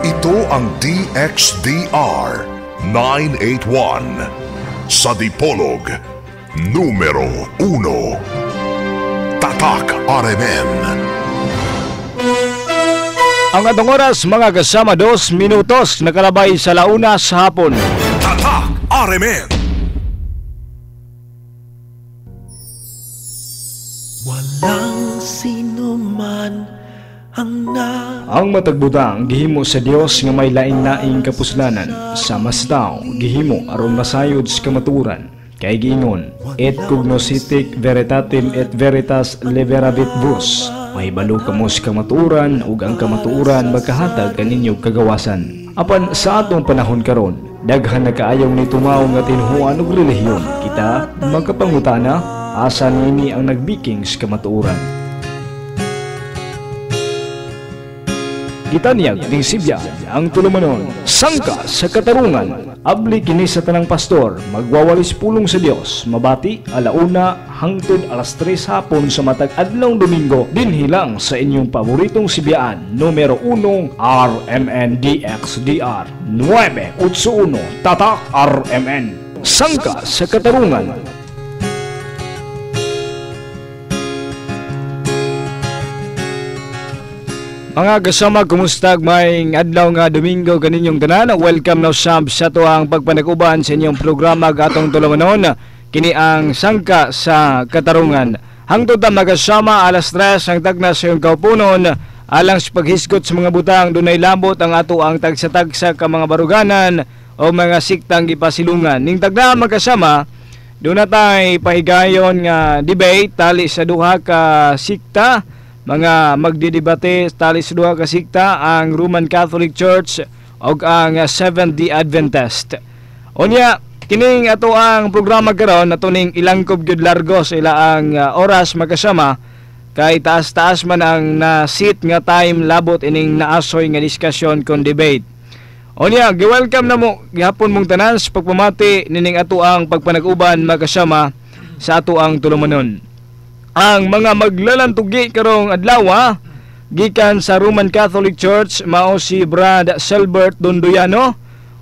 Ito ang DXDR 981 sa Dipolog numero 1. Tatak RMN. Ang atong oras mga kasama 2 minutos nakalabay sa launa sa hapon. Tatak RMN. Walang sino man ang matagbutang gihimo sa Dios nga may laing-laing kapusnanan sa masdaw gihimo aron masayod sa kamaturan kay giingon et cognoscitic veritatem et veritas liberabit vos. May balo kamo sa kamaturan ug ang kamaturan magkahatag kaninyo kagawasan. Apan sa atong panahon karon daghan na kaayaw ni tumaw nga tinhuan ug relihiyon. Kita magkapangutana asa nini ang nagbiking sa kamaturan. Gitanyag ning Sibya ang tulumanon sangka sa katarungan. Abli kini sa tanang pastor magwawalis pulong sa Dios mabati alauna hangtod alas 3 hapon sa matag adlong Domingo dinhi lang sa inyong paboritong Sibyaan numero 1 RMN DXDR 981 Tatak RMN sangka sa katarungan. Mga kasama, kumusta? May adlaw nga Domingo kaninyong tanan. Welcome now sab sa tuang pagpanaguban sa inyong programa gatong tulumanon. Kini ang sangka sa katarungan. Hangtod ta magkasama alas 3 ang tagna sa iyong kaupunon. Alang sa paghisgot sa mga butang, dunay labot ang ato ang tagsa-tagsa ka mga baruganan o mga siktang ipasilungan. Ning tagna magkasama, doon na tayo pahigayon nga debate tali sa duha ka sikta. Mga magdidebate tali sa duha ka sikta ang Roman Catholic Church ug ang Seventh-day Adventist. Unya kining ato ang programa karon nato ning ilangkob gyud largo sa ilaang oras magkasama kay taas-taas man ang na-seat nga time labot ining naasoy nga diskusyon kon debate. Unya gi-welcome na mo gihapon mong tanan sa pagpamati nining ato ang pagpanag-uban magkasama sa ato ang tulumanon. Ang mga maglalantugi karong adlaw gikan sa Roman Catholic Church mao si Brad Selbert Dondoyano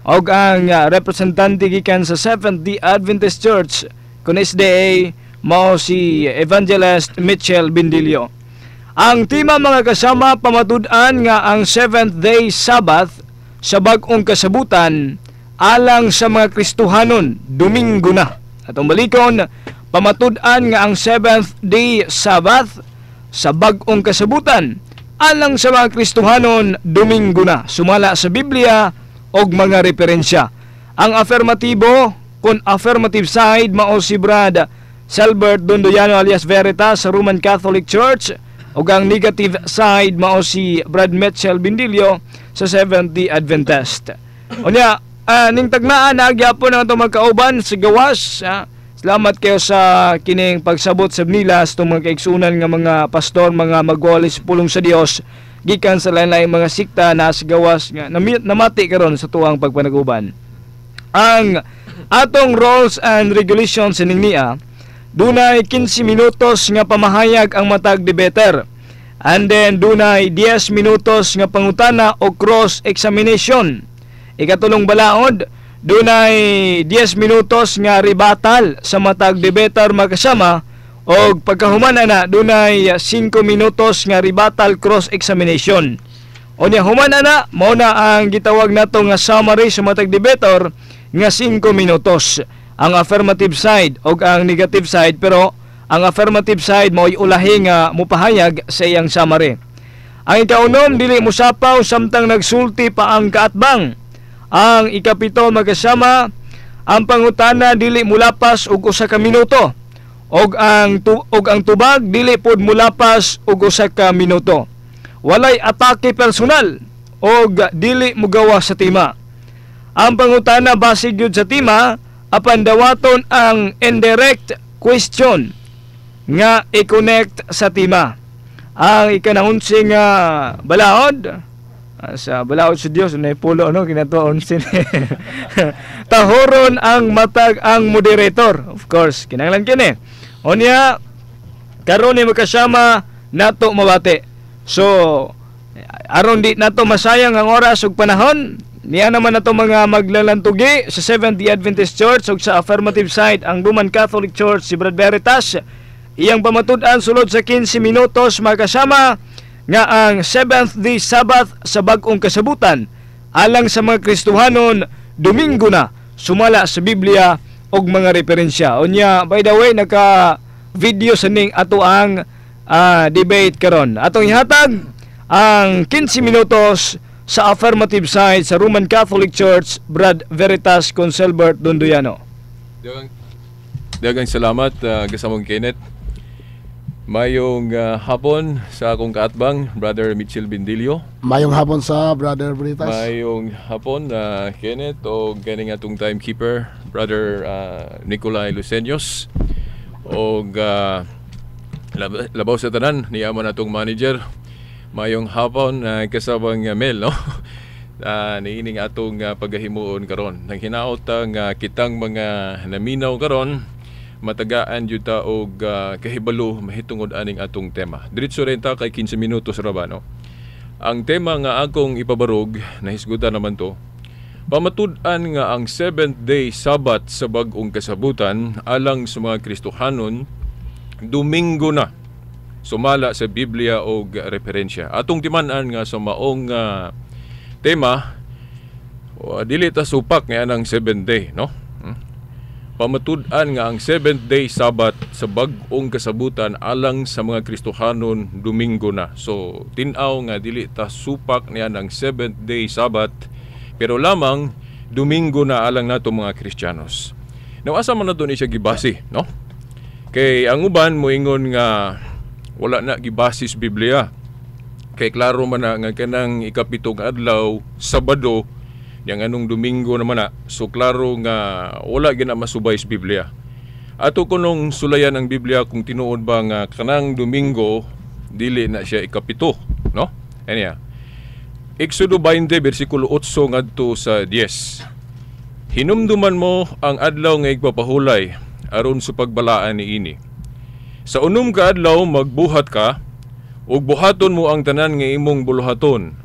ug ang representante gikan sa Seventh-day Adventist Church kun SDA mao si Evangelist Mitchell Bindilio. Ang tema mga kasama pamatud-an nga ang Seventh-day Sabbath sa bag-ong kasabutan alang sa mga Kristohanon Domingo na. Atong balikon pamatud-an nga ang Seventh-day Sabbath sa bag-ong kasabutan alang sa mga Kristohanon Domingo na. Sumala sa Biblia og mga referensya. Ang affirmatibo kun affirmative side mao si Brad Selbert Dondoyano alias Veritas sa Roman Catholic Church ug ang negative side mao si Brad Mitchell Bindilio sa Seventh-day Adventist. Unya ning tagnaan na gyapon ang atong magkauban sa gawas. Salamat kayo sa kining pagsabot sa Bnilas itong mga kaigsunan nga mga pastor, mga magwalis pulong sa Dios gikan sa lain-lain mga sikta na sa gawas nga namati karon sa tuang pagpanaguban. Ang atong rules and regulations ining niya dunay 15 minutos nga pamahayag ang matag debater. And then dunay 10 minutos nga pangutana o cross examination. Ikatulong balaod dunay 10 minutos nga ribatal sa matag debater magkasama og pagkahuman na dunay 5 minutos nga ribatal cross examination. Unya human na mao na ang gitawag nato nga summary sa matag debater nga 5 minutos ang affirmative side og ang negative side, pero ang affirmative side mao'y ulahi nga mupahayag sa iyang summary. Ang ikaunom dili musapaw samtang nagsulti pa ang kaatbang. Ang ikapito magkasama ang pangutana dili mulapas og 1 ka minuto og ang tubag dili pod mulapas og 1 ka minuto. Walay atake personal og dili mugawa sa tema. Ang pangutana base gyud sa tema apan dawaton ang indirect question nga i-connect sa tema. Ang ikanahunsi nga balaod sa balaod sa Dios na pulo kinatuon sin tahoron ang matag ang moderator, of course kinahanglan kini unya karon ni magkasama nato mabati. So aron di nato masayang ang oras ug panahon, niya naman nato mga maglalantugi sa Seventh-day Adventist Church ug sa affirmative side ang Roman Catholic Church si Brad Veritas. Iyang pamatud-an sulod sa 15 minutos makasama nga ang Seventh-day Sabbath sa bag-ong kasabutan alang sa mga Kristohanon Domingo na sumala sa Biblia og mga referensya. Unya, by the way, naka-video sa ning ato ang debate karon. Atong ihatag ang 15 minutos sa affirmative side sa Roman Catholic Church, Brad Veritas Conselbert Donduyano. Dagang salamat, kasamong Kenneth. Mayong hapon sa akong kaatbang, Brother Mitchell Bindilio. Mayong hapon sa Brother Veritas. Mayong hapon, Kenneth, o ganing atong timekeeper, Brother Nicolay Luceños. O labaw sa tanan, niyaman atong manager. Mayong hapon, kasabang Mel, no? Niining atong paghahimuon karon. Nang hinaot ang kitang mga naminaw karon, matagaan jud ta og kahibalo mahitungod aning atong tema. Diretso rin ta kay 15 minutos ra ba, no? Ang tema nga akong ipabarog, nahisgutan naman to, pamatud-an nga ang 7th day Sabbath sa bag-ong kasabutan alang sa mga Kristohanon Domingo na sumala sa Biblia o referensya. Atong timan-an nga sa maong tema, dili ta supak nga anang 7th day, no? Pamatud-an nga ang 7th day Sabbath sa bag-ong kasabutan alang sa mga Kristohanon Domingo na. So, tinaw nga dili ta supak niya ng 7th day Sabbath, pero lamang Domingo na alang nato mga Kristiyanos. Now, asa man nato ni siya gibasi, no? Kay ang uban moingon nga wala na gibasis Biblia. Kay klaro man na nga kanang ikapitong adlaw, Sabado, yang anong Domingo naman na. So klaro nga wala gina masubay sa Biblia. Ato kunong sulayan ang Biblia kung tinuod ba nga kanang Domingo dili na siya ikapito, no? Anya. Exodo 20 bersikulo 8 ngadto sa 10. Hinumduman mo ang adlaw nga igpapahulay aron sa pagbalaan ni ini. Sa unom ka adlaw magbuhat ka ug buhaton mo ang tanan nga imong buluhaton.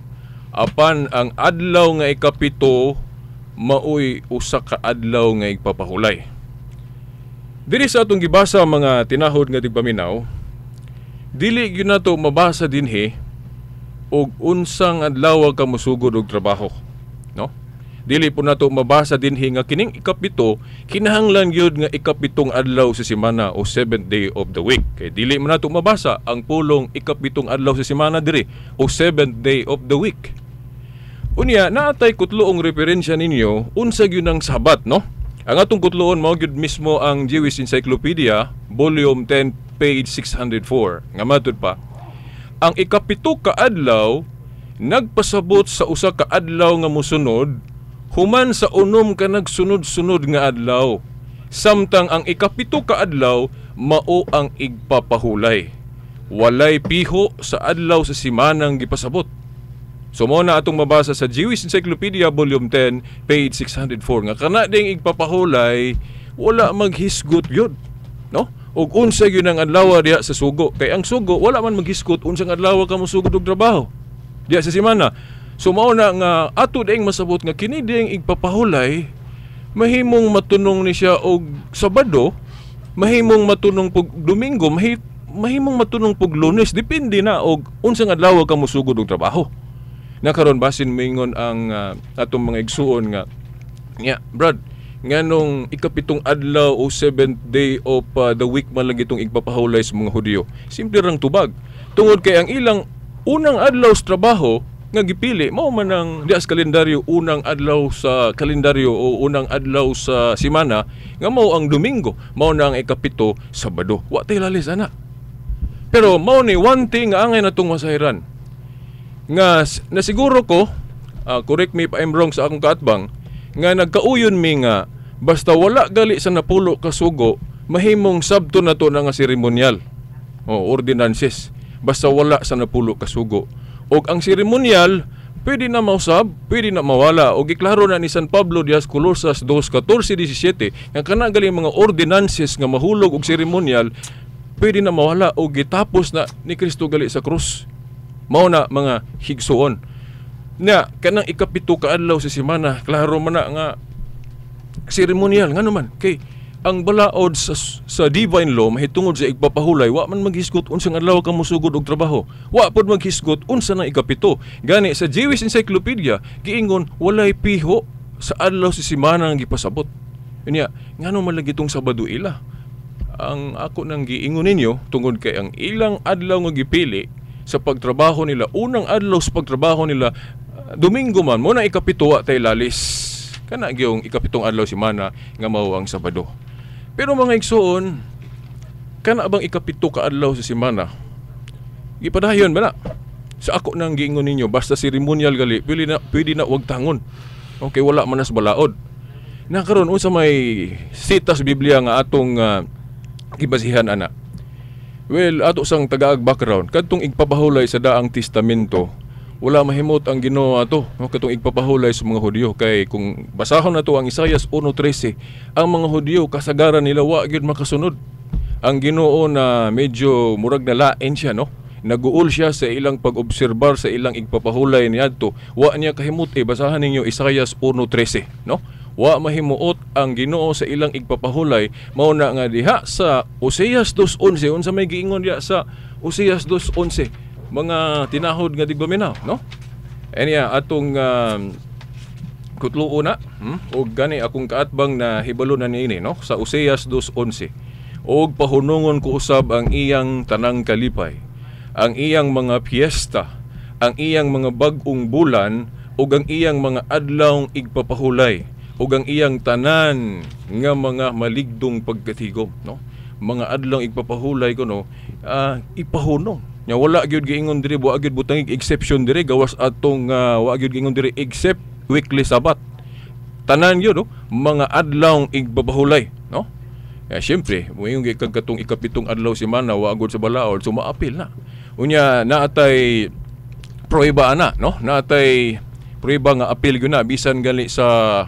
Apan ang adlaw nga ikapito maoy usa ka adlaw nga igpapahulay. Diri sa atong gibasa mga tinahod nga tigpaminaw, dili gyud nato mabasa dinhi og unsang adlaw ka mosugod og trabaho, no? Dili po nato mabasa dinhi nga kining ikapito kinahanglan gyud nga ikapitong adlaw sa semana o 7th day of the week. Kay dili man nato mabasa ang pulong ikapitong adlaw sa semana diri o 7th day of the week. Unya naatay kutloong referensya ninyo unsa gyud ang Sabat, no? Ang atong kutloon mao gyud mismo ang Jewish Encyclopedia, volume 10, page 604. Nga matud pa, ang ikapito ka adlaw nagpasabot sa usa ka adlaw nga mosunod human sa unom ka nagsunod-sunod nga adlaw. Samtang ang ikapito ka adlaw mao ang igpapahulay. Walay piho sa adlaw sa semanang gipasabot. So mo na atong mabasa sa Jewish Encyclopedia volume 10 page 604 nga kana ding igpapahulay wala maghisgot yun, no? Ug unsa gyud ang adlaw diha sa sugo. Kay ang sugo wala man maghisgot unsang adlaw ka mosugod og trabaho diha sa semana. So mao na nga ato ding masabot nga kini ding igpapahulay mahimong matunong ni siya og Sabado, mahimong matunong pug Domingo, mahimong matunong pug Lunes, depende na og unsang adlaw ka mosugod og trabaho. Nakaron basin mingon ang atong mga igsuon nga Brad, nganong ikapitong adlaw o 7th day of the week man lang itong igpapahulay sa mga Hudyo. Simple rang tubag. Tungod kay ang ilang unang adlaw sa trabaho nga gipili mao man ang dias kalendaryo unang adlaw sa kalendaryo o unang adlaw sa semana nga mao ang Domingo, mao na ang ikapito Sabado. Wa tay lalis ana. Pero mao ni one thing nga angay natong masahiran. Nga nasiguro ko, correct me if I'm wrong sa akong kaatbang, nga nagkauyon mi nga basta wala gali sa napulo ka sugo, mahimong sabto na to na nga seremonyal o ordinances. Basta wala sa napulo ka sugo. Og ang seremonyal pwede na mausab, pwede na mawala. Og giklaro na ni San Pablo Diaz Colosas 2:14-17 nga kana gali mga ordinances nga mahulog og seremonyal pwede na mawala og gitapos na ni Kristo gali sa krus. Mao na mga higsuon. Na kanang ikapito ka adlaw sa semana, klaro man na nga seremonyal nga naman kay ang balaod sa divine law mahitungod sa igpapahulay wa man maghisgot unsang adlaw ka mosugod og trabaho, wa pod maghisgot unsa na ikapito. Gani sa Jewish Encyclopedia giingon walay piho sa adlaw sa semana nga gipasabot. Unya ngano man lagi tong Sabado ila. Ang ako nang giingon ninyo tungod kay ang ilang adlaw nga gipili sa pagtrabaho nila, unang adlaw sa pagtrabaho nila Domingo man mo na ikapito wa tay lalis. Kana gyung ikapitong adlaw semana nga mao ang Sabado. Pero mga igsoon, kana bang ikapito ka adlaw sa semana? Gipadayon ba na? Sa ako nang giingon ninyo, basta seremonyal gali, pwede na wag tangon. Okay, wala man nas balaod. Na karon unsa may sitas Biblia nga atong gibasihan ana. Well, ato sang tagaag background, kadtong igpapahulay sa daang testamento, wala mahimot ang Ginoo ato katong igpapahulay sa mga Hudyo kay kung basahon nato ang Isaias 1:13 ang mga Hudyo kasagaran nila wa gyud makasunod ang Ginoo na medyo murag na lain siya no naguol siya sa ilang pag-obserbar sa ilang igpapahulay niadto wa niya kahimot basahan ninyo Isaias 1:13 no wa mahimuot ang Ginoo sa ilang igpapahulay mao na nga diha sa Oseas 2:11 unsa may giingon diha sa Oseas 2:11 mga tinahod nga digbaminaw, no? Anya atong kutluo na, og gani akong kaatbang na hibalo na niini, no? Sa Oseas 2:11. Og pahunungon ko usab ang iyang tanang kalipay, ang iyang mga piyesta, ang iyang mga bag-ong bulan, og ang iyang mga adlawng igpapahulay, og ang iyang tanan nga mga maligdong pagkatigom, no? Mga adlawng igpapahulay ko, no? Ipahunong. Nya wala gyud giingon diri wa gyud butangig exception diri gawas atong wa gyud giingon diri except weekly sabat. Tanan gyud no mga adlawng igpapahulay, no? Ya syempre, moyong katong ikapitong adlaw semana wa agud sa balaod so maapil na. Unya naatay prueba ana, no? Naatay prueba nga apil gyud na bisan gali sa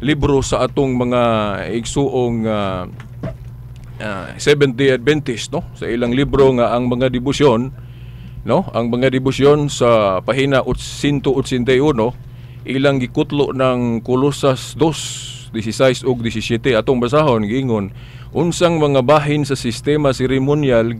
libro sa atong mga igsuong Seventh-day Adventist, no? Sa ilang libro nga ang mga debosyon, no? Ang mga debosyon sa pahina 181 ilang gikutlo ng Kolosas 2:16 ug 17 atong basahon giingon unsang mga bahin sa sistema seremonyal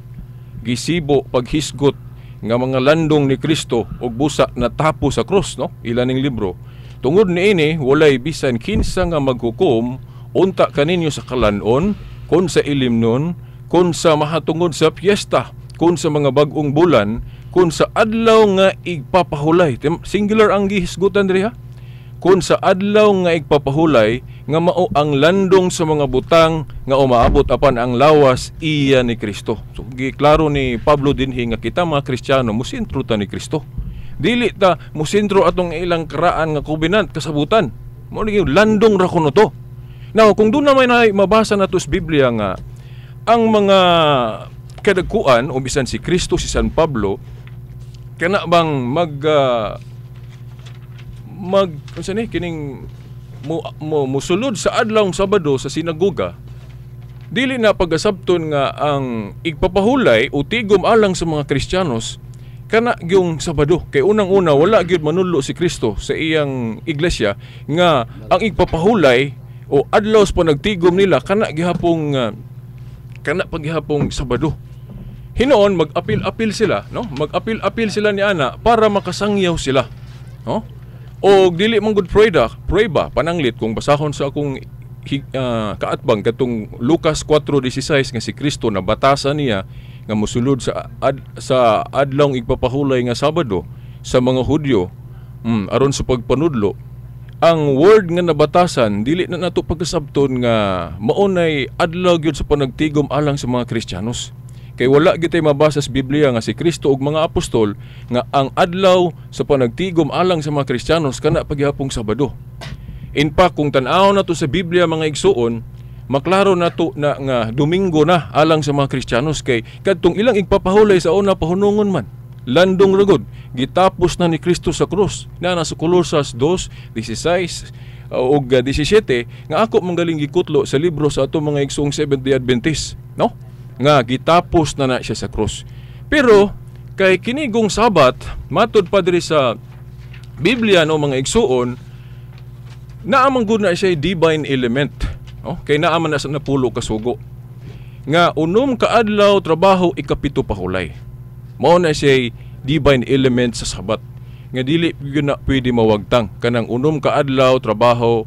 gisibo paghisgot nga mga landong ni Kristo ug busa natapo sa krus, no? Ilang libro. Tungod niini walay bisan kinsa nga maghukom unta kaninyo sa kalanon kun sa ilimnon, kun sa mahatungod sa piyesta, kun sa mga bag-ong bulan, kun sa adlaw nga igpapahulay. Singular ang gihisgutan diri ha. Kun sa adlaw nga igpapahulay nga mao ang landong sa mga butang nga umaabot apan ang lawas iya ni Kristo. So giklaro ni Pablo dinhi nga kita mga Kristiyano mosentro ta ni Kristo. Dili ta mosentro atong ilang karaan nga covenant kasabutan. Mao ni landong ra kuno to. Now, kung doon naman ay mabasa na ito sa Biblia nga, ang mga kadagkuan, o bisan si Kristo, si San Pablo, kana bang musulod sa adlawng Sabado sa sinagoga, dili na pag-asabton nga ang igpapahulay o tigom alang sa mga Kristiyanos, kana yung Sabado. Kay unang-una, wala gyud manudlo si Kristo sa iyang iglesia nga ang igpapahulay o adlaw pa nagtigom nila kana gihapong Sabado. Hinoon mag-apil-apil sila, no? Mag-apil-apil sila ni ana para makasangyaw sila, no? O dili man gud pray ba pananglit kung basahon sa akong kaatbang katong Lucas 4:16 nga si Kristo na batasan niya nga mosulod sa adlawng igpapahulay nga Sabado sa mga Hudyo aron sa pagpanudlo. Ang word nga nabatasan dili na nato pagkasabton nga maunay adlaw gyud sa panagtigom alang sa mga Kristiyanos. Kay wala gitay mabasa sa Biblia nga si Kristo ug mga apostol nga ang adlaw sa panagtigom alang sa mga Kristiyanos kana paghapong Sabado. In fact, kung tan-aw nato sa Biblia mga igsuon, maklaro nato na nga Domingo na alang sa mga Kristiyanos kay kadtong ilang igpapahulay sa una pahunungon man. Landong ragod, gitapos na ni Kristo sa krus. Na nasa Kolosas 2:16 o 17 nga ako manggaling gikutlo sa libro sa ato mga igsoong Seventh-day Adventist, no? Nga gitapos na siya sa krus. Pero Kay kinigong Sabat matud pa diri sa Biblia no mga igsuon, naamang gud na siya divine element. No? Kay naaman na sa napulo ka sugo. Nga unom ka adlaw trabaho ikapito pa hulay. Mao na siya divine element sa Sabat. Nga dili yun na pwede mawagtang kanang unom ka adlaw trabaho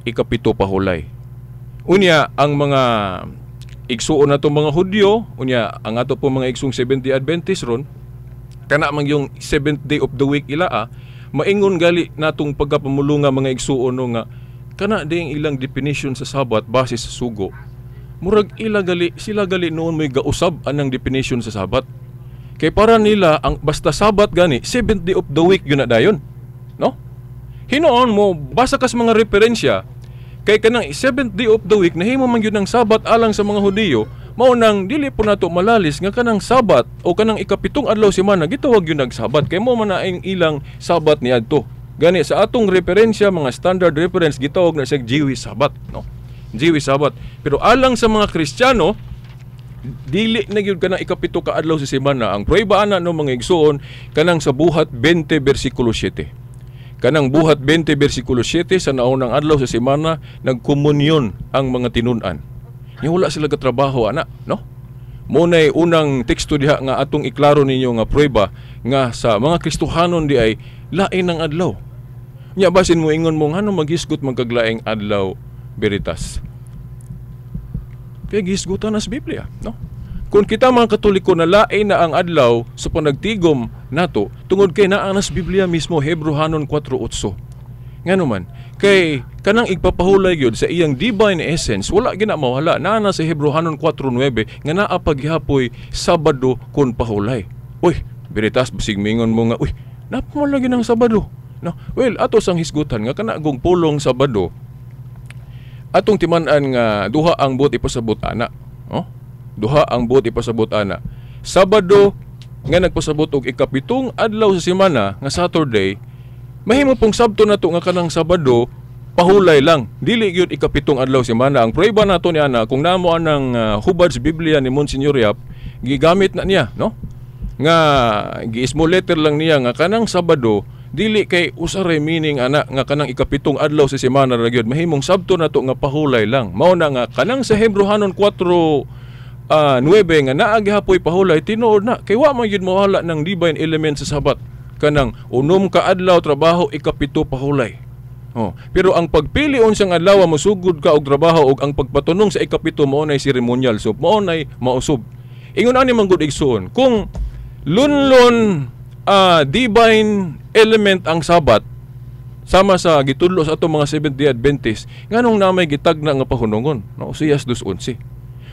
ikapito pa hulay. Unya ang mga igsuon na itong mga Hudyo, unya ang ato po mga igsong Seventh-day Adventist ron, kana mang yung 7th day of the week ilaa, maingon gali natong pagkapamulunga mga igsuon no nga kana ding ilang definition sa Sabat base sa sugo. Murag sila gali noon may gausab anang definition sa Sabat. Kay para nila ang basta Sabat gani 7th day of the week yun na dayon, no? Hinoon mo basa kas mga referensya kay kanang 7th day of the week nahimo man gyud ang Sabat alang sa mga Hudiyo, mao nang dili po nato malalis nga kanang Sabat o kanang ikapitong adlaw semana gitawag yun nag-Sabat kay mo man na ang ilang Sabat niadto. Gani sa atong referensya mga standard reference gitawag na siya Jewish Sabat, no? Jewish Sabat. Pero alang sa mga Kristiyano dili na gyud kanang ikapito ka adlaw sa semana. Ang prueba ana no mga igsuon kanang sa Buhat 20 bersikulo 7. Kanang Buhat 20 bersikulo 7 sa naunang adlaw sa semana nagkomunyon ang mga tinunan. Nya wala sila katrabaho ana, no? Mo nay unang teksto diha nga atong iklaro ninyo nga prueba nga sa mga Kristohanon di ay lain ang adlaw. Nya basin mo ingon mo ngano maghisgot magkaglaing adlaw Veritas. Kaya gisgutan na sa Biblia, no? Kung kita mga Katoliko na lain na ang adlaw sa panagtigom nato, tungod kay naa na sa Biblia mismo Hebrehanon 4:8. Ngano man, kay kanang igpapahulay gyud sa iyang divine essence, wala gina mawala naa na sa Hebrehanon 4:9 nga naa paghihapoy Sabado kun pahulay. Uy, Veritas bisig mingon mo nga, uy, napamala gyud ang Sabado. No? Well, ato sang hisgutan nga kana gong pulong Sabado atong timan-an nga duha ang buot ipasabot ana, no? Duha ang buot ipasabot ana. Sabado nga nagpasabot og ikapitong adlaw sa semana nga Saturday, mahimo pong sabto nato nga kanang Sabado pahulay lang. Dili gyud ikapitong adlaw sa semana. Ang prueba nato ni ana kung namo anang hubad sa Biblia ni Monsignor Yap, gigamit na niya, no? Nga gi-small letter lang niya nga kanang Sabado dili kay usaray meaning ana nga kanang ikapitong adlaw sa semana ra gyud, mahimong sabto nato nga pahulay lang. Mao na nga kanang sa Hebrehanon 4:9 nga naa gihapoy pahulay tinuod na kay wa man gyud mawala ng divine element sa Sabat. Kanang unom ka adlaw trabaho ikapito pahulay. Oh, pero ang pagpili unsang adlaw mosugod ka og trabaho ug ang pagpatunong sa ikapito mao nay ceremonial, so mao nay mausob. Ingon ani man gud igsuon kung lunlon divine element ang Sabat sama sa gitudlo sa atong mga Seventh-day Adventist nganong namay gitagna nga pahunungon, no? Usias 2:11.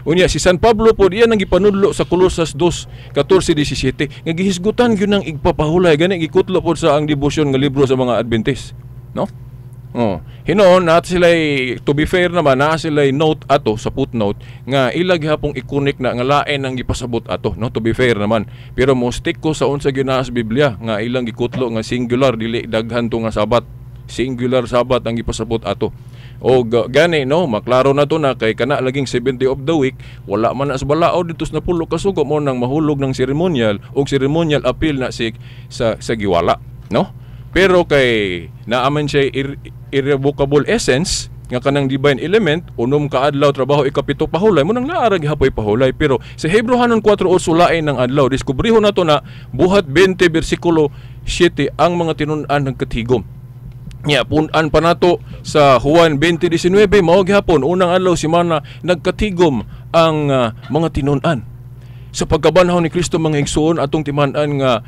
Unya si San Pablo po diyan ang gipanudlo sa Colosas 2:14-17 nga gihisgutan gyud nang igpapahulay gani gikutlo pod sa ang debosyon nga libro sa mga Adventist, no? Oh, hinoon na sila, to be fair naman, na sila note ato sa footnote nga ilag hapong ikunik na nga lain ang gipasabot ato, no? To be fair naman. Pero mo stick ko sa unsa ginaas Biblia nga ilang gikutlo nga singular dili daghan to nga Sabat. Singular Sabat ang gipasabot ato. O gani, no, maklaro na to na kay kana laging 7th day of the week, wala man na sa balao dito sa napulo ka sugo mo nang mahulog ng ceremonial o ceremonial appeal na sa giwala, no? Pero kay naaman siya irrevocable essence nga kanang divine element, unom ka adlaw trabaho ikapito pahulay mo nang naarag hapoy pahulay. Pero sa Hebrehanon 4:8 lain ng adlaw, diskubriho nato na Buhat 20 bersikulo 7 ang mga tinunan ng katigom. Nya punan pa nato sa Juan 20:19 mao gihapon unang adlaw semana nagkatigom ang mga tinunan. Sa pagkabanhaw ni Kristo mga igsuon atong timan-an nga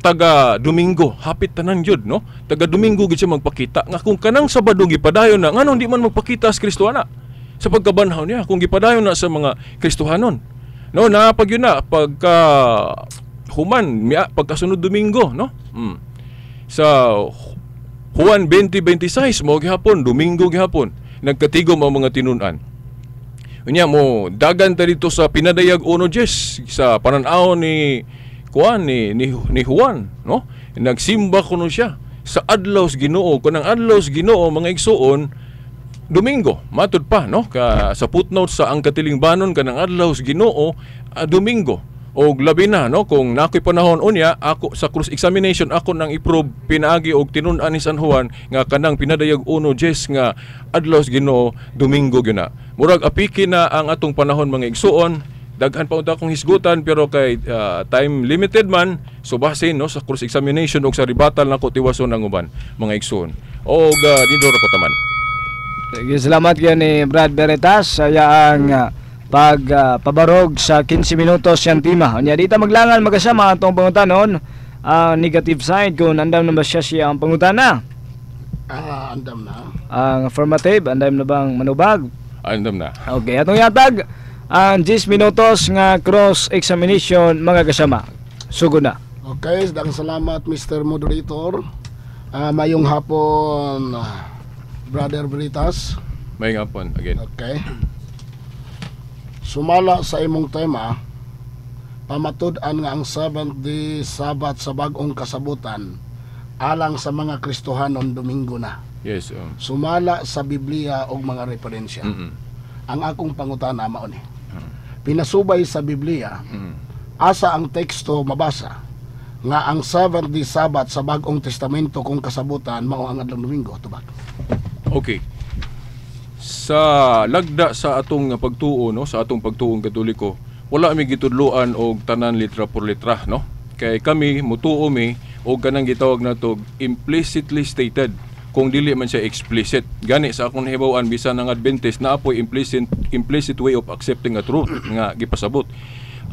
taga Domingo, hapit tanan jud, no? Taga Domingo gid siya magpakita nga kung kanang Sabado gipadayon na nganong di man magpakita sa Kristohana. Sa pagkabanhaw niya kung gipadayon na sa mga Kristohanon. No, napag yun na pagka human pagkasunod Domingo, no? Sa Juan 20:26 mo gihapon, Domingo gihapon, nagkatigom ang mga tinunan. Unya mo dagan ta dito sa pinadayag 1:10 sa panan-aw ni Juan, no? Nagsimba kuno siya sa adlaw sa Ginoo. Kanang adlaw sa Ginoo mga igsuon Domingo, matud pa, no? Sa footnote sa ang katilingbanon kanang adlaw sa Ginoo Domingo. Og labi na no kung nakoy panahon unya ako sa cross examination ako nang i-prove pinaagi og tinun-an ni San Juan nga kanang pinadayag 1 nga adlaw sa Ginoo Domingo gyud na. Murag apiki na ang atong panahon mga igsuon. Daghan pa unta akong hisgutan pero kay time limited man so basin no sa cross examination og sa ribatal nako tiwason ang uban mga igsuon. Og dito ra ko taman. Sige, salamat yan ni Brad Veritas sa yaang pagpabarog sa 15 minutos siyang tema. Unya dita maglangan magkasama atong pangutanon ang negative side kung andam na ba siya ang pangutana. Andam na. Ang affirmative, andam na bang manubag? Andam na. Okay, atong yatag ang 10 minutos nga cross-examination mga kasama. Sugod na. Okay, daghang salamat Mr. Moderator. Mayong hapon, Brother Veritas. May ngapon again. Okay. Sumala sa imong tema, pamatud-an nga ang Seventh Day Sabbath sa bag-ong kasabutan alang sa mga Kristohanon Domingo na. Yes. Sumala sa Biblia og mga referensya. Ang akong pangutana mao ni. Pinasubay sa Biblia, asa ang teksto mabasa nga ang Seventh Day Sabbath sa bag-ong testamento kung kasabutan mao ang adlaw Domingo tubag. Okay. Sa lagda sa atong pagtuo no, sa atong pagtuong Katoliko, wala mi gitudloan og tanan litra por litra no. Kay kami mutuo mi og kanang gitawag nato implicitly stated kung dili man siya explicit. Gani sa akong nahibaw-an bisan ang Adventist na apoy implicit way of accepting a truth nga gipasabot.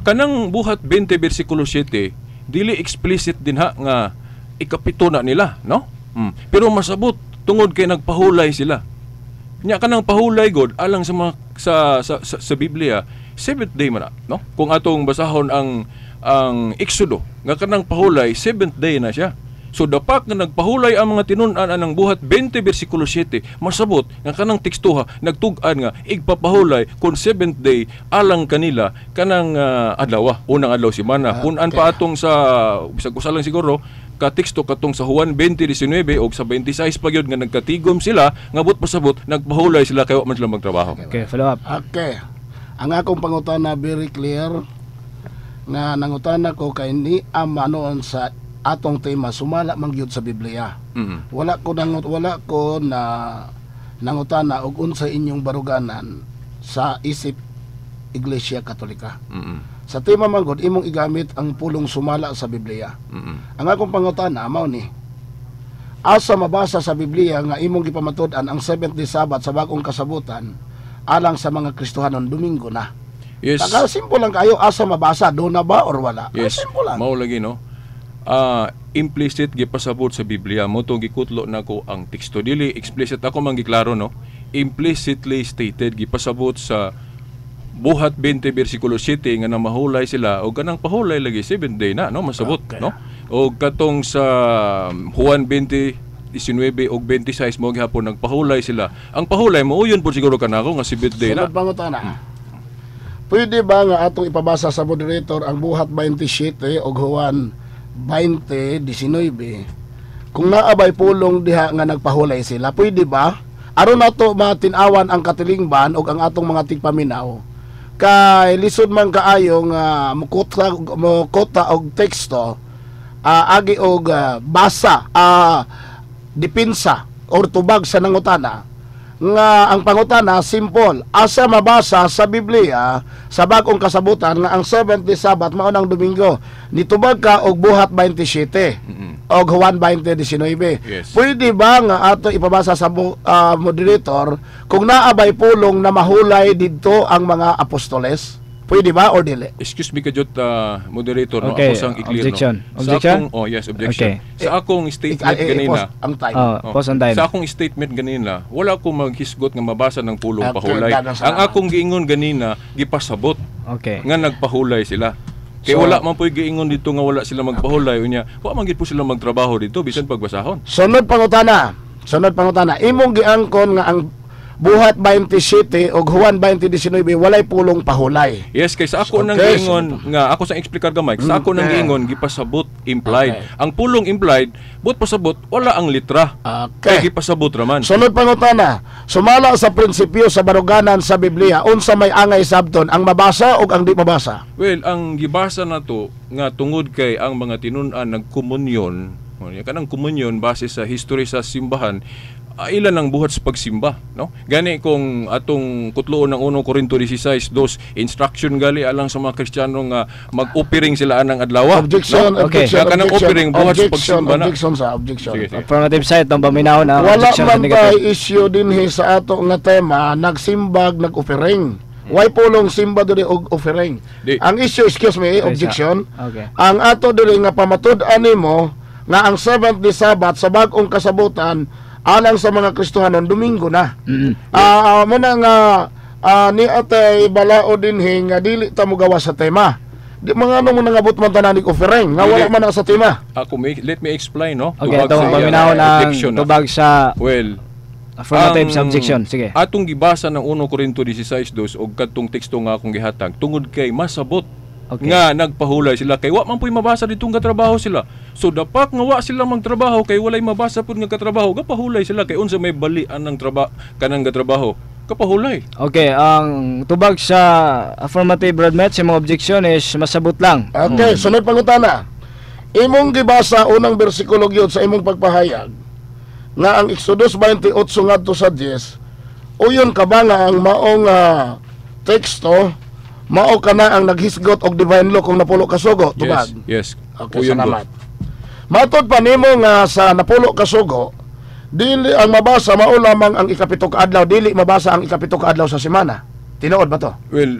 Kanang buhat 20 bersikulo 7 dili explicit din ha nga ikapito na nila no. Pero masabot tungod kay nagpahulay sila. Nya kanang pahulay god alang sa mga, sa Biblia 7th day man no kung atong basahon ang Exodo nga kanang pahulay 7th day na siya. So dapat nga nagpahulay ang mga tinun-an anang buhat 20 bersikulo 7 masabot nga kanang tekstuha nagtug-an nga igpapahulay kung 7th day alang kanila kanang adlaw unang adlaw semana kun-an pa atong sa bisag usa lang siguro kateksto katong sa Juan 20:19 og sa 26 pa gyud nga nagkatigom sila ngabot pasabot nagpahulay sila kay wa man sila magtrabaho. Okay, follow up. Okay. Ang akong pangutana very clear nga nangutana ko kay ni amanoon sa atong tema sumala man gyud sa Biblia. Wala ko na nangutana og unsa inyong baruganan sa isip Iglesia Katolika. Sa tema man gud imong igamit ang pulong sumala sa Biblia. Ang akong pangutana mao ni asa mabasa sa Biblia nga imong gipamatud-an ang 7th Day Sabbath sa bag-ong kasabutan alang sa mga Kristohanon Domingo na. Yes. Taga simple lang kayo asa mabasa do na ba or wala. Yes. Simple lang. Mao lagi no. Implicit gipasabot sa Biblia mo tong gikutlo nako ang teksto dili explicit ako man giklaro no. Implicitly stated gipasabot sa buhat 20 bersikulo 7 nga namahulay sila o kanang pahulay lagi 7 day na no masabot okay. No o katong sa Juan 20:19 og 26 mo gihapon nagpahulay sila ang pahulay mo uyon po siguro kanako nga 7 day na. Pangutana. Pwede ba nga atong ipabasa sa moderator ang buhat 27 og Juan 20:19 kung naabay pulong diha nga nagpahulay sila pwede ba aron nato matinawan ang katilingban og ang atong mga tigpaminaw kay lisod man kaayo nga mukota og teksto agi og basa depensa or tubag sa nangutana nga ang pangutana simple asa mabasa sa Biblia sa bag-ong kasabutan nga ang 7th Day Sabbath mao nang Domingo nitubag ka og buhat 27 og Juan 20:19. Yes. Pwede ba nga ato ipabasa sa moderator kung naabay pulong na mahulay didto ang mga apostoles? Pwede ba or dili? Excuse me kajot moderator no Okay, ako sang i-clear objection. no. Objection? Sa akong, yes objection. Okay. Sa akong statement ganina. Ang time. Pause on time. Sa akong statement ganina, wala ko maghisgot nga mabasa ng pulong Okay, pahulay. dagang salamat. Ang akong giingon ganina gipasabot Okay. nga nagpahulay sila. Kay So, wala man po'y giingon dito nga wala sila magpahulay unya. Wa man gid po sila magtrabaho dito bisan pagbasahon. Sunod pangutana. Imong giangkon nga ang buhat 27 ug Juan 20:19 walay pulong pahulay. Yes, kay sa ako nang Okay, giingon nga ako sa explicar gamay, sa ako nang Okay. giingon gipasabot implied. Okay. Ang pulong implied, but pasabot wala ang litra. Kay Okay. gipasabot raman. Sunod pangutana, sumala sa prinsipyo sa baruganan sa Biblia, unsa may angay sabton, ang mabasa o ang di mabasa? Well, ang gibasa na to nga tungod kay ang mga tinun-an nagkomunyon, kanang komunyon base sa history sa simbahan, ilan ang buhat sa pagsimba, no? Gani kung atong kutloon ng 1 Corinto 16:2, instruction gali alang sa mga Kristiyano nga mag-offering sila anang adlaw. Objection, No? Okay. objection, Kanang offering, buhat sa pagsimba na. objection sa objection. Sige, sige. Affirmative side, ang paminaw na Wala objection man sa negative. ba issue din sa ato nga tema, nagsimbag, nag-offering. Why pulong simba diri og offering? Di. Ang issue, excuse me, objection. Okay. Ang ato diri nga pamatud-an nimo nga ang 7th day Sabbath sa bag-ong kasabutan alang sa mga Kristohanon Domingo na. Muna nga ni atay balao dinhi nga dili ta mo gawa sa tema. Di mga ano mo nangabot man tananig offering nga wala Dili. man na sa tema. Let me explain, no? Okay, Tubag ito sa ang paminaw iyang ng objection, no? tubag sa Well, affirmative sa objection. Sige. Atong gibasa ng 1 Corinto 16:2 og kadtong teksto nga akong gihatag tungod kay masabot Okay. nga nagpahulay sila kay wa man puy mabasa ditong katrabaho sila. So dapat nga wa sila magtrabaho kay walay mabasa pud nga katrabaho, gapahulay sila kay unsa may balian ng kanang katrabaho. Kapahulay. Okay, ang tubag sa affirmative Bradmet sa mga objection is masabot lang. Okay, sunod pangutana. Imong gibasa unang bersikulo gyud sa imong pagpahayag nga ang Exodus 28 ngadto sa 10 uyon ka ba nga ang maong teksto mao kana ang naghisgot og divine law kung napulo ka sugo tubag. Yes. Okay, Uyon salamat. Matod pa nimo nga sa napulo ka sugo, dili ang mabasa mao lamang ang ikapito ka adlaw, dili mabasa ang ikapito ka adlaw sa semana. Tinuod ba to? Well,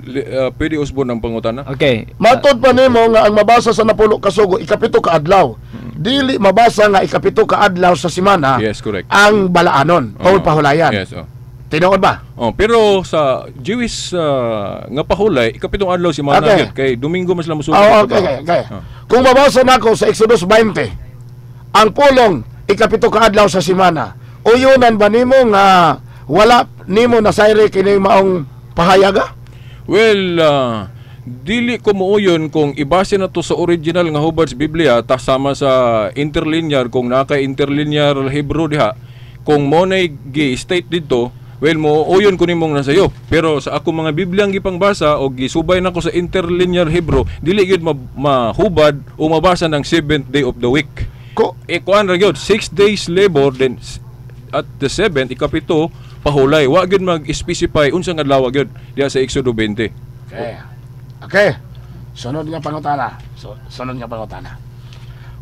pwede usbon ang pangutana. Okay. Matod pa nimo nga ang mabasa sa napulo ka sugo ikapito ka adlaw, dili mabasa nga ikapito ka adlaw sa semana. Yes, correct. Ang balaanon o pahulayan. Yes, Tinuod ba? pero sa Jewish nga pahulay, ikapitong adlaw si Mana Okay. kay Domingo mas lang musugo. Okay. Kung mabasa nako sa Exodus 20, ang pulong ikapito ka adlaw sa semana, uyunan ba nimo nga wala nimo nasayre kini maong pahayaga? Well, dili ko muuyon kung ibase na to sa original nga hubad sa Biblia ta sama sa interlinear kung naka-interlinear Hebrew diha. Kung mo nay gi-state dito, well, muuyon ko nimong nasayo. Pero sa ako mga Bibliang gipangbasa o gisubay nako sa interlinear Hebrew, dili gyud mahubad o mabasa ng 7th day of the week. Kuan ra gyud 6 days labor, then at the 7th ikapito pahulay. Wa gyud mag-specify unsang adlaw gyud diha sa Exodo 20. Okay. Sunod nga pangutana. Sunod nga pangutana.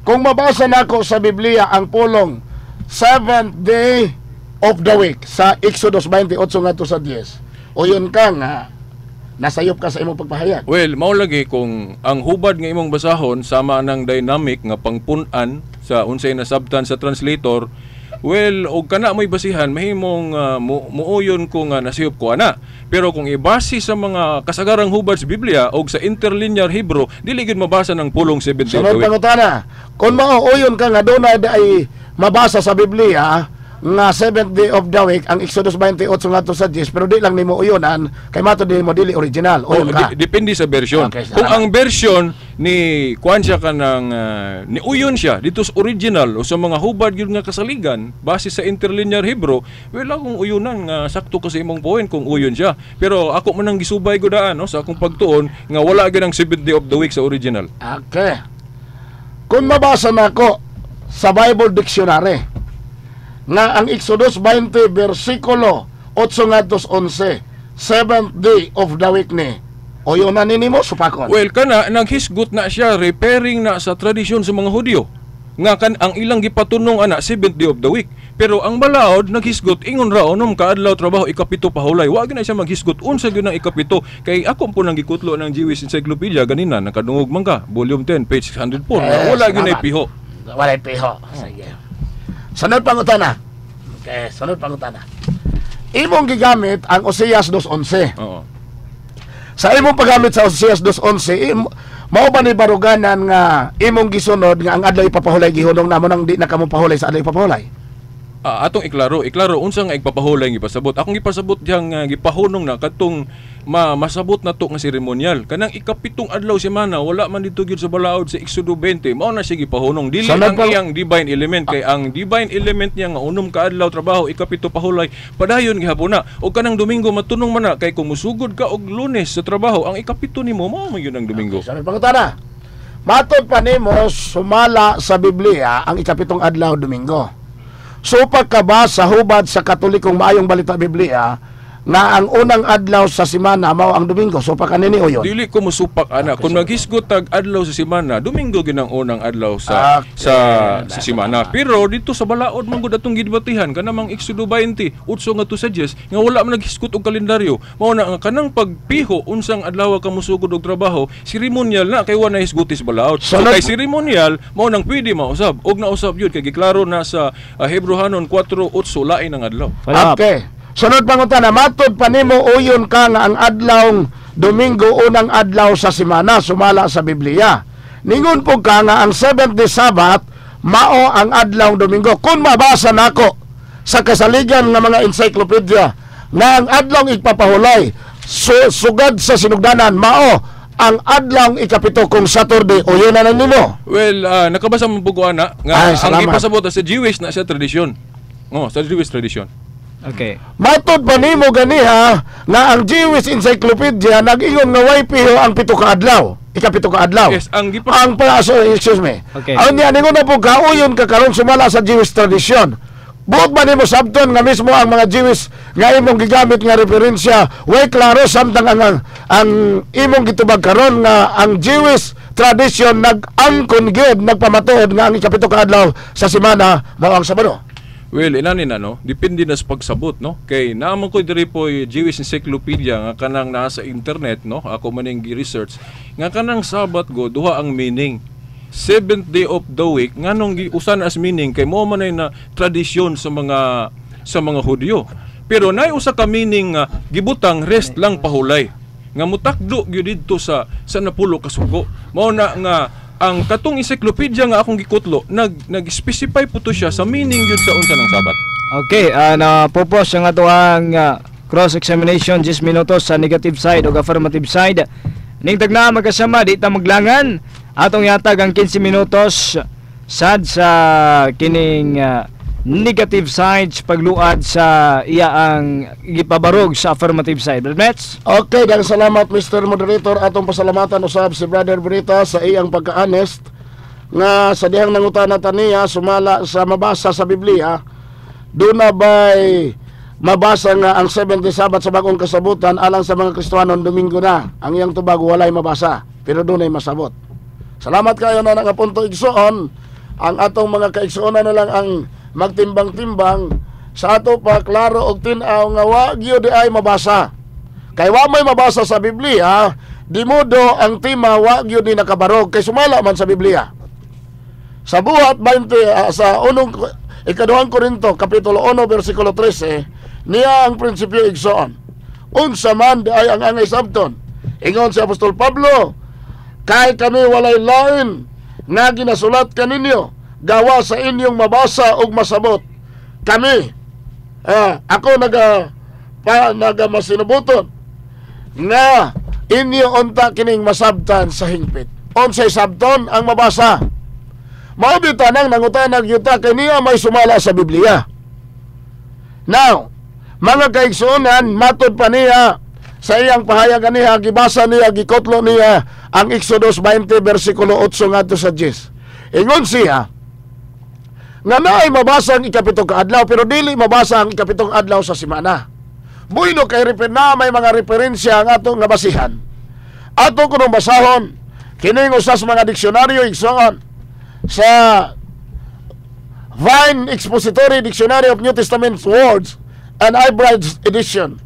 Kung mabasa nako sa Biblia ang pulong 7th day of the week sa Exodus 28 ngadto sa 10, uyon ka nga nasayop ka sa imong pagpahayag. Well, mao lagi kung ang hubad nga imong basahon sama ng dynamic nga pangpun-an sa unsay nasabtan sa translator, well, og kana mo'y basihan mahimong muuyon ko nga nasayop ko ana. Pero kung ibasi sa mga kasagarang hubad sa Biblia o sa interlinear Hebrew, dili gid mabasa ng pulong 7 day of the Sunod week. pangutana. Kung mauuyon ka nga doon ay mabasa sa Biblia nga 7th day of the week ang Exodus 28 ngadto sa 10, pero di lang nimo uyonan kay mato di mo dili original. Uyon ka. Depende sa version. Okay, Kung salamat. ang version ni kuan siya kanang ni uyon siya dito sa original o sa mga hubad gyud nga kasaligan base sa interlinear Hebrew, well akong uyunan nga sakto ko sa imong point kung uyon siya. Pero ako man ang gisubay ko daan no sa akong pagtuon nga wala gyud ang 7th day of the week sa original. Okay. Kung mabasa nako sa Bible Dictionary nga ang Exodus 20 versikulo 8 ngadto sa 11, 7th day of the week ni uyonan nimo supakon. Well, kana naghisgot na siya repairing na sa tradisyon sa mga Hudyo. Nga ang ilang gipatunong ana 7th day of the week. Pero ang balaod naghisgot ingon ra onom kaadlaw trabaho ikapito pahulay. Wa gyud na siya maghisgot unsa gyud ang ikapito kay ako po nang gikutlo ng Jewish Encyclopedia ganina nakadungog man ka volume 10 page 104. Wala gyud na piho. Wala piho. Sige. Sunod pangutana. Okay, sunod pangutana. Imong gigamit ang Oseas 2:11. Oo. Sa imong paggamit sa Oseas 2:11, mao ba ni baruganan nga imong gisunod nga ang adlaw ipapahulay gihunong namo nang di na kamo pahulay sa adlaw ipapahulay? atong iklaro unsa nga igpapahulay ang gipasabot. Akong gipasabot diyang gipahunong na katong masabot na to nga seremonyal. Kanang ikapitong adlaw semana wala man dito gyud sa balaod sa Exodo 20. Mao na siya gipahunong dili ang iyang divine element kay ang divine element niya nga unom ka adlaw trabaho ikapito pahulay padayon gihapon na. Og kanang Domingo matunong man na kay kung musugod ka og Lunes sa trabaho ang ikapito nimo mao man yun ang Domingo. Sabi pangutana. Matod pa nimo sumala sa Biblia ang ikapitong adlaw Domingo. Supak ka ba sa hubad sa Katolikong maayong balita Biblia nga ang unang adlaw sa semana mao ang Domingo? Supak ka nini o yun? Dili ko musupak ana. Kung maghisgot tag adlaw sa semana, Domingo ginang unang adlaw sa semana. Pero dito sa balaod man gud atong gidebatihan kanamang Exodo 20 utso nga to suggest nga wala man naghisgot og kalendaryo. Mao na nga kanang pagpiho unsang adlaw ka musugod og trabaho, seremonyal na kay wala hisgot sa balaod. So kay seremonyal mao nang pwede mausab. Og nausab yun kay giklaro na sa Hebrehanon 4:8 lain ang adlaw. Okay. Sunod pangutana, matod pa nimo uyon ka nga ang adlawng Domingo unang adlaw sa semana sumala sa Biblia. Ningon po ka nga ang 7th day Sabbath mao ang adlawng Domingo. Kung mabasa nako sa kasaligan nga mga encyclopedia nga ang adlawng igpapahulay sugad sa sinugdanan mao ang adlawng ikapito kung Saturday o yun na nimo. Well, nakabasa mo po ana nga ang ipasabot sa Jewish na siya tradisyon. Sa Jewish tradition. Okay. Matod pa nimo ganiha nga ang Jewish Encyclopedia nag-ingon nga way piho ang pito ka adlaw. Ikapito ka adlaw. Yes, excuse me. Okay. Ang niya ningon na po kauyon ka karon sumala sa Jewish tradition. Buot man nimo sabton nga mismo ang mga Jewish nga imong gigamit nga referensya way klaro samtang ang imong gitubag karon nga ang Jewish tradition nag-angkon gyud nagpamatuod nga ang ikapito ka adlaw sa semana mao ang Sabado. Well, inanin depende na sa pagsabot, no? Kay naamon ko diri po Jewish Encyclopedia nga kanang nasa internet, no? Ako man yung research nga kanang Sabat go duha ang meaning. 7th day of the week nganong giusan as meaning kay mo man na tradisyon sa mga Hudyo. Pero nay usa ka meaning nga gibutang rest lang pahulay. Nga mutakdo gyud didto sa napulo ka sugo. Mao na nga ang katong encyclopedia nga akong gikutlo nag-specify po to siya sa meaning yun sa unsa ng Sabat. Okay, na-propose ang atoang cross-examination 10 minutos sa negative side o affirmative side. Ning tagna magkasama di ta maglangan atong yatag ang 15 minutos sad sa kining negative sides pagluad sa iya ang gipabarog sa affirmative side. Brother Mets? Okay, daghang salamat Mr. Moderator. Atong pasalamatan usab si Brother Brita sa iyang pagka-honest nga sa dihang nangutana taniya sumala sa mabasa sa Biblia. Doon na ba'y mabasa nga ang 7th day Sabbath sa bagong kasabutan alang sa mga Kristiyanon Domingo na. Ang iyang tubag walay mabasa pero doon ay masabot. Salamat kayo na nakapunto igsoon. Ang atong mga kaigsuonan na lang ang magtimbang-timbang sa ato pa klaro og tin-aw nga wa gyud ay mabasa. Kay wa may mabasa sa Biblia, di modo ang tema wa gyud ni nakabarog kay sumala man sa Biblia. Sa buhat 20 sa ikaduhang Korinto kapitulo 1 bersikulo 13, niya ang prinsipyo igsoon. Unsa man di ay ang angay sabton. Ingon si Apostol Pablo, kay kami walay lain nga ginasulat kaninyo gawa sa inyong mabasa ug masabot. Kami ako naga masinubuton nga inyo unta kining masabtan sa hingpit. Unsay sabton ang mabasa? Mao bitanang nangutanag yuta kay niya may sumala sa Biblia. Now, mga kaigsuonan, matod pa niya sa iyang pahayagan niya, gibasa niya, gikotlo niya ang Exodus 20 versikulo 8 ngadto sa 10. Ingon siya nga naay mabasa ang ikapitong adlaw pero dili mabasa ang ikapitong adlaw sa semana. Buyno kay na may mga referensya ang atong nabasihan. Ato kunong basahon kining usas mga diksyonaryo igsoon sa Vine Expository Dictionary of New Testament Words and Hybrid Edition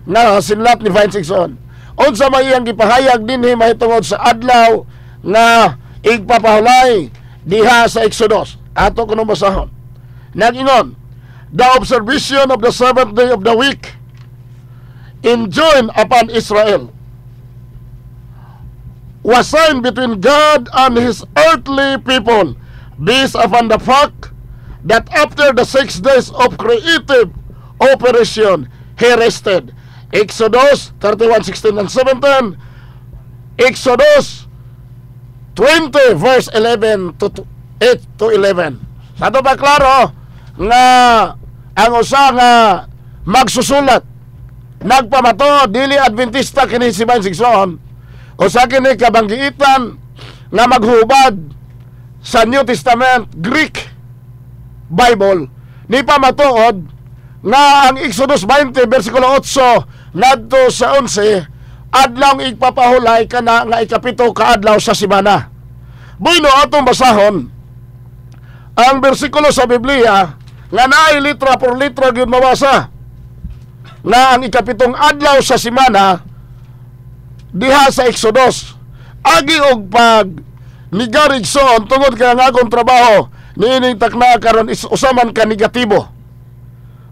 na sinlat ni Vine igsoon. Unsa may iyang gipahayag dinhi mahitungod sa adlaw nga igpapahulay diha sa Exodus. Ato kunong basahon. Nag-ingon, the observation of the 7th day of the week enjoined upon Israel was signed between God and His earthly people based upon the fact that after the 6 days of creative operation, He rested. Exodus 31:16 and 17. Exodus 20 verse 11 to 8 to 11. Sa ito ba klaro nga ang usa nga magsusulat nagpamato dili Adventista kini si Sigson usa kini kabanggitan nga maghubad sa New Testament Greek Bible ni pamatuod nga ang Exodus 20 versikulo 8 ngadto sa 11 adlaw igpapahulay kana nga ikapito ka adlaw sa semana. Bueno atong basahon ang bersikulo sa Biblia nga naay litra por litra gyud mabasa nga ang ikapitong adlaw sa semana diha sa Exodus agi og pag ni Garrigson tungod kay ang akong trabaho niining takna karon is usaman ka negatibo.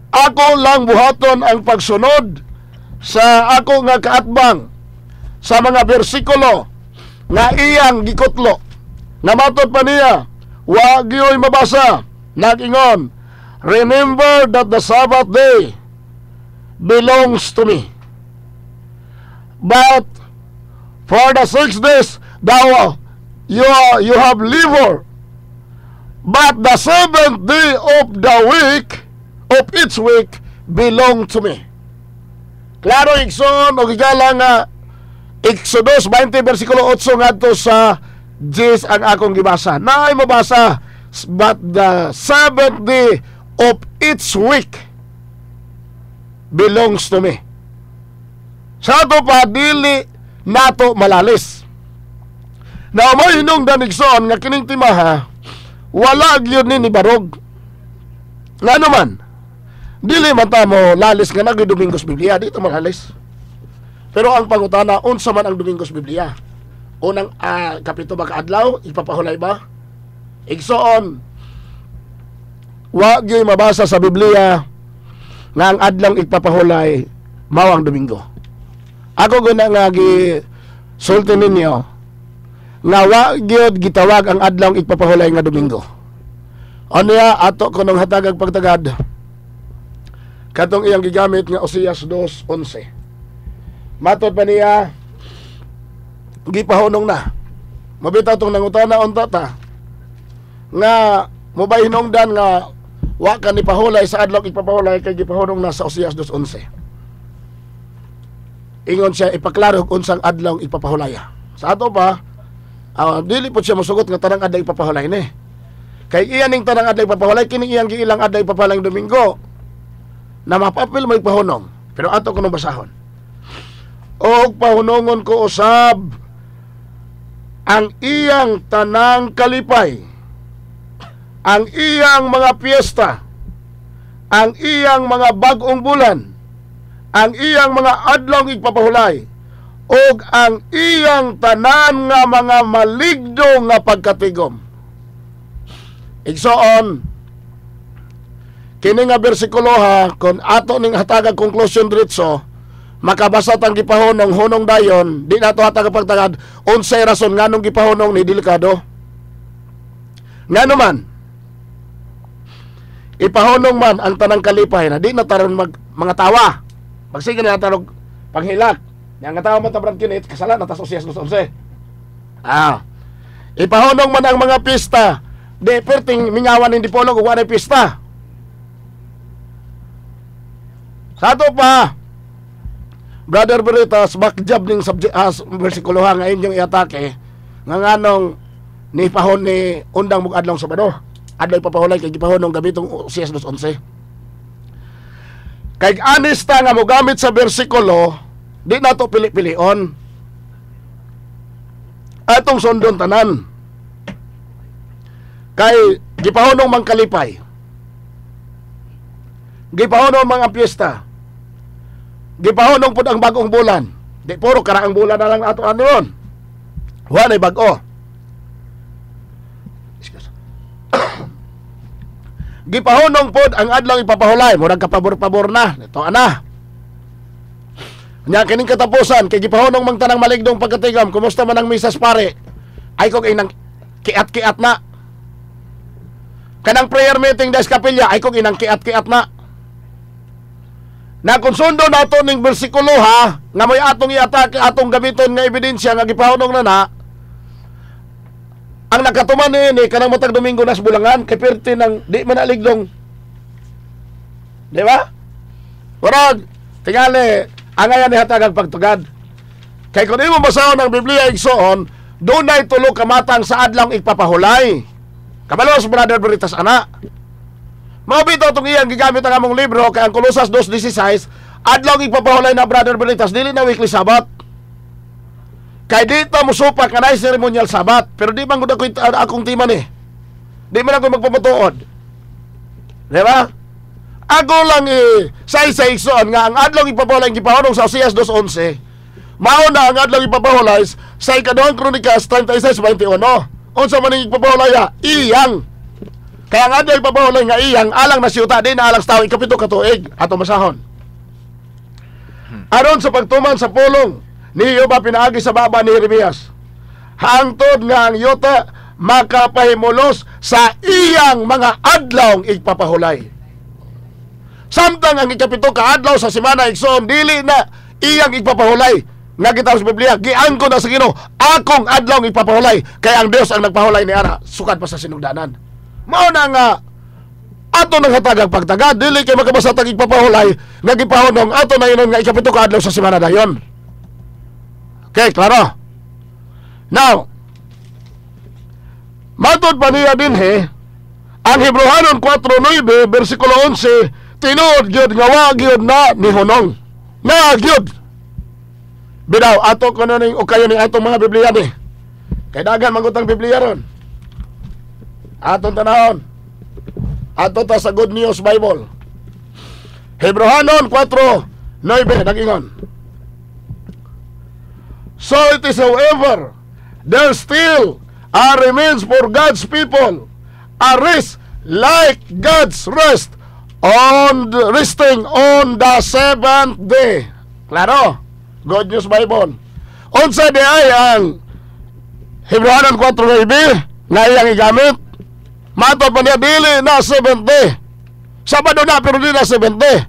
Ako lang buhaton ang pagsunod sa ako nga kaatbang sa mga bersikulo nga iyang gikutlo. Namatod pa niya, wa gyoy mabasa. Nagingon, remember that the Sabbath day belongs to me. But for the 6 days you have labor. But the 7th day of the week of each week belong to me. Klaro igsoon o gigala nga Exodus 20 versikulo 8 ngadto sa 10 ang akong gibasa. Naay mabasa, but the 7th day of each week belongs to me. Sa ato pa dili nato malalis. Na may hinungdan igsoon nga kining timaha wala gyud ni barog. Nga naman dili man ta mo lalis nga nag Domingos Biblia dito malalis. Pero ang pangutana unsa man ang Domingos Biblia? Unang kapito ba kaadlaw ipapahulay ba? Igsoon wa gyud mabasa sa Biblia nga ang adlaw ipapahulay mao ang Domingo. Ako guna nga gi sulti ninyo nga wa gyud gitawag ang adlaw ipapahulay nga Domingo. Ano ya ato kunong hatagag pagtagad katong iyang gigamit nga Oseas 2:11. Matod pa niya gipahunong na. Mabitaw tong nangutana unta ta nga mobay hinungdan nga wa ka ni pahulay sa adlaw ipapahulay kay gipahunong na sa Oseas 2:11. Ingon siya ipaklaro kung unsang adlaw ipapahulaya. Sa ato pa dili po siya mosugot nga tanang adlaw ipapahulay ni. Kay iyan ning tanang adlaw ipapahulay kini iyang giilang adlaw ipapahulay Domingo na mapapil may pahunong. Pero ato kuno basahon. O pahunongon ko usab ang iyang tanang kalipay, ang iyang mga piyesta, ang iyang mga bag-ong bulan, ang iyang mga adlaw igpapahulay, og ang iyang tanan nga mga maligdo nga pagkatigom. Igsoon kini nga bersikulo ha kon ato ning hatagag conclusion diretso makabasa tang gipahunong hunong dayon di nato hatag pagtagad unsay rason nganong gipahunong ni delikado. Ngano man ipahunong man ang tanang kalipay na di na taron mga tawa. Magsige na tarog panghilak. Yang nga tawa man tabrang kinit kasalan atas Oseas 2:11. Ipahunong man ang mga pista. Di perting mingawan hindi polong ug wa pista. Sa ato pa Brother Veritas, bakjab ning subject bersikulo nga inyong iatake nga nganong ni pahon ni undang mug adlaw Sabado. Adlaw papahulay kay gipahonong gabitong Oseas 2:11. Kay anista nga mogamit sa bersikulo, di nato pili-pilion. Atong sondon tanan. Kay gipahonong mang kalipay. Gipahonong mga piyesta. Gipahunong pud ang bagong bulan. Di puro karaang bulan na lang ato anon. Wa nay bag-o. Gipahunong pud ang adlaw ipapahulay, murag kapabor-pabor na. Ito ana. Nya kining katapusan kay gipahunong mang tanang maligdong pagkatigam. Kumusta man ang misas pare? Ay kog inang kiat-kiat na. kanang prayer meeting des kapilya ay kung inang kiat-kiat na. Na kung sundo nato ning bersikulo ha, nga may atong i-atake, atong gamiton nga ebidensya nga gipahunong na ang nakatuman ni kanang matag Domingo nas bulangan kay perti ng di man aligdong. Di ba? Warag, tingali, angayan ni hatag ang pagtugad. Kay kung di mo basahon ang Biblia igsoon, doon na itulo kamatang sa adlang igpapahulay. Kabalos, Brother Veritas, ana. Mabito itong iyang gigamit ang among libro, kay ang Colosas 2:16, adlang igpapahulay na Brother Veritas, dili na weekly Sabat. Kay dito musupak ka na ceremonial Sabat, pero di man gud akong timan eh. Di man ako magpapatuod. Di ba? Ako lang sa igsoon nga ang adlang igpapahulay gipahunong sa Oseas 2:11. Mao na ang adlang ipapahulay sa ikaduhang Kronikas 36:21. Unsa man ning ipapahulay? Iyang. Kaya ang adlang ipapahulay nga iyang alang na siyuta din na alang sa tawo ikapito ka tuig ato masahon. Aron sa pagtuman sa pulong ni Jehova pinaagi sa baba ni Jeremias. Hangtod nga ang yuta makapahimulos sa iyang mga adlaw igpapahulay. Samtang ang ikapito ka adlaw sa semana igsoon dili na iyang igpapahulay nga kita sa Biblia, giangko na sa Ginoo, akong adlaw ipapahulay, kaya ang Dios ang nagpahulay ni ana, sukad pa sa sinugdanan. Mao na nga ato nang hatag pagtagad, dili kay makabasa tag ipapahulay, nga gipahunong ato na inon nga ikapito ka adlaw sa semana dayon. Okay, klaro. Now, matod pa niya din ang Hebrehanon 4:9 bersikulo 11, tinuod gyud nga wa gyud na ni hunong. Na gyud bidaw, ato ko na ning o kayo ning atong mga Biblia ni. Kay dagan mangutang Biblia ron. Atong tanahon. Ato ta sa Good News Bible. Hebrehanon 4:9 nagingon. So it is however, there still remains for God's people a rest like God's rest on resting on the seventh day. Klaro? Good News Bible. Unsa di ay ang Hebrehanon 4:9 nga iyang igamit? Matod pa niya dili na 70. Sabado na pero dili na 70.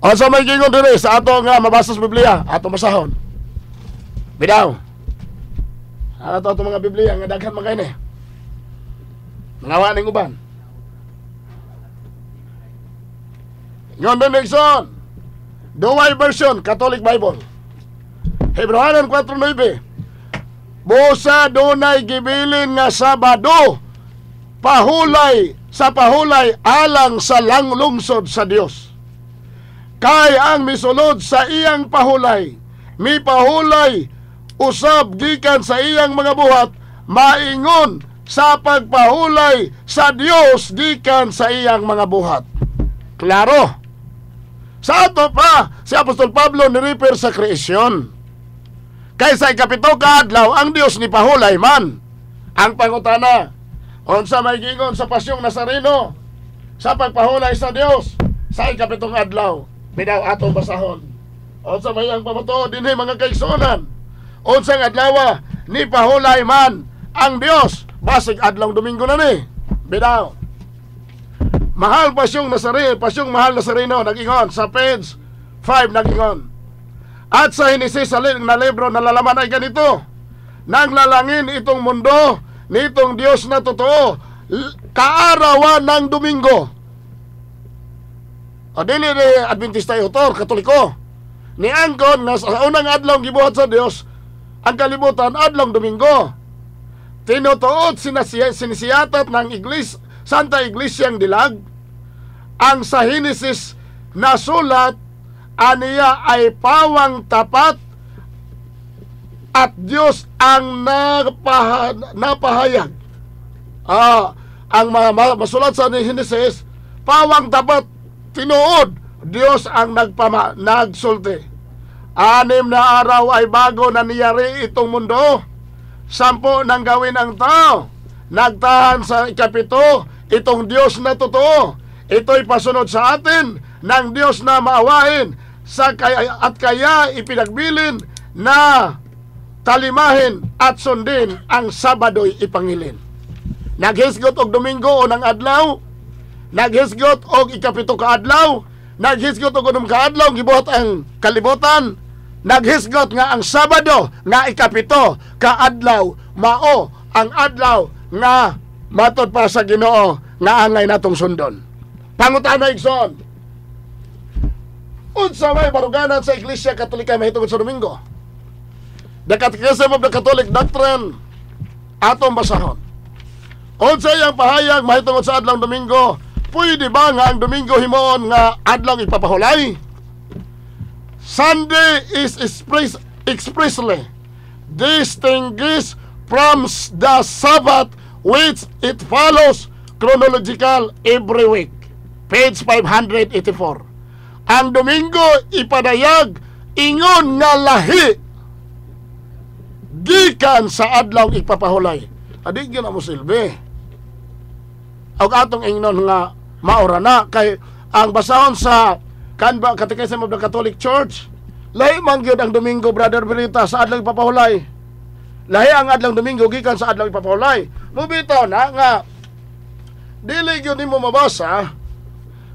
Unsa may gingon diri sa ato nga mabasa sa Biblia, ato masahon. Bidaw. Ato mga Biblia nga daghan man kayni. Ngawa ning uban. Ngon Benediction. Duway version, Catholic Bible. Hebrehanon 4:9. Busa dunay gibilin nga Sabado, pahulay sa pahulay alang sa langlungsod sa Dios. Kay ang misulod sa iyang pahulay, mi pahulay usab gikan sa iyang mga buhat, maingon sa pagpahulay sa Dios gikan sa iyang mga buhat. Klaro. Sa ato pa, si Apostol Pablo ni-refer sa kreasyon. Kaysa ikapito ka adlaw, ang Dios ni pahulay man. Ang pangutana, unsa may gingon sa pasyong Nazareno, sa pagpahulay sa Dios, sa ikapitong adlaw, bidaw atong basahon. Unsa may ang pamatuod dinhi mga kaigsunan, unsang adlaw ni pahulay man ang Dios, basig adlaw Domingo na ni. Bidaw. Mahal pasyong Nazareno, pasyong mahal Nazareno nagingon sa page 5 nagingon. At sa Henesis na libro nalalaman ay ganito. Naglalangin itong mundo nitong Diyos na totoo kaarawan ng Domingo. O dili ni Adventista autor, Katoliko. Ni angkon na sa unang adlaw gibuhat sa Dios ang kalibutan adlaw Domingo. Tinutuot sinisiyatat ng Santa Iglesiang Dilag ang sa Henesis na sulat aniya ay pawang tapat at Diyos ang napahayag. Ang masulat sa Henesis, pawang tapat, tinuod, Diyos ang nagsulti. 6 na araw ay bago na niyari itong mundo. 10 nang gawin ang tao. Nagtahan sa ikapito, itong Diyos na totoo. Ito'y pasunod sa atin ng Diyos na maawain at kaya ipinagbilin na talimahin at sundin ang Sabado'y ipangilin. Naghisgot og Domingo unang adlaw, naghisgot og ikapito ka adlaw, naghisgot og unang kaadlaw gibuhat ang kalibutan, naghisgot nga ang Sabado nga ikapito ka adlaw mao ang adlaw nga matod pa sa Ginoo nga angay natong sundon. Pangutana igsoon, unsa may baruganan sa Iglesia Katolika mahitungod sa Domingo? The Catechism of the Catholic Doctrine atong basahon. Unsa iyang pahayag mahitungod sa adlaw Domingo? Pwede ba nga ang Domingo himoon nga adlaw ipapahulay? Sunday is expressly distinguished from the Sabbath, which it follows chronological every week. Page 584. Ang Domingo ipadayag ingon nga lahi gikan sa adlaw ipapahulay. Adi gyud na mo silbi. Og atong ingnon nga maora na kay ang basahon sa Kanba Catechism of the Catholic Church, lahi man gyud ang Domingo, Brother Berita, sa adlaw ipapahulay. Lahi ang adlaw Domingo gikan sa adlaw ipapahulay. Mubitaw na nga dili gyud nimo mabasa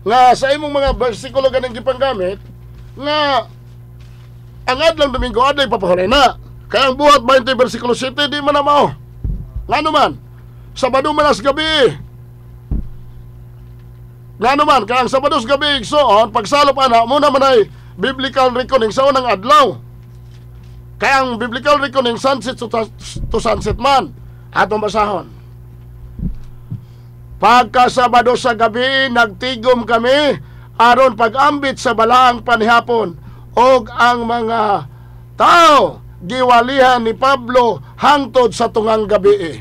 nga sa imong mga bersikulo ganang gipanggamit nga ang adlaw Domingo adlaw ipapahulay na. Kaya ang buhat 20 bersikulo 7 di man na mao. Ngano man Sabado manas gabi. Ngano man kaya ang Sabado sa gabi igsoon pagsalop ana muna man ay biblical reckoning sa unang adlaw. Kaya ang biblical reckoning sunset to sunset man atong basahon. Pagka Sabado sa gabi nagtigom kami aron pag-ambit sa balaang panihapon og ang mga tao giwalihan ni Pablo hangtod sa tungang gabi.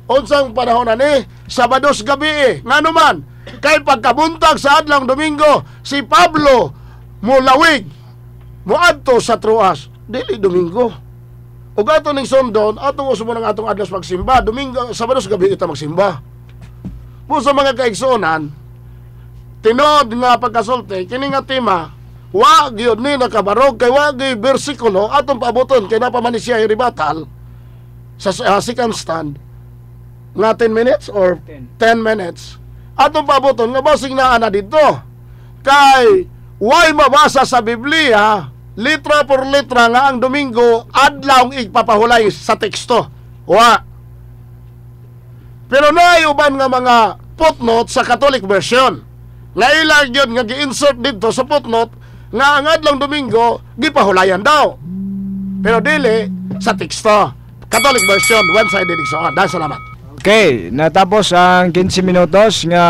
Unsang panahon ani? Sabado sa gabi. Ngano man kay pagkabuntag sa adlaw Domingo si Pablo mulawig muadto sa Troas. Dili Domingo. Ug ato ning sundon atong usbo ng atong adlaw magsimba Domingo, Sabado sa gabi ita magsimba. Po sa mga kaigsuonan tinod nga pagkasulti kini nga tema wa gyud ni nakabarog kay wa gyud bersikulo atong paaboton kay napaman siya iribatal sa second stand nga 10 minutes or 10 minutes atong paaboton nga basig na ana dito kay way mabasa sa Biblia litra por litra nga ang Domingo adlaw ipapahulay sa teksto. Wa. Pero naay uban nga mga footnote sa Catholic version. Nga ilang yun nga gi-insert dito sa footnote nga ang adlaw Domingo gipahulayan daw. Pero dili sa teksto. Catholic version one-sided igsoon. Dahil salamat. Okay, natapos ang 15 minutos nga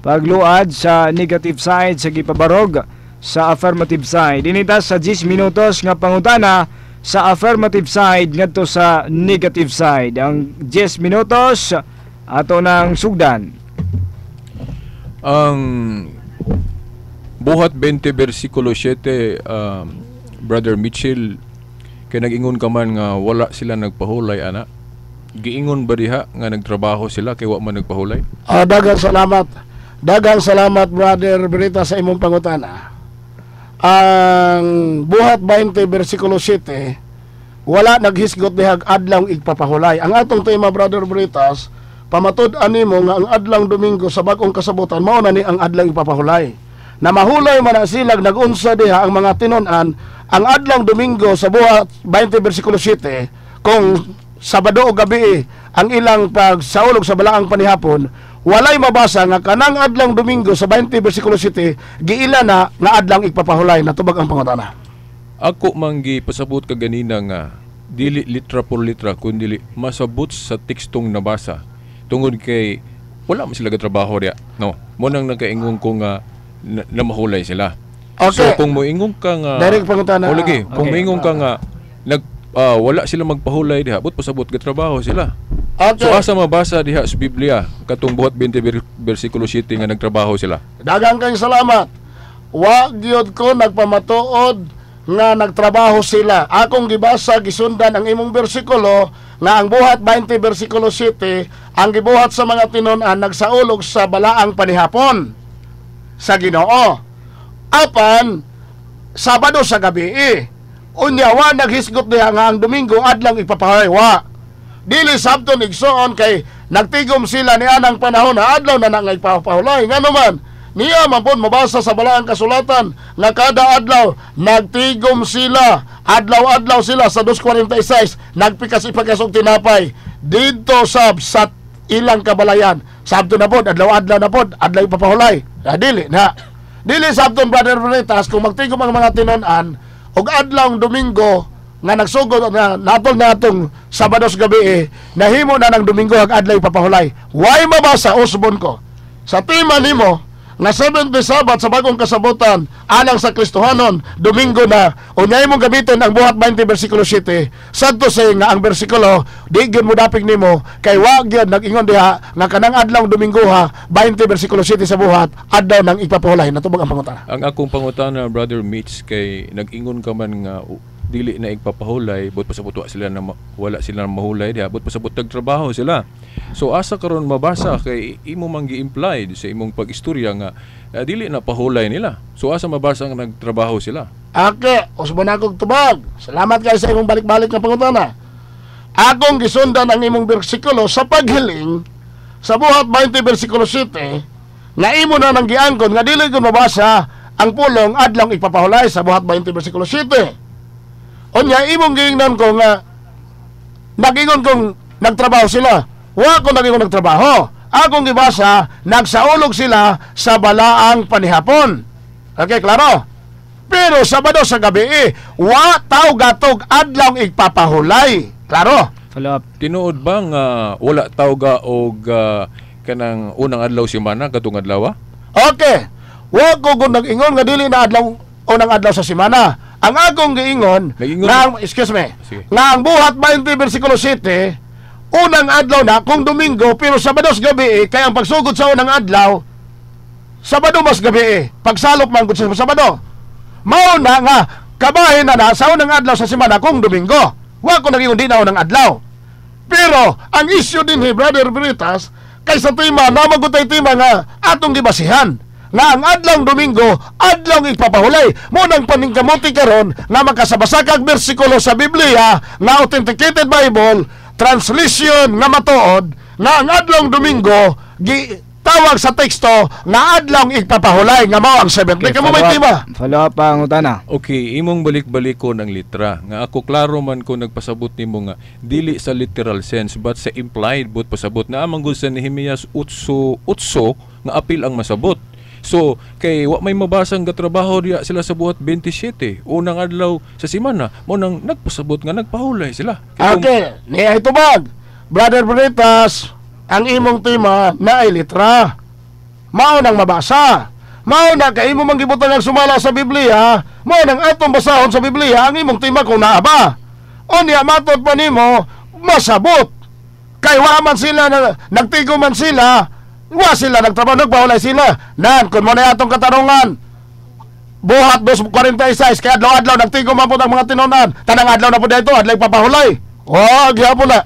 pagluad sa negative side sa gipabarog sa affirmative side. Dinita sa 10 minutos nga pangutana sa affirmative side ngadto sa negative side. Ang 10 minutos ato nang sugdan. Ang buhat 20 versikulo 7 Brother Mitchell kay nag-ingon ka man nga wala sila nagpahulay ana. Giingon ba diha nga nagtrabaho sila kay wa man nagpahulay? Daghang salamat. Daghang salamat Brother Berita sa imong pangutana. Ang buhat 20 versikulo 7 wala naghisgot dihag adlaw igpapahulay. Ang atong tema Brother Beritas pamatud animo nga ang adlaw Domingo sa bag-ong kasabutan mao na ni ang adlaw ipapahulay. Na mahulay man ang silag nag-unsa diha ang mga tinun-an ang adlaw Domingo sa buhat 20 versikulo 7 kung Sabado o gabi ang ilang pagsaulog sa balaang panihapon walay mabasa nga kanang adlaw Domingo sa 20 versikulo 7 giila na nga adlaw ipapahulay. Natubag ang pangutana. Ako manggi pasabot ka ganina nga dili litra por litra kundi masabot sa tekstong nabasa tungod kay wala man sila trabaho diya no mo nang nagkaingon ko nga na mahulay sila. Okay. So kung moingon ka nga direct pangutana. Okay. Kung moingon ka nga wala sila magpahulay diha but pasabot ka trabaho sila. Okay. So asa mabasa diha sa Biblia katong buhat 20 versikulo 7 nga nagtrabaho sila. Daghang kayong salamat. Wa gyud ko nagpamatuod nga nagtrabaho sila. Akong gibasa gisundan ang imong bersikulo nga ang buhat 20 bersikulo 7 ang gibuhat sa mga tinun-an nagsaulog sa balaang panihapon sa Ginoo. Apan Sabado sa gabi. Unya wa naghisgot diha nga ang Domingo adlaw ipapahulay wa. Dili sabton igsoon kay nagtigom sila ni anang panahon na adlaw na nga ipapahulay. Nga naman, niya man po mabasa sa balaang kasulatan nga kada adlaw nagtigom sila, adlaw-adlaw sila sa 2:46 nagpikas-ipakas og tinapay didto sa ilang kabalayan. Sabto na pod, adlaw-adlaw na pod, adlaw ipapahulay. Dili na. Dili sabton, Brother Veritas, kung magtigom ang mga tinon-an og adlaw Domingo nga nagsugod na natol na atong Sabados gabi nahimo na ng Domingo ag adlaw ipapahulay. Way mabasa usbon ko sa tema nimo nga 7 Sabat sa bagong kasabutan alang sa Kristohanon Domingo na unyay mong gamitin ang buhat 20 versikulo 7 sadto say nga ang bersikulo di gyud mo dapig nimo kay wa gyud nag-ingon diha nga kanang adlaw Domingo ha 20 versikulo 7 sa buhat adlaw nang ipapahulay. Natubag ang pangutana. Ang akong pangutana, Brother Mitch, kay nag-ingon ka man nga dili na igpapahulay, but pasabot sila na wala sila mahulay diha, but pasabot trabaho sila. So asa karon mabasa kay imo man gi-implied sa imong pag-istorya nga dili na pahulay nila. So asa mabasa nga nagtrabaho sila? Ake, usbon akong tubag. Salamat kayo sa imong balik-balik na pangutana. Akong gisundan ang imong bersikulo sa paghiling sa buhat 20 versikulo 7 nga imo na nang giangkon nga dili ko mabasa ang pulong adlaw ipapahulay sa buhat 20 versikulo 7. Onya imong giingnan ko nga nagingon kong nagtrabaho sila. Wa ko nagingon nagtrabaho. Akong gibasa nagsaulog sila sa balaang panihapon. Okay, klaro? Pero Sabado sa gabi wa taw gatog adlaw ipapahulay. Klaro? Follow up. Tinuod ba nga wala tawga og kanang unang adlaw semana katong adlaw? Okay. Wa ko kung nag-ingon nga dili na adlaw unang adlaw sa semana. Ang akong giingon nga, excuse me, sige, nga ang buhat 20 versikulo 7 unang adlaw na kung Domingo pero Sabados gabi kaya ang pagsugod sa unang adlaw Sabado mas gabi pagsalop man gud sa Sabado mao na nga kabahin na sa unang adlaw sa semana kung Domingo. Wa ko nagingon di na unang adlaw. Pero ang issue din ni Brother Veritas kay sa tema na magutay tema nga atong gibasihan nga ang adlaw Domingo adlaw ipapahulay mo nang paningkamuti karon nga makasabasa kag bersikulo sa Biblia nga authenticated Bible translation nga matuod nga ang adlaw Domingo tawag sa teksto nga adlaw ipapahulay nga mao ang 7. Okay, Kamo may tema. Follow up ang utana. Okay, imong balik-balikon ang litra. Nga ako klaro man ko nagpasabot nimo nga dili sa literal sense but sa implied but pasabot na amang gud sa Nehemias 8:8 nga apil ang masabot. So, kay wa may mabasang gatrabaho diya sila sa buhat 27. Unang adlaw sa semana, mo nang nagpasabot nga nagpahulay sila. Okay, niya itubag. Brother Veritas, ang imong tema na ay litra. Mao nang mabasa. Mao na kay imo manggibutang ang sumala sa Biblia, mao nang atong basahon sa Biblia ang imong tema kung naa ba. Unya matud pa nimo masabot. Kay wa man sila nagtigo man sila. Wa sila nagtrabaho, nagpahulay sila. Nan, kung mo na atong katarungan buhat 2:46 kaya adlaw-adlaw nagtigo man po ang mga tinunan. Tanang adlaw na po dito, adlaw papahulay. O, gihapon na.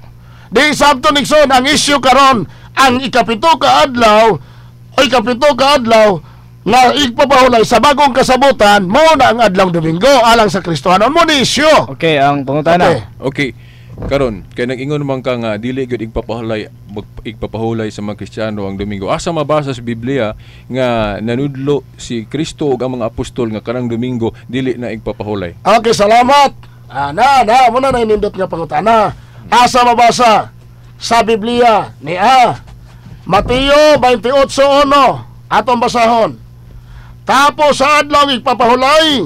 Di sabto Nixon, ang issue karon ang ikapito ka adlaw nga ipapahulay sa bagong kasabutan mo na ang adlaw Domingo alang sa Kristohanon mo ni issue. Okay, ang pangutana. Okay. Karon, kay nag-ingon man ka nga dili gyud igpapahulay sa mga Kristiyano ang Domingo. Asa mabasa sa Biblia nga nanudlo si Kristo ug ang mga apostol nga kanang Domingo dili na igpapahulay? Okay, salamat. Muna na inindot nga pangutana. Asa mabasa sa Biblia ni Mateo 28:1 atong basahon. Tapos sa adlaw igpapahulay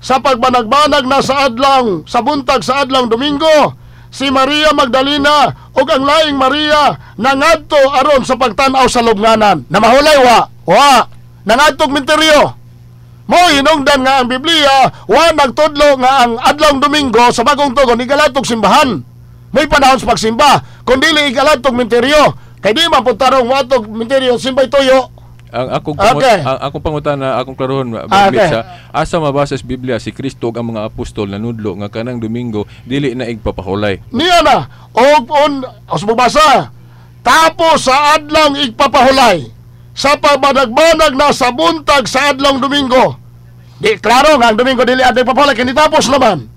sa pagbanagbanag na sa adlaw sa buntag sa adlaw Domingo si Maria Magdalena ug ang laing Maria nangadto aron sa pagtan-aw sa lubnganan. Na mahulay wa nangadtog minteryo. Mo hinungdan nga ang Biblia wa nagtudlo nga ang adlaw Domingo sa bagong tugon igalatog simbahan. May panahon sa pagsimba kun dili igalatog minteryo kay di man pud tarong watog minteryo simbay tuyo. Ang akong pangutana, akong klarohon, asa mabasa sa Biblia si Kristo ug ang mga apostol nanudlo nga kanang Domingo dili na igpapahulay? Niya na mabasa. Tapos sa adlaw igpapahulay sa pagbanag-banag na sa buntag sa adlaw Domingo. Di klaro nga ang Domingo dili adlaw igpapahulay kini tapos naman.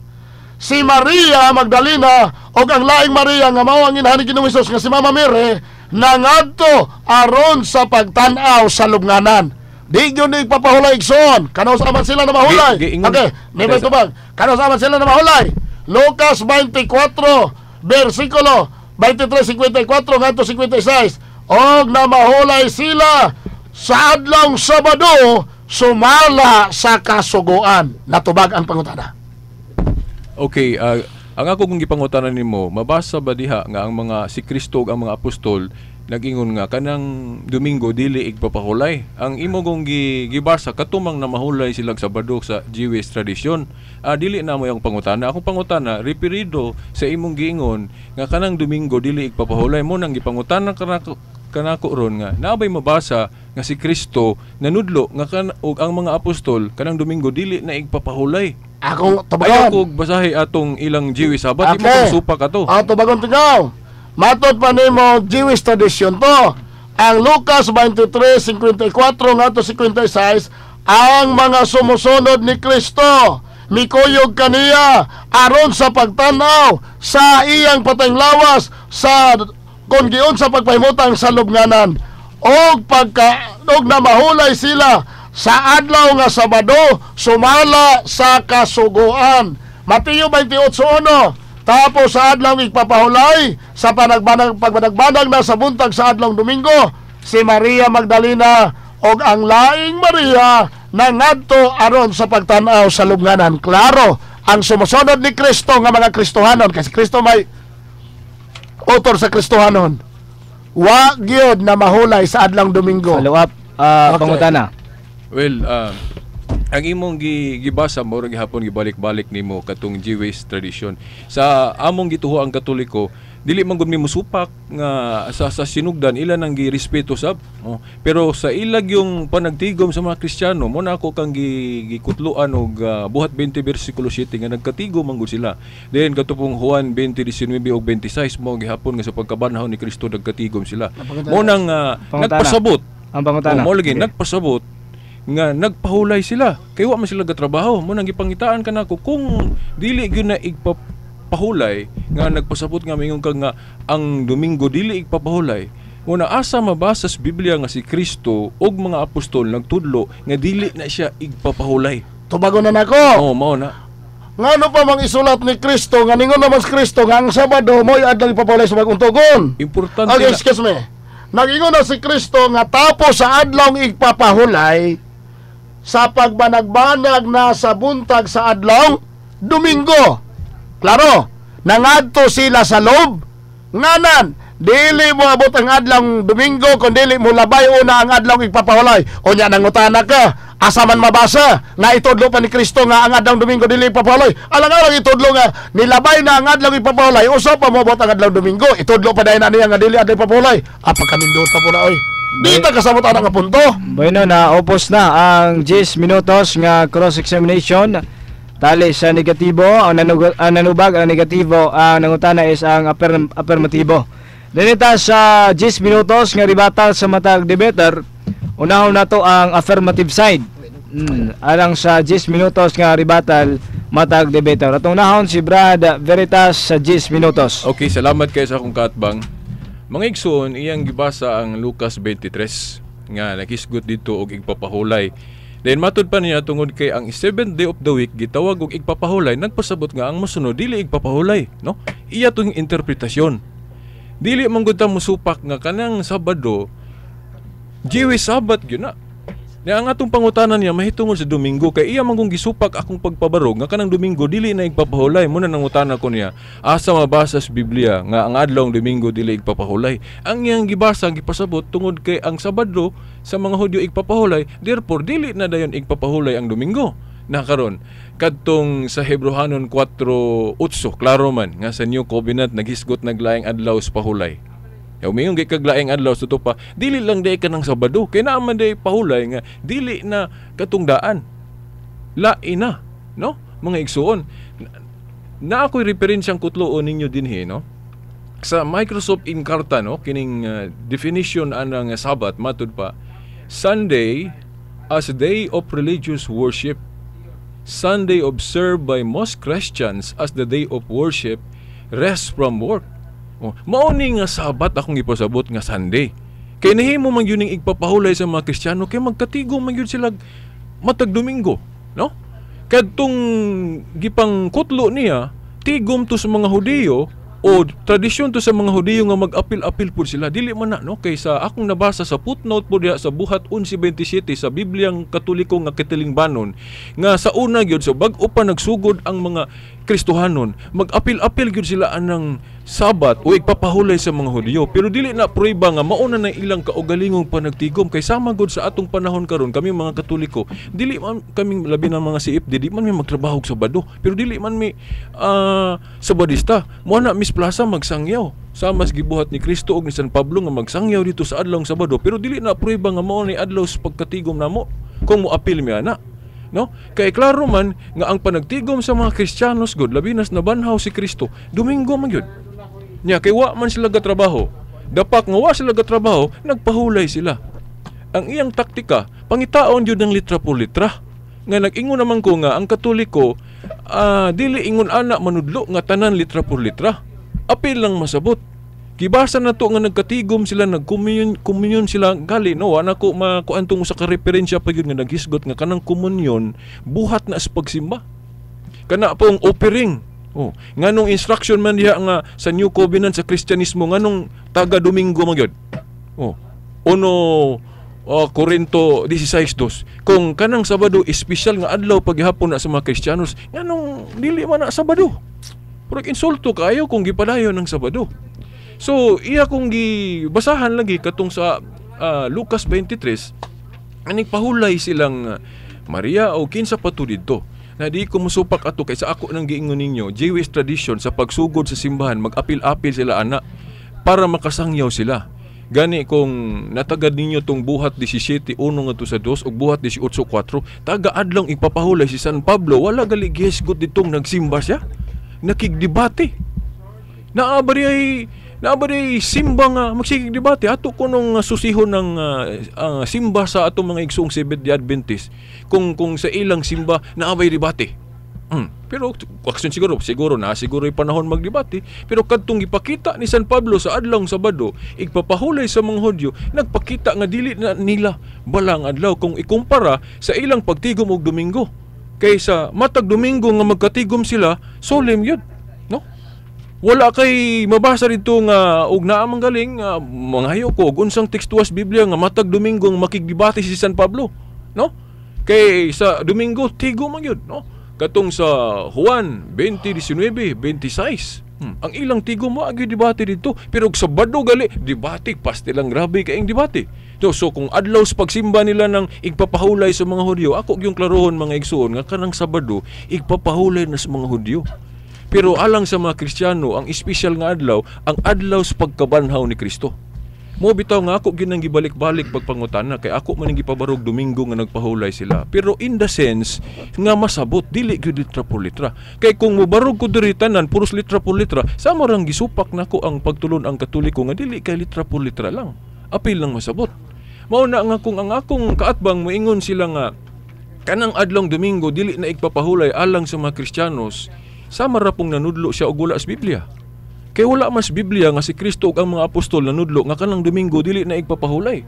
Si Maria Magdalena o ang laing Maria nga mao ang inahan ni Ginoong Hesus nga si Mama Mary nangadto aron sa pagtan-aw sa lubnganan. Di yun ipapahulay igsoon. Kano sa man sila na mahulay? Okay, may tubag. Kano sa man sila na mahulay? Lucas 24 versikulo 23:54 ngadto 56. Og na mahulay sila sa adlong Sabado sumala sa kasuguan. Natubag ang pangutana. Okay, ang ako kung gipangutanan nimo, mabasa ba diha nga ang mga si Kristo ug ang mga apostol nag-ingon nga kanang Domingo dili igpapahulay. Ang imo kong gibasa katumang na mahulay sila Sabado sa Jewish tradisyon. Dili na mo yung pangutana. Akong pangutana referido sa imong giingon nga kanang Domingo dili igpapahulay mo nang gipangutana kanako ron nga naabay mabasa nga si Kristo nanudlo nga ug ang mga apostol kanang Domingo dili na igpapahulay. Akong tubagon. Ayaw ko basahi atong ilang Jewish Sabat. Di mo kong supak ato. Tubagon tingaw. Matod pa nimo Jewish tradition to. Ang Lucas 23:54 ngadto 56, ang mga sumusunod ni Kristo mikuyog kaniya aron sa pagtanaw sa iyang patayng lawas sa kung giun sa pagpahimutang sa lubnganan og na mahulay sila sa adlaw nga Sabado sumala sa kasuguan. Mateo 28:1. Tapos sa adlaw igpapahulay sa pagbanag na sa buntag sa adlaw Domingo, si Maria Magdalena og ang laing Maria nangadto aron sa pagtan-aw sa lubnganan. Klaro, ang sumusunod ni Kristo nga mga Kristohanon, kasi Kristo may author sa Kristohanon, wa gyud na mahulay sa adlaw Domingo. Follow up, pangutana. Well, ang imong gibasa mo ug gihapon gibalik-balik nimo katong Jewish tradition. Sa among gituho ang Katoliko, dili man gud mi musupak nga sa sinugdan ila nang girespeto sab. Pero sa ilag yung panagtigom sa mga Kristiyano, mo na ako kang gikutluan og buhat 20 bersikulo 7 nga nagkatigom man gud sila. Then katupong Juan 20:19 ug 26 mo gihapon nga sa pagkabanhaw ni Kristo nagkatigom sila. Mo nang nagpasabot. Ang pangutana. Mo lagi nagpasabot nga nagpahulay sila kay wa man sila gatrabaho. Mo nang gipangitaan kanako kung dili gyud na igpapahulay nga nagpasabot nga mingon ka nga ang Domingo dili igpapahulay. Una asa mabasa sa Biblia nga si Kristo ug mga apostol nagtudlo nga dili na siya igpapahulay. Tubagon na nako. Mao na. Ngano pa mang isulat ni Kristo nga ningon naman si Kristo nga ang Sabado mo'y adlaw ipapahulay sa pag-untugon. Importante okay, excuse me. Nagingon na si Kristo nga tapos sa adlaw igpapahulay sa pagbanag-banag na sa buntag sa adlaw Domingo. Klaro, nangadto sila sa loob. Nganan, dili mo abot ang adlaw Domingo kung dili mo labay una ang adlaw igpapahulay. O nya nangutana ka, asa man mabasa nga itudlo pa ni Kristo nga ang adlaw Domingo dili igpapahulay. Alang-alang itudlo nga nilabay na ang adlaw igpapahulay. Usa pa mo abot ang adlaw Domingo, itudlo pa dayon niya nga dili adlaw igpapahulay. Pagkanindot pa po na oy. Di ta kasabot ana nga punto. Bueno na opos na ang 10 minutos nga cross-examination. Tali sa negatibo, ang nanubag ang negatibo, ang nangutana is ang affirmatibo. Dinita sa 10 minutos nga ribatal sa matag debater, unahon nato ang affirmative side. Alang sa 10 minutos nga ribatal matag debater. Atong nahon si Brad Veritas sa 10 minutos. Okay, salamat kayo sa akong katbang. Mga igsoon, iyang gibasa ang Lucas 23 nga nakisgot dito og igpapahulay. Then matud pa niya tungod kay ang 7th day of the week gitawag og igpapahulay, nagpasabot nga ang mosunod dili igpapahulay, no? Iya tong interpretasyon. Dili man gud ta musupak nga kanang Sabado Jewish Sabbath gyud na. Nya ang atong pangutanan niya mahitungod sa Domingo kay iya man kung gisupak akong pagpabarog nga kanang Domingo dili na igpapahulay. Muna nangutana ko niya, asa mabasa sa Biblia nga ang adlong Domingo dili igpapahulay? Ang iyang gibasa gipasabot tungod kay ang Sabado sa mga Hudyo igpapahulay, therefore dili na dayon igpapahulay ang Domingo. Na karon kadtong sa Hebrehanon 4:8 klaro man nga sa New Covenant naghisgot naglaing adlaw sa pahulay. Umingon kay kaglaing adlaw sa tupa, dili lang day ka ng Sabado, kay naaman day pahulay nga dili na katungdaan. Lain na, no? Mga igsuon. Na ako'y referensyang kutloon ninyo dinhi, no? Sa Microsoft Encarta, no, kining definition anang Sabat matud pa, Sunday as a day of religious worship. Sunday observed by most Christians as the day of worship, rest from work, Mao ni nga Sabat akong ipasabot nga Sunday. Kay nahimo man yun ning igpapahulay sa mga Kristiyano kay magkatigom man yun sila matag Domingo, no? Kadtong gipang kutlo niya, tigom to sa mga Hudiyo o tradisyon to sa mga Hudiyo nga mag-apil-apil po sila. Dili man na, no? Kaysa akong nabasa sa footnote po diha sa Buhat 11:27 sa Bibliang Katoliko nga Katilingbanon nga sa una gyud so bag-o pa nagsugod ang mga Kristohanon, mag-apil-apil gyud sila anang Sabat o igpapahulay sa mga Hudiyo. Pero dili na prueba nga mauna na ilang kaugalingong panagtigom kay sama gud sa atong panahon karon kami mga Katoliko, dili man kaming labi ng mga CFD, di man mi magtrabaho sa Sabado. Pero dili man mi Sabadista. Mo na Miss Plaza magsangyaw. Samas gibuhat ni Kristo og ni San Pablo nga magsangyaw dito sa adlawng Sabado. Pero dili na prueba nga mao ni adlaw sa pagkatigom namo kung mo apil mi ana. No? Kay klaro man nga ang panagtigom sa mga Kristiyanos gud labi nas nabanhaw si Kristo, Domingo man gyud. Nya kay wa man sila gatrabaho. Dapat nga wa sila gatrabaho, nagpahulay sila. Ang iyang taktika, pangitaon jud ng litra por litra. Nga nag-ingon naman ko nga ang Katoliko dili ingon ana manudlo nga tanan litra por litra. Apil lang masabot. Gibasa na to nga nagkatigom sila, nagkomunyon sila gali, no? Ana ko makuantong sa ka-referensya pa yun nga naghisgot nga kanang komunyon buhat na sa pagsimba. Kana pong offering. Nganong instruction man diha nga sa New Covenant sa Kristyanismo nganong taga Domingo magyud. Ono Korinto 16:2. Kung kanang Sabado espesyal nga adlaw paghihapon na sa mga Kristiyanos, nganong dili man na Sabado? Pero insulto kayo kung gipadayon ng Sabado. So, iya kong gibasahan lagi katong sa Lucas 23, aning pahulay silang Maria o kinsa pa to dito. Na di ko musupak ato kaysa ako nang giingon ninyo, Jewish tradition sa pagsugod sa simbahan, mag-apil-apil sila ana para makasangyaw sila. Gani kung natagad ninyo tong buhat 17:1 ngadto sa 2 ug buhat 18:4, taga adlong ipapahulay si San Pablo, wala gali gihisgot ditong nagsimba siya. Nakigdebate. Naabari simba nga magsigig debate ato kunong susihon ng simba sa atong mga igsoong Seventh-day Adventist kung sa ilang simba naabay debate. Pero action siguro yung panahon magdebate. Pero kadtong ipakita ni San Pablo sa adlawng Sabado, igpapahulay sa mga Hudyo, nagpakita nga dili na nila balang adlaw kung ikumpara sa ilang pagtigom og Domingo. Kaysa matag Domingo nga magkatigom sila, solemn yun, no? Wala kay mabasa dito nga og naa manggaling mga hayo ko unsang tekstuwas Biblia nga matag Domingo makigdebate si San Pablo, no? Kay sa Domingo tigo man gyud, no? Katong sa Juan 20:19-26. Ang ilang tigo mo agi debate dito, pero sa Sabado gali debate paste lang grabe kaayong debate. So kung adlaw sa pagsimba nila ng igpapahulay sa mga Hudyo, ako gyung klarohon mga igsoon nga kanang Sabado igpapahulay na sa mga Hudyo. Pero alang sa mga Kristiyano, ang espesyal nga adlaw, ang adlaw sa pagkabanhaw ni Kristo. Mo bitaw nga ako ginang gibalik-balik pagpangutana kay ako man gipabarog Domingo nga nagpahulay sila. Pero in the sense nga masabot dili gyud litra por litra. Kay kung mobarog ko diri tanan puros litra por litra, sama rang gisupak nako ang pagtulon ang Katoliko nga dili kay litra por litra lang. Apil lang masabot. Mao na nga kung ang akong kaatbang moingon sila nga kanang adlong Domingo dili na igpapahulay alang sa mga Kristiyanos, sama ra pong nanudlo siya og wala sa Biblia. Kay wala mas Biblia nga si Kristo ug ang mga apostol nanudlo nga kanang Domingo dili na igpapahulay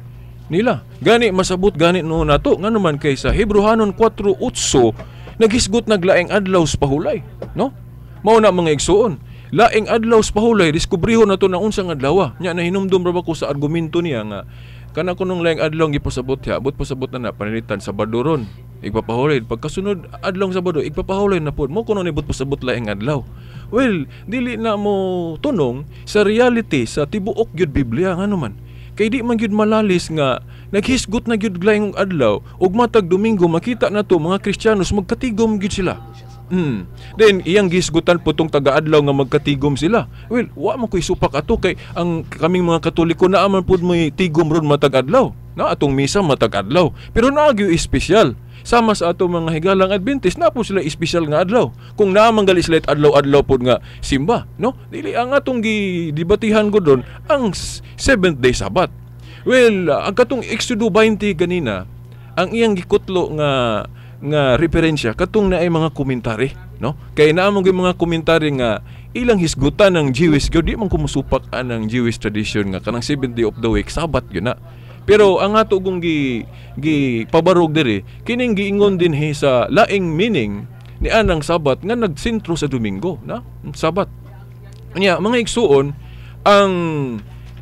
nila. Gani masabot gani no nato nganuman kay sa Hebrehanon 4:8 naghisgot naglaing adlaw sa pahulay, no? Mao na mga igsuon. Laing adlaw sa pahulay diskubrihon nato na unsang adlaw. Nya na hinumdum ra ba ko sa argumento niya nga kana kunong laing adlaw gipasabot siya, abot pasabot na panilitan sa Sabado ron. Igpapahulay pagkasunod adlong Sabado igpapahulay na pod mo kuno nibot pasabot laing adlaw. Well, dili na mo tunong sa reality sa tibuok gyud Biblia nganuman. Kay di man gyud malalis nga naghisgot na gyud laing adlaw ug matag Domingo makita nato mga Kristiyanos magkatigom gyud sila. Then iyang gisgutan po tong taga-adlaw nga magkatigom sila. Well, wa man koy supak ato kay ang kaming mga Katoliko naa man pud may tigom ron matag adlaw. Na atong misa matag adlaw. Pero naa gyud espesyal. Sama sa ato mga higalang Adventist na po sila espesyal nga adlaw. Kung naamang gali sila adlaw-adlaw po nga simba, no? Dili ang atong gidebatihan ko doon ang Seventh Day Sabbath. Well, ang katong Exodo 20 kanina, ang iyang gikutlo nga referensya katong naay mga komentary, no? Kay naamong mga komentary nga ilang hisgutan ng Jewish gyud di man kumusupak ang Jewish tradition nga kanang 7th day of the week Sabat gyud na. Pero ang ato kung gi pabarog diri kining giingon din sa laing meaning ni anang Sabat nga nagsentro sa Domingo na Sabat. Nya mga igsuon ang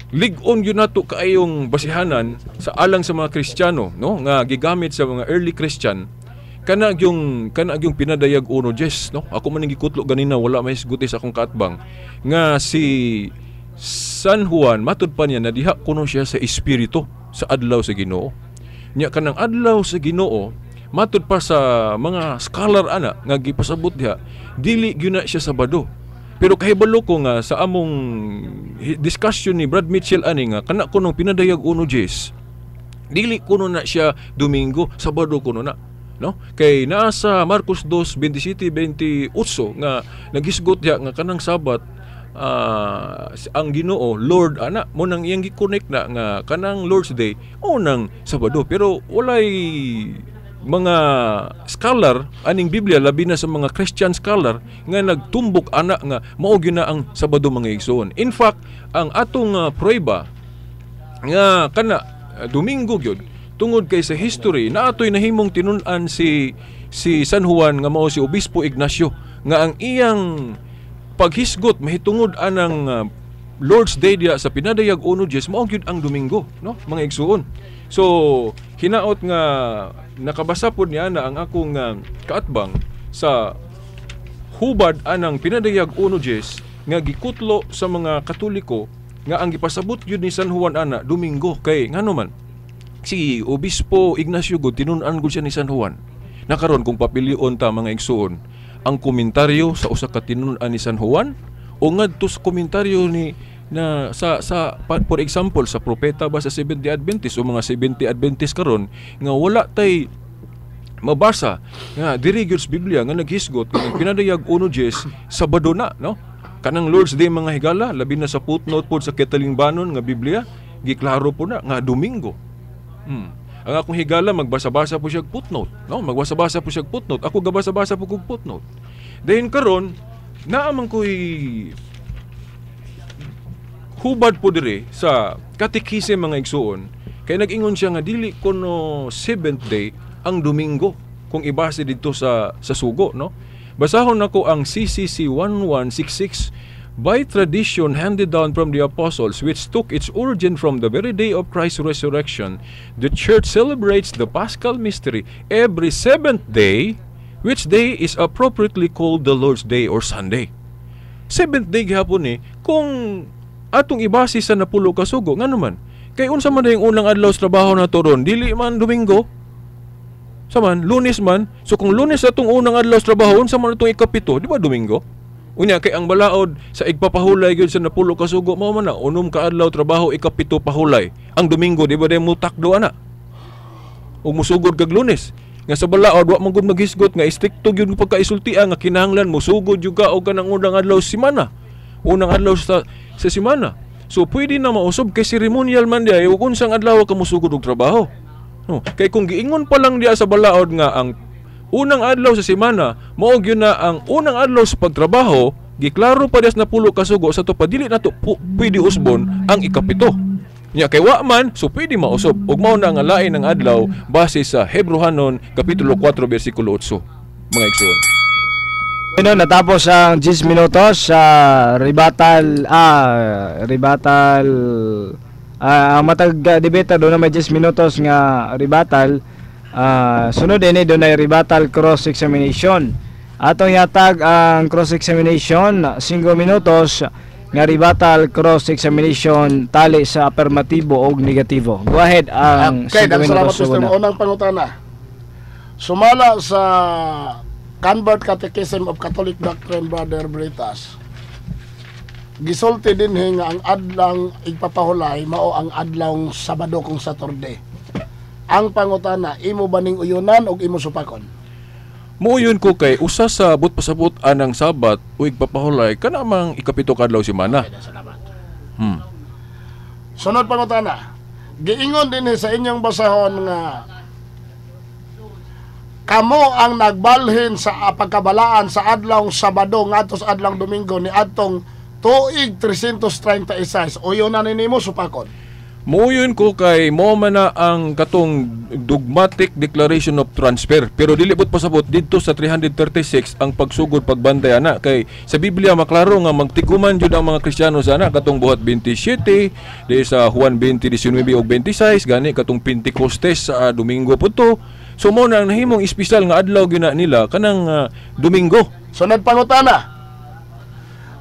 lig-on yun nato kaayong basihanan sa alang sa mga Kristiyano no nga gigamit sa mga early Christian kana yung pinadayag uno Jes no ako man gikutlo ganina wala may hisguti sa akong kaatbang nga si San Juan matud pa niya na diha kuno siya sa espiritu sa adlaw sa Ginoo. Nya kanang adlaw sa Ginoo matud pa sa mga scholar ana nga gipasabot diha dili gyud na siya Sabado. Pero kahibalo ko nga sa among discussion ni Brad Mitchell ani nga kana kunong pinadayag uno Jes dili kuno na siya Domingo, Sabado kuno na no kay nasa Marcos 2:27-28 nga naghisgot diha nga kanang Sabat ang Ginoo Lord ana mo nang iyang gi-connect na nga kanang Lord's Day o nang Sabado pero walay mga scholar aning Biblia labi na sa mga Christian scholar nga nagtumbok ana nga mao gyud na ang Sabado mga igsoon. In fact, ang atong prueba nga kana Domingo gyud tungod kay sa history na atoy nahimong tinun-an si San Juan nga mao si Obispo Ignacio nga ang iyang paghisgot mahitungod anang Lord's Day dia sa pinadayag uno Jes mao gyud ang Domingo no mga igsoon. So hinaot nga nakabasa pod niya na ang akong kaatbang sa hubad anang pinadayag uno Jes nga gikutlo sa mga Katoliko nga ang gipasabot yun ni San Juan ana Domingo kay ngano man si Obispo Ignacio gud tinun-an gud siya ni San Juan. Nakaron kung papilion ta mga igsoon ang komentaryo sa usa ka tinun-an ni San Juan o ngadto sa komentaryo ni na sa for example sa propeta ba sa 70 Adventist o mga 70 Adventist karon nga wala tay mabasa nga diri gyud sa Biblia nga naghisgot nga pinadayag uno Jes Sabado na no kanang Lord's Day mga higala labi na sa footnote pod sa Ketalingbanon nga Biblia giklaro po na nga Domingo. Ang akong higala magbasa-basa po siya footnote no magbasa-basa po siya footnote ako gabasa-basa po kog footnote dayon karon naaman ko'y hubad po dire sa katekise mga igsuon kay nag-ingon siya nga dili kuno 7th day ang Domingo kung ibase didto sa sugo no basahon nako ang CCC 1166 by tradition handed down from the apostles which took its origin from the very day of Christ's resurrection the church celebrates the Paschal mystery every 7th day which day is appropriately called the Lord's Day or Sunday. 7th day gihapon ni kung atong ibase sa napulo ka sugo ngano man kay unsa man yung unang adlaw sa trabaho na toron dili man Domingo saman Lunes man so kung Lunes atong unang adlaw sa trabaho unsa man atong ikapito di ba Domingo unya kay ang balaod sa igpapahulay gyud sa napulo ka sugo mao man na unom ka adlaw trabaho ikapito pahulay ang Domingo di ba day mutakdo ana ug musugod kag Lunes nga sa balaod wa man gud maghisgot nga istrikto gyud pagkaisultian nga kinahanglan musugod jud ka og kanang unang adlaw semana unang adlaw sa semana. So pwede na mausob kay ceremonial man diay ug unsang adlaw ka musugod og trabaho. No, kay kung giingon pa lang diya sa balaod nga ang unang adlaw sa semana mao gyud na ang unang adlaw sa pagtrabaho, giklaro pa dias na pulo ka sugo sa to padili nato pwede usbon ang ikapito. Nya kay wa man so pwede mausob ug mao na nga lain ang adlaw base sa Hebrehanon kapitulo 4 bersikulo 8. Mga igsoon. Natapos ang 10 minutos sa ribatal ang matag debate do na may 10 minutos nga ribatal sunod ini do na ribatal cross examination atong yatag ang cross examination 5 minutos nga ribatal cross examination tali sa affirmatibo o negatibo. Go ahead ang 5 minutos unang pangutana sumala sa Convert Catechism of Catholic Doctrine, Brother Britas. Gisulti din nga ang adlang igpapahulay mao ang adlawng Sabado kung Saturday. Ang pangutana, imo ba ning uyunan o imo supakon? Muuyon ko kay usa sa but pasabot anang Sabat o igpapahulay kana mang ikapito ka adlaw semana. Sunod pangutana. Giingon din sa inyong basahon nga kamo ang nagbalhin sa pagkabalaan sa adlong Sabado ngadto sa adlong Domingo ni adtong tuig 336 o yun na ninimo supakon. Muyon ko kay mo man na ang katong dogmatic declaration of transfer, pero dilibot pasabot dito sa 336 ang pagsugod pagbantay ana kay sa Biblia maklaro nga magtiguman jud ang mga Kristiyano sa ana katong buhat 27 di sa Juan 20:19 ug 26 gani katong Pentecostes sa Domingo puto. So mo na nahimong espesyal nga adlaw gyud nila kanang Domingo. Sunod pangutana.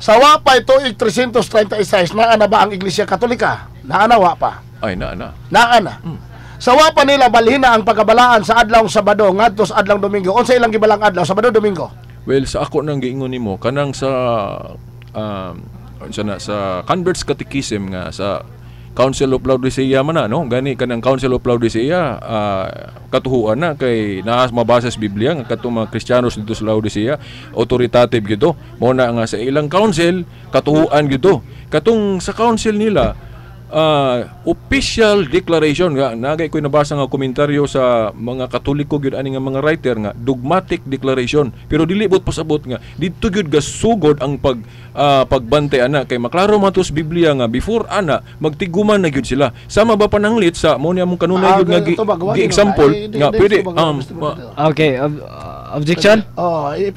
Sa wapay tuig 336 naa na ba ang Iglesia Katolika? Naa na wa pa. Ay naa na. Naa na. Sa wapa nila balhin na ang pagkabalaan sa adlaw Sabado ngadto sa adlaw Domingo. Unsa ilang gibalang adlaw Sabado Domingo? Well, sa ako nang giingon nimo kanang sa sa Converts Catechism nga sa Council of Laodicea man na, no? Gani kanang Council of Laodicea katuhuan na kay naas mabasa sa Biblia nga katong mga Kristiyanos dito sa Laodicea authoritative gyud mo na nga sa ilang council katuhuan gyud katong sa council nila official declaration nga nagay ko'y nabasa nga komentaryo sa mga Katoliko gyud ani nga mga writer nga dogmatic declaration, pero dilibot pasabot nga didto gyud gasugod ang pagbantay ana kay maklaro man to sa Biblia nga before ana magtiguman na gyud sila sama ba pananglit sa mo ni among kanunay gyud nga gi-example nga pwede Okay, objection?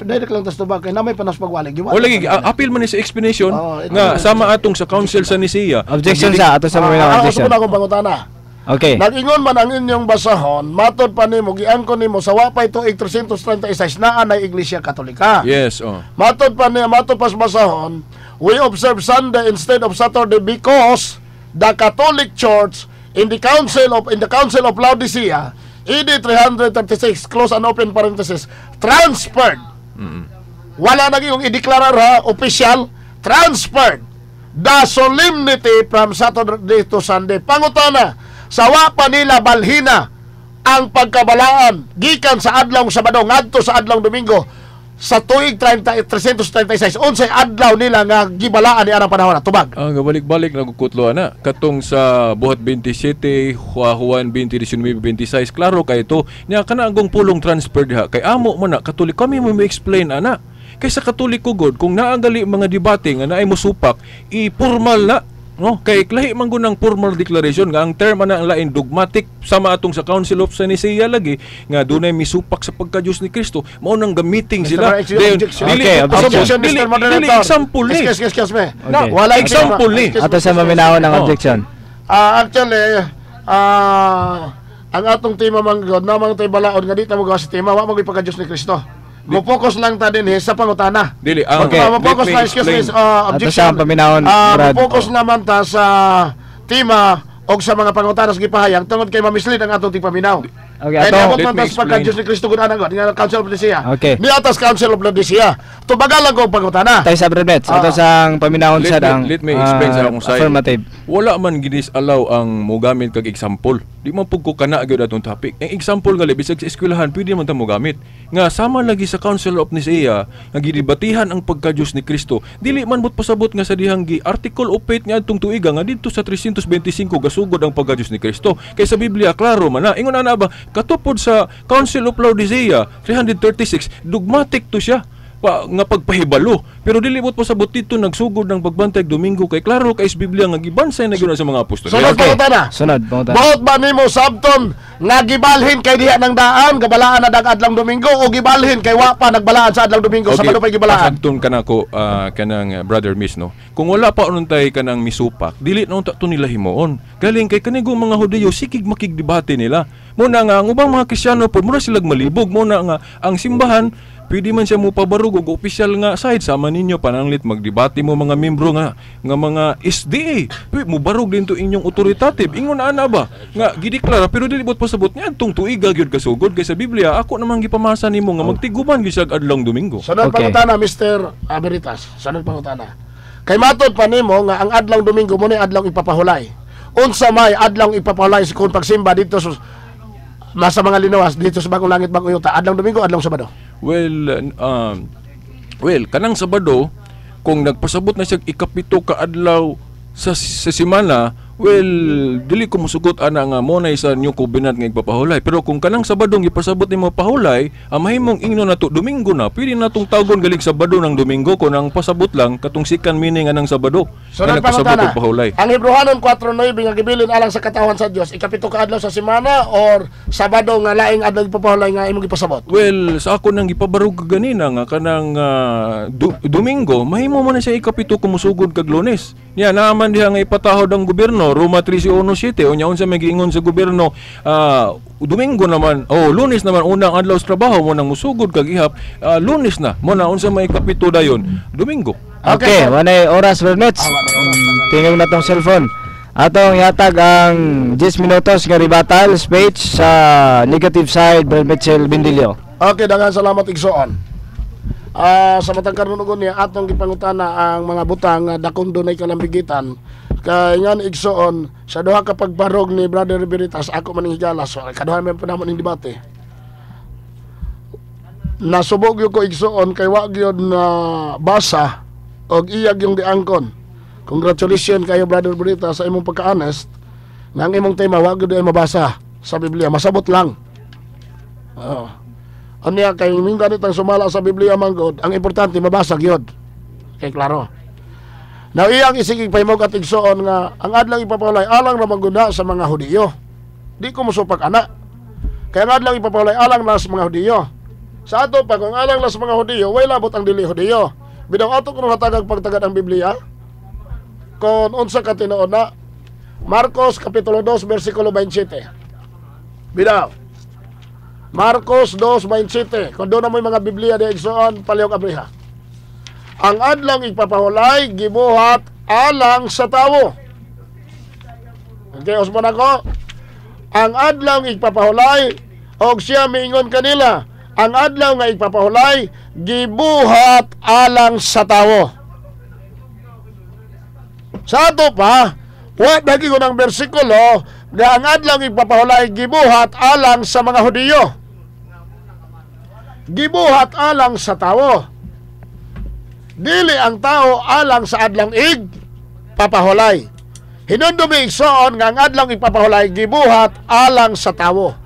Direct lang tas tubag kay namay panas pagwalig. O lagi appeal man ni sa explanation nga sama atong sa council sa Nicea. Objection sa ato sa mga objection. Ako akong pangutana. Okay. Nag-ingon man ang inyong basahon, matod pa nimo giangkon nimo sa wapay tuig 336 naa na Iglesia Katolika. Yes, Matod pa sa basahon, we observe Sunday instead of Saturday because the Catholic Church in the Council of Laodicea AD 336 close and open parenthesis transferred. Wala na yung i-declare official transferred the solemnity from Saturday to Sunday. Pangutana, sa wapa nila balhina ang pagkabalaan gikan sa adlaw Sabado ngadto sa adlaw Domingo sa tuig 336 unsay adlaw nila nga gibalaan ni anang panahon tubag. Gabalik-balik nagkutlo ana katong sa buhat 27 Juan 20:19-26 klaro kay ito niya kana agong pulong transfer diha kay amo man na Katolik kami mo explain ana kay sa Katoliko god kung naagali mga debate nga naay mosupak i-formal na no kay lahi man gunang formal declaration nga ang term ana ang lain dogmatic sama atong sa Council of Nicea lagi nga dunay misupak sa pagka-Dios ni Kristo mao nang gamiting sila dili example ni excuse me wala example ni ato sa maminaw ng objection. Actually ang atong tema man god namang tay balaod nga di ta mo gawa sa tema wa mo pagka-Dios ni Kristo. Mo-focus lang ta din sa pangutana. Dili, mo-focus lang, excuse me, objection. Mo-focus naman ta sa tema o sa mga pangutana sa gipahayang tungod kay mamislead ang atong tigpaminaw. Okay, ato. Kaya naman pagka-Diyos ni Kristo gud anang nga Council of Laodicea. Okay. Ni atas Council of Laodicea. Tubagalan ko pangutana. Tayo sa Bradbets, ato sang paminawon sa dang let me explain sa akong side. Affirmative. Wala man ginis-allow ang mogamit kag example. Di man pug ko kana gyud atong topic. Ang example gali bisag sa eskwelahan pwede man ta mogamit. Nga sama lagi sa Council of Nicea nga gidebatihan ang pagka-Diyos ni Kristo. Dili man bot pasabot nga sa dihang gi article of faith nga adtong tuiga nga didto sa 325 gasugod ang pagka-Diyos ni Kristo. Kay sa Biblia klaro man na ingon ana ba katupod sa Council of Laodicea 336 dogmatic to siya nga pagpahibalo pero dilibot po sa butito nagsugod ng pagbantay Domingo kay klaro kay sa Biblia nga gibansay na gyud sa mga apostol. Sunod pangutana. Buot ba nimo sabton nga gibalhin kay diha nang daan gabalaan na adlaw Domingo o gibalhin kay wa pa nagbalaan sa adlaw Domingo Sabado pa gibalaan? Sabton kanako kanang brother Miss no. Kung wala pa unontay kanang misupak dili na unta to nila himuon. Galing kay kanigong mga Hudiyo sikig makigdebate nila. Muna nga ang ubang mga Kristiyano pod mura sila malibog muna nga ang simbahan pwede man siya mo pabarug og opisyal nga side sama ninyo pananglit magdebate mo mga membro nga mga SDA pwede mo barug din to inyong authoritative ingon ana ba nga gideklara pero dili bot pasabot niya adtong tuiga gyud kasugod kay sa Biblia ako namang gipamasa nimo nga magtiguman gyud sa adlaw Domingo. Sunod pangutana Mr. Aberitas. Sunod pangutana. Kay matod pa nimo nga ang adlaw Domingo mo ni adlaw ipapahulay. Unsa may adlaw ipapahulay sa kung pagsimba dito sa mga linawas dito sa Bagong Langit Bagong Yuta adlaw Domingo adlaw Sabado? Well, kanang Sabado kung nagpasabot na siya ikapito ka adlaw sa semana Well, dili ko musugot ana nga mo na isa new covenant nga igpapahulay. Pero kung kanang Sabadong ipasabot nimo pahulay, mahimong ingno nato Domingo na. Pwede natong tawgon galing Sabado ng Domingo kung ang pasabot lang katong second meaning anang Sabado. So nga nagpasabot og pahulay. ang Hebrehanon 4:9 nga gibilin alang sa katawan sa Dios, ikapito ka adlaw sa semana or Sabado nga laing adlaw ipapahulay nga imong ipasabot? Well, sa ako nang ipabarog ganina nga kanang Domingo, mahimo man na siya ikapito kumusugod kag Lunes. Nya naman diha nga ipatahod ang gobyerno Roma 13:7 unya unsa may giingon sa gobyerno Domingo naman Lunes naman unang adlaw sa trabaho mo nang musugod kag ihap Lunes na mo na unsa may kapito dayon Domingo. Okay, wanay oras Bernets. Tingnan na tong cellphone. Atong yatag ang 10 minutos nga rebuttal speech sa negative side Brad Mitchell Bindilio. Okay, daghang salamat igsoon. Sa matang karunugon niya atong gipangutana ang mga butang dakong dunay kalambigitan kay ngan igsoon sa duha ka pagbarog ni Brother Veritas ako man higala so kaduha man panahon ning debate. Nasubog yo ko igsoon kay wa gyud na basa og iyag yung diangkon. Congratulations kayo Brother Veritas sa imong pagka-honest nga ang imong tema wa gyud ay mabasa sa Biblia, masabot lang. Anya kay minsan itang sumala sa Biblia manggod, ang importante mabasa gyud. Kay klaro. Now iyang isigig pahimog at igsoon nga ang adlang ipapahulay alang ra mangguna sa mga Hudiyo. Di ko mosupak ana. Kaya ang adlang ipapahulay alang na sa mga Hudiyo. Sa ato pag ang alang na sa mga Hudiyo, way labot ang dili Hudiyo. Bidaw ato kuno hatagag pagtagad ang Biblia. Kon unsa ka tinuod na Marcos kapitulo 2 bersikulo 27. Bidaw Marcos 2:27. Kung doon na mo yung mga Biblia di igsoon, palihog abriha. Ang adlang ipapahulay, gibuhat alang sa tawo. Okay, usman ako. Ang adlang ipapahulay, og siya miingon kanila, ang adlaw nga ipapahulay, gibuhat alang sa tawo. Sa ato pa, wa dagi ko ng bersikulo, nga ang adlaw ipapahulay, gibuhat alang sa mga Hudiyo. Gibuhat alang sa tawo. Dili ang tao alang sa adlang papahulay. Hinundumi igsoon nga ang adlang ipapahulay gibuhat alang sa tawo.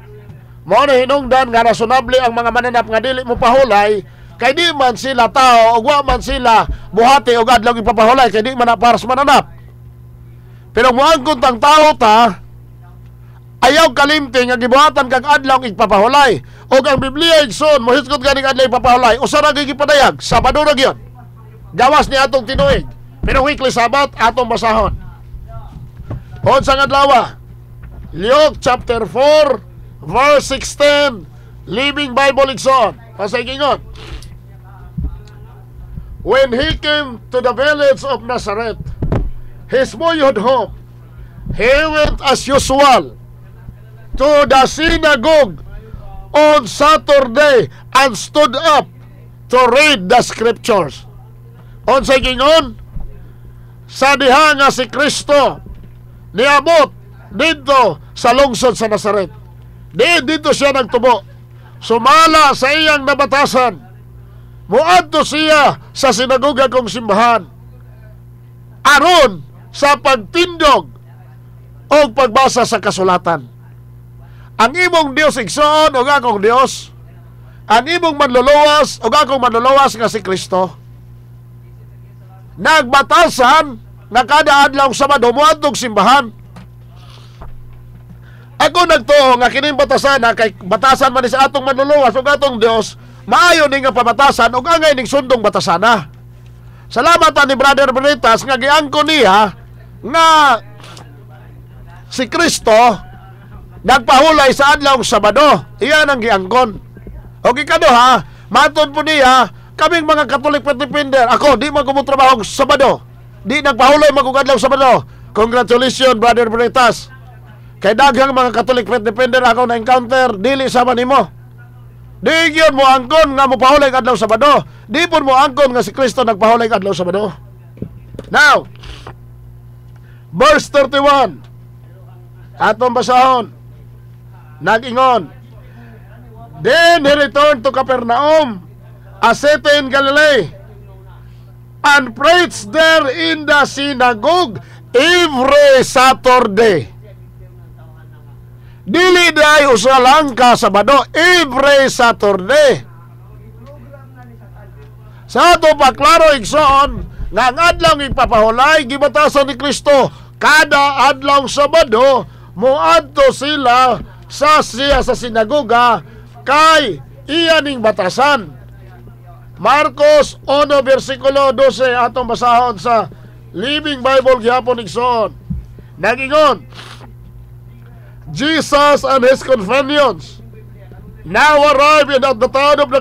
Mao na hinungdan nga rasunable ang mga mananap nga dili mo pahulay kay di man sila tao ug wa man sila buhati og adlang ipapahulay kay di man para sa mananap. Pero moangkon tang tao ta ayaw kalimti nga gibuhatan kag adlaw ipapahulay. Og ang Biblia igsoon mohiskot ganing adlaw ipapahulay usa ra gipadayag Sabado ra gyud. Gawas ni atong tinuig. Pero weekly Sabat atong basahon. Unsa nga adlaw? Luke chapter 4 verse 16 Living Bible igsoon. Pasay gingon. When he came to the village of Nazareth, his boyhood home, he went as usual to the synagogue on Saturday and stood up to read the scriptures. Unsay gingon? Sa diha nga si Kristo niabot dito sa lungsod sa Nazaret. Dito siya nagtubo. Sumala sa iyang nabatasan. Muadto siya sa sinagoga kong simbahan. Aron sa pagtindog o pagbasa sa kasulatan. Ang imong Dios igsoon o akong Dios, ang imong manluluwas o akong manluluwas nga si Kristo, nagbatasan na kada adlaw Sabado muadtog simbahan. Ako nagtuo nga kining batasan na kay batasan man sa atong manluluwas o atong Dios, maayo ni nga pabatasan o angay ning sundong batasana. Salamat ni Brother Veritas nga giangko niya nga si Kristo nagpahulay sa adlaw Sabado. Iyan ang giangkon. O ikaduha, matod po niya, kaming mga Katolik Patipender, ako, di man kumutrabaho Sabado. Di nagpahulay magkugadlaw Sabado. Congratulations, Brother Veritas. Kay daghang mga Katolik Patipender ako na-encounter, dili sama nimo. Di yun mo angkon nga mo pahulay adlaw Sabado. Di po mo angkon nga si Kristo nagpahulay adlaw Sabado. Now, verse 31. Atong basahon. Nag-ingon, then he returned to Capernaum, a city in Galilee, and preached there in the synagogue every Saturday. Dili day usa lang ka Sabado, every Saturday. Sa ato pa klaro igsoon nga ang adlaw ipapahulay gibatasan ni Kristo kada adlaw Sabado moadto sila siya sa sinagoga kay iya ning batasan. Marcos 1 versikulo 12 atong basahon sa Living Bible gihapon igsoon. Nagingon, Jesus and his companions now arrived at the town of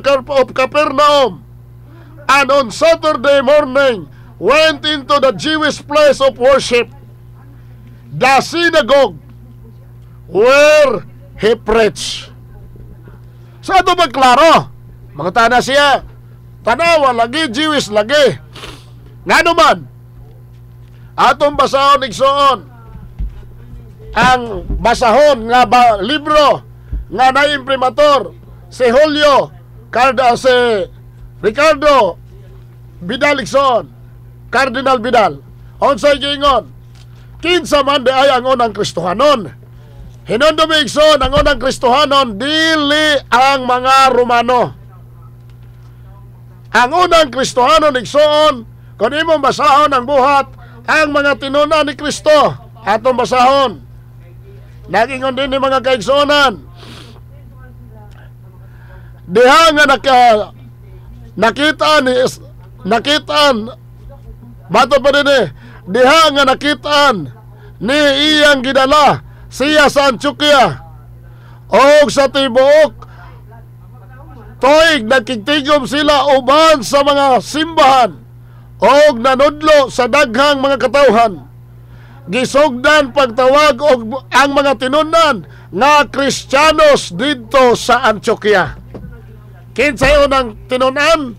Capernaum, and on Saturday morning went into the Jewish place of worship, the synagogue, where he preached. Sa ito magklaro, mga tana siya, tanawa lagi, Jewish lagi. Nga naman, atong basahon igsoon, ang basahon nga libro nga na-imprimator si Julio si Ricardo Vidal igsoon, Cardinal Vidal. Unsay giingon, kinsa man di ay ang unang Kristohanon. Hinundumi igsoon, ang unang Kristohanon dili ang mga Romano. Ang unang Kristohanon igsoon, kung imong basahon ang buhat, ang mga tinuna ni Kristo atong basahon. Nagingon din ni mga kaigsuonan, diha nga nakitaan bato pa din diha nga nakitaan ni iyang gidala siya sa Antioquia o sa tibuok toig nagkigtigom sila uban sa mga simbahan o nanudlo sa daghang mga katawhan. Gisugdan pagtawag og ang mga tinunan nga Kristiyanos dito sa Antioquia. Kinsay unang tinunan?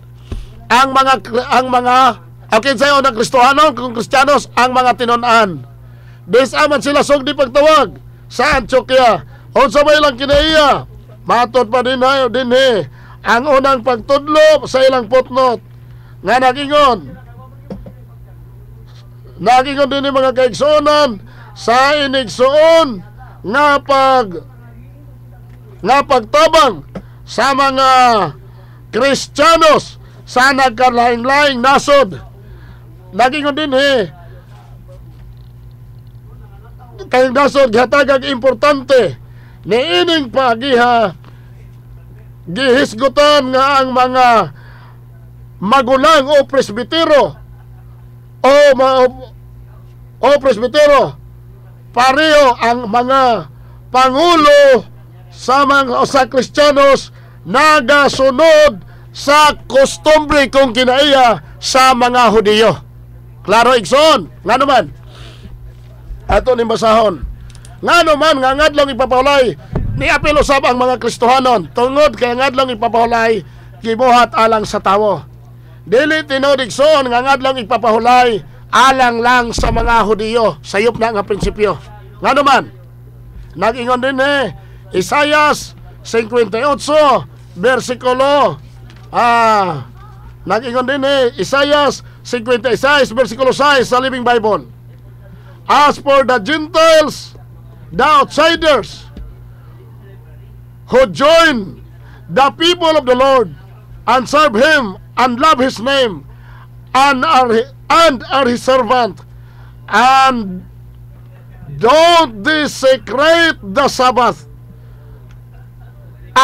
Kinsay unang Kristohanon kung Kristiyanos ang mga tinunan. Disaman sila sugdi pagtawag sa Antioquia. Unsa may ilang kinaiya? Matod pa din ang unang pagtudlo sa ilang putnot nga nagingon din ni mga kaigsuonan sa inigsuon nga pagtabang sa mga Kristiyanos sa nagkalaing-laing nasod. Nagingon din kayong nasod gihatagag importante ni ining pagiha gihisgutan nga ang mga magulang o presbitero o presbitero pareho ang mga pangulo sa Kristiyanos nagasunod sa kostumbre kung kinaiya sa mga Hudiyo. Klaro igsoon, nga naman ato ni basahon, nga naman nga ngadlong ipapahulay ni apil usab ang mga Kristohanon tungod kay ngadlong ipapahulay gibuhat alang sa tawo. Dili tinud igsoon nga ngadlong ipapahulay alang lang sa mga Hudiyo, sayop na nga prinsipyo. Nga naman, nag-ingon din Isaias 58 versikulo nag-ingon din Isaias 56 versikulo 6 sa Living Bible. As for the Gentiles, the outsiders who join the people of the Lord and serve Him and love His name and are His servant and don't desecrate the Sabbath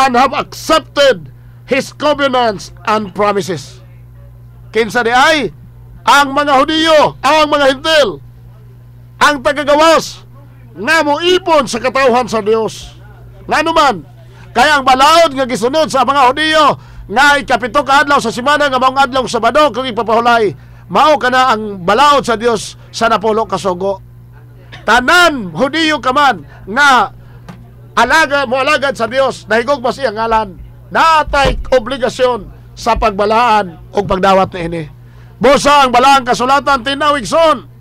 and have accepted His covenants and promises. Kinsa di ay ang mga Hudiyo, ang mga Hintil, ang tagagawas nga moipon sa katawhan sa Dios. Nga naman, kaya ang balaod nga gisunod sa mga Hudiyo nga ikapito ka adlaw sa semana nga maong adlaw Sabado kung ipapahulay, mao kana ang balaod sa Dios sa napulo ka sugo. Tanan Hudiyo ka man nga alagad sa Dios, nahigog ba siya ngalan, natay obligasyon sa pagbalaan o pagdawat ni ini. Busa ang balaang kasulatan tinawig son.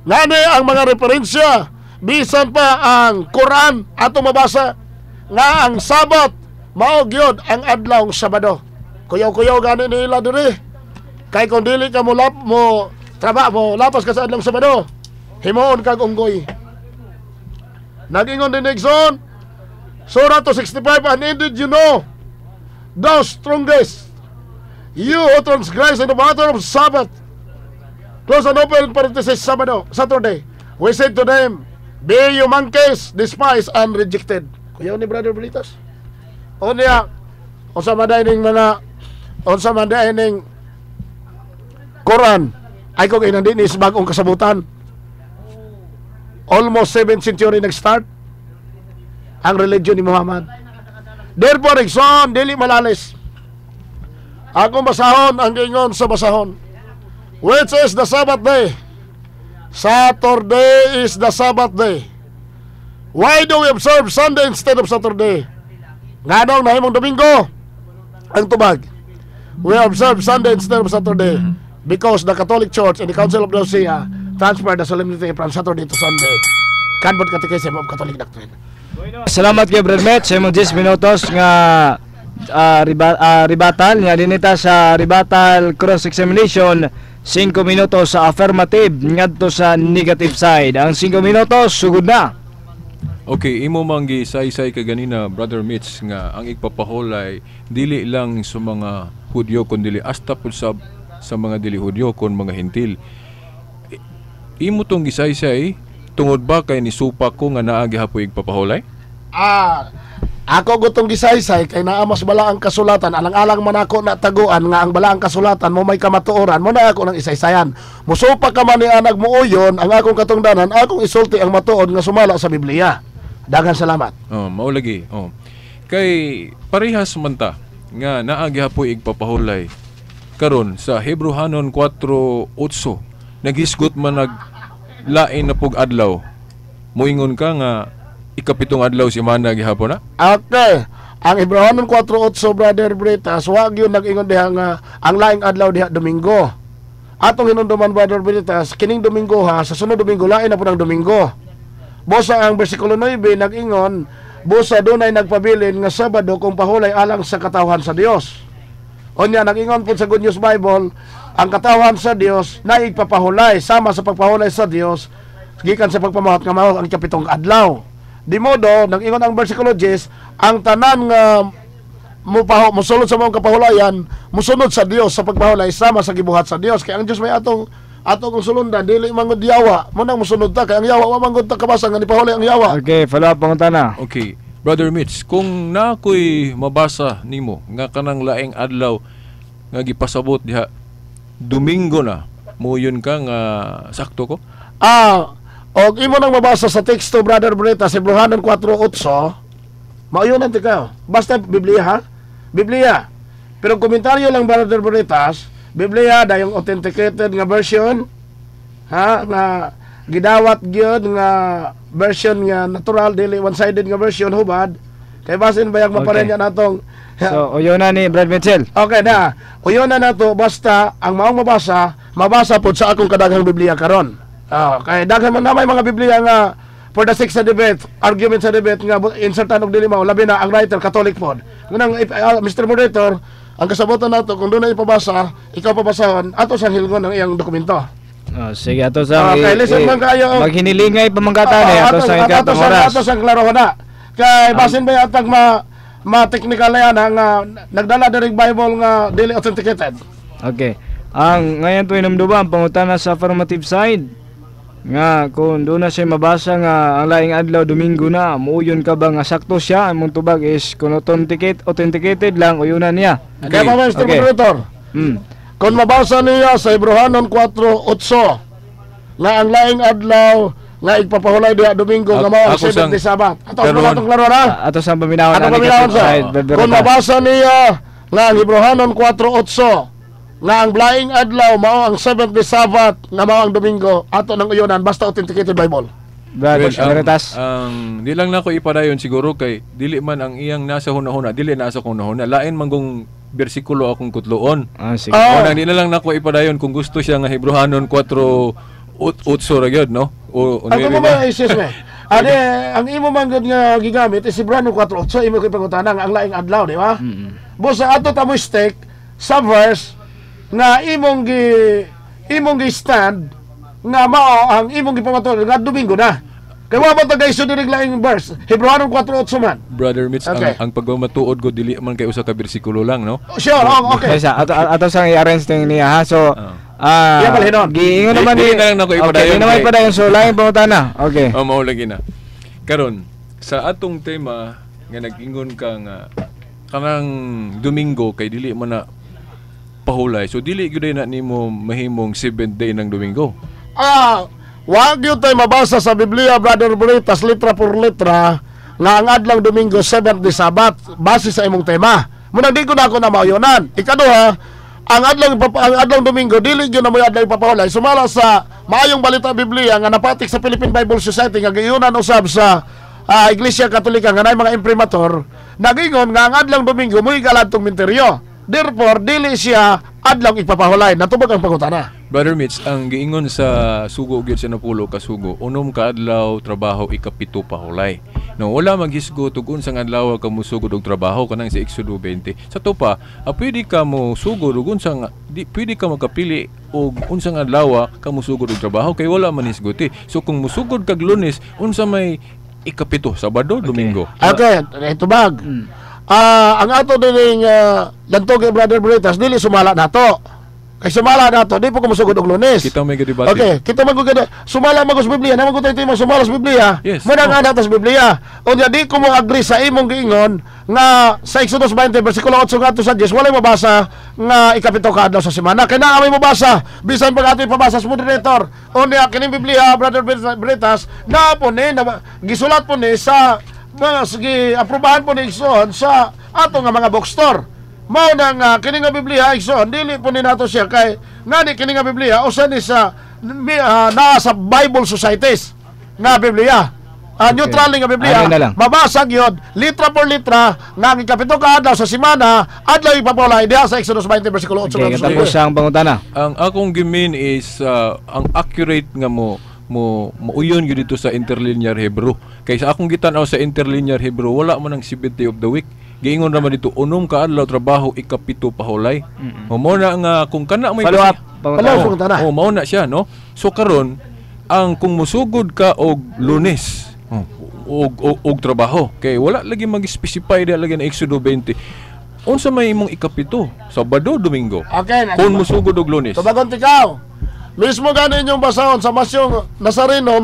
Ngani ang mga referensya, bisan pa ang Quran ato mabasa nga ang Sabat mao gyud ang adlaw Sabado. Kuyaw-kuyaw gani nila diri. Kay kung dili ka mo lapas ka sa adlaw Sabado, himuon kag unggoy. Nagingon din Nixon, Surah 265, and indeed you know, thou strongest, you who transgress in the matter of Sabbath, close and open parenthesis, Saturday, we said to them, be you monkeys, despised and rejected. Kuya ni Brother Belitas. O niya, unsa man ning Quran, ay kung inandin is bagong kasabutan. Almost 7th century nag-start ang religion ni Muhammad. Therefore, Ikson, dili malalis. Ako basahon ang gingon sa basahon, which is the Sabbath day. Saturday is the Sabbath day. Why do we observe Sunday instead of Saturday? Nganong nahimong Domingo ang tubag. We observe Sunday instead of Saturday because the Catholic Church and the Council of Nicaea transferred the solemnity from Saturday to Sunday. Convert Catechism of Catholic Doctrine. Salamat kay Brad Met sa imong 10 minutos nga ribatal nga dinita sa ribatal cross examination. 5 minutos sa affirmative ngadto sa negative side. Ang 5 minutos sugod na. Okay, imo manggi say-say ka ganina, Brother Mitch, nga ang igpapahulay dili lang sa mga Hudyo kundi hasta pud sa mga dili Hudyo kon mga Hintil. Imo tong gisay-say tungod ba kay ni supa ko nga naa gihapoy igpapahulay? Ako gutong gisaysay kay naa mas balaang kasulatan, alang-alang man ako na taguan nga ang balaang kasulatan mo may kamatuoran mo na ako nang isaysayan. Musupa ka man ni anag mo uyon ang akong katungdanan, akong isulti ang matuod nga sumala sa Biblia. Daghang salamat. Mao lagi. Kay parehas man ta nga naa gihapoy igpapahulay karon sa Hebrehanon 4:8 naghisgot man naglain na pug adlaw. Moingon ka nga ikapitong adlaw si mana gihapon na? Okay. Ang Hebrehanon 4:8, Brother Britas, wag yun nag-ingon diha nga ang laing adlaw diha Domingo. Atong hinunduman, Brother Britas, kining Domingo ha, sa sunod Domingo lain na po ng Domingo. Bosa ang bersikulo 9 nag-ingon, bosa dunay nagpabilin nga Sabado kung pahulay alang sa katawhan sa Dios. Onya nag-ingon po sa Good News Bible, ang katawhan sa Dios na igpapahulay sama sa pagpahulay sa Dios gikan sa pagpamahat nga mao ang ikapitong adlaw. Di modo, nag-ingon ang versikulo 10, ang tanan nga musulod sa mga kapahulayan, musunod sa Dios sa pagpahulay sama sa gibuhat sa Dios. Kaya ang Dios may atong sulundan, dili mangod yawa. Munang musunod ta, kaya ang yawa, mangod ta kabasa nga nipahulay ang yawa. Okay, follow up ang tana. Okay, Brother Mitch, kung na ako'y mabasa nimo nga kanang laing adlaw nga gipasabot diha Domingo na, muyon ka nga sakto ko? Og imo nang mabasa sa teksto, Brother Breta, sa Hebrehanon 4:8, mauyonan ti kayo. Basta Biblia ha? Biblia. Pero komentaryo lang, Brother Bretas, Biblia dayong authenticated nga version ha, nga gidawat gyud nga version nga natural, dili one-sided nga version hubad. Kay basin bayag maparenya natong So, uyonan ni Brad Mitchell. Okay na. Uyonan nato basta ang maong mabasa pod sa akong kadaghang Biblia karon. Kay daghan man na may mga Biblia nga for the sake sa debate, argument sa debate nga insertan og dili mao, labi na ang writer Catholic pod. Ngunang Mr. Moderator, ang kasabutan nato kung dunay ipabasa, ikaw pabasahon ato sang hilgon ang iyang dokumento. Sige, ato sa listen man kayo. Maghinilingay pamangkatan ato sa ikatong oras. Ato sang klaro na. Kay basin ba atag ma-technical na yan nga nagdala direct Bible nga dili authenticated. Okay. Ang ngayon to inumduba ang pangutana sa affirmative side. Nga kung doon na siya mabasa nga ang laing adlaw Domingo na, muuyon ka ba nga sakto siya? Ang mong tubag is kung authenticated lang, uyunan niya. Kaya pa Mr. Moderator, kung mabasa niya sa Hebrehanon 4:8 nga ang laing adlaw nga igpapahulay diha Domingo nga mao ang 7th day Sabbath. Ato klaro na. Ato sang paminawan ang negative side. Kung mabasa niya nga ang Hebrehanon 4:8 nga ang laing adlaw mao ang 7th day Sabbath nga mao ang Domingo, ato nang uyonan basta authenticated Bible. Di lang nako ipadayon siguro kay dili man ang iyang nasa hunahuna, dili nasa kong hunahuna, lain manggong bersikulo akong kutloon. Sige. Nang di na lang nako ipadayon kung gusto siya nga Hebrehanon 4:8 ra gyud, no? Ako mo ba excuse me? Ang imo man gud nga gigamit is Hebrehanon 4:8, imo koy pangutana nga ang laing adlaw, di ba? Busa ato ta mo stick sa verse nga imong gi stand nga mao ang imong gipamatuod nga Domingo na. Kay wa ba tagay iso diri laing verse? Hebrew 4:8 man. Brother Mitch, Okay. ang pagmamatuod ko dili man kay usa ka bersikulo lang, no? Sure, okay. Kaysa ato sang i-arrange ting niya ha. So Iya, balhinon. giingon naman Dili ni na lang nako Okay, ipadayon di naman kay- ipadayon. So lain pangutana. Okay. Mao lagi na. Karon sa atong tema nga nag-ingon ka nga kanang Domingo kay dili man na pahulay. So dili gyud na nimo mahimong 7th day ng Domingo. Wag yun tayo mabasa sa Biblia, Brother Britas, litra por litra, nga ang adlang Domingo, 7th day Sabat, base sa imong tema. Muna di ko na ako na mauyonan. Ikaduha, ang adlang Domingo, dili yun na mo adlang ipapahulay. Sumala sa maayong balita Biblia, nga napatik sa Philippine Bible Society, nga gayunan usab sa Iglesia Katolika, nga na mga imprimatur, nagingon nga ang adlang Domingo, muy galadtong minteryo. Therefore, dili siya adlang ipapahulay. Natubag ang pangutana. Brother Mitch, ang giingon sa sugo gyud sa napulo ka sugo, unom ka adlaw trabaho ikapito pahulay. No, wala maghisgot ug unsang adlaw ka musugod og trabaho kanang sa Exodo 20. Sa to pa, pwede ka mo sugod ug unsang pwede ka magkapili og unsang adlaw ka musugod og trabaho kay wala man hisguti. So kung musugod kag Lunes, unsa may ikapito, Sabado, Domingo. Okay, ito bag. Ang ato din lanto kay Brother Britas, dili sumala nato. Kay sumala nato, di po ko musugod og Lunes. Kita may gadibati. Okay, kita magugada. Sumala magos Biblia, naman ko tayo sumala sa Biblia. Yes. Muna nga natas Biblia. O di ko mo agree sa imong giingon nga sa Exodus 20 bersikulo 8 ngadto sa 10 walay mabasa nga ikapito ka adlaw sa semana. Kaya na may mabasa bisan pag ato ipabasa sa moderator. O niya kining Biblia, Brother Britas, na po ni gisulat po ni sa sige aprobahan po ni Igsoon sa ato nga mga bookstore. Mao na nga kini nga Biblia Igsoon dili po ni nato siya kay ngani kini nga Biblia usa ni sa naa sa Bible Societies nga Biblia. Neutral nga Biblia. Ano na lang? Mabasag yun litra por litra nga ang ikapito ka adlaw sa semana adlaw ipapulay diha sa Exodus 20 bersikulo 8 Okay, katapos ang pangutana. Ang akong gimin is ang accurate nga mo uyon gyud dito sa interlinear Hebrew. Kay sa akong gitan-aw sa interlinear Hebrew wala man ang 7th day of the week. Giingon naman dito unom ka adlaw trabaho ikapito pahulay. Mao na nga kung kana may Follow up. pangutana. mao na siya no. So karon ang kung musugod ka og Lunes og trabaho kay wala lagi mag-specify dia lagi na Exodo 20. Unsa may imong ikapito? Sabado, Domingo. Okay, Kung musugod og Lunes. tubagon tikaw. Mismo ganin yung basahon sa Masyong Nazareno,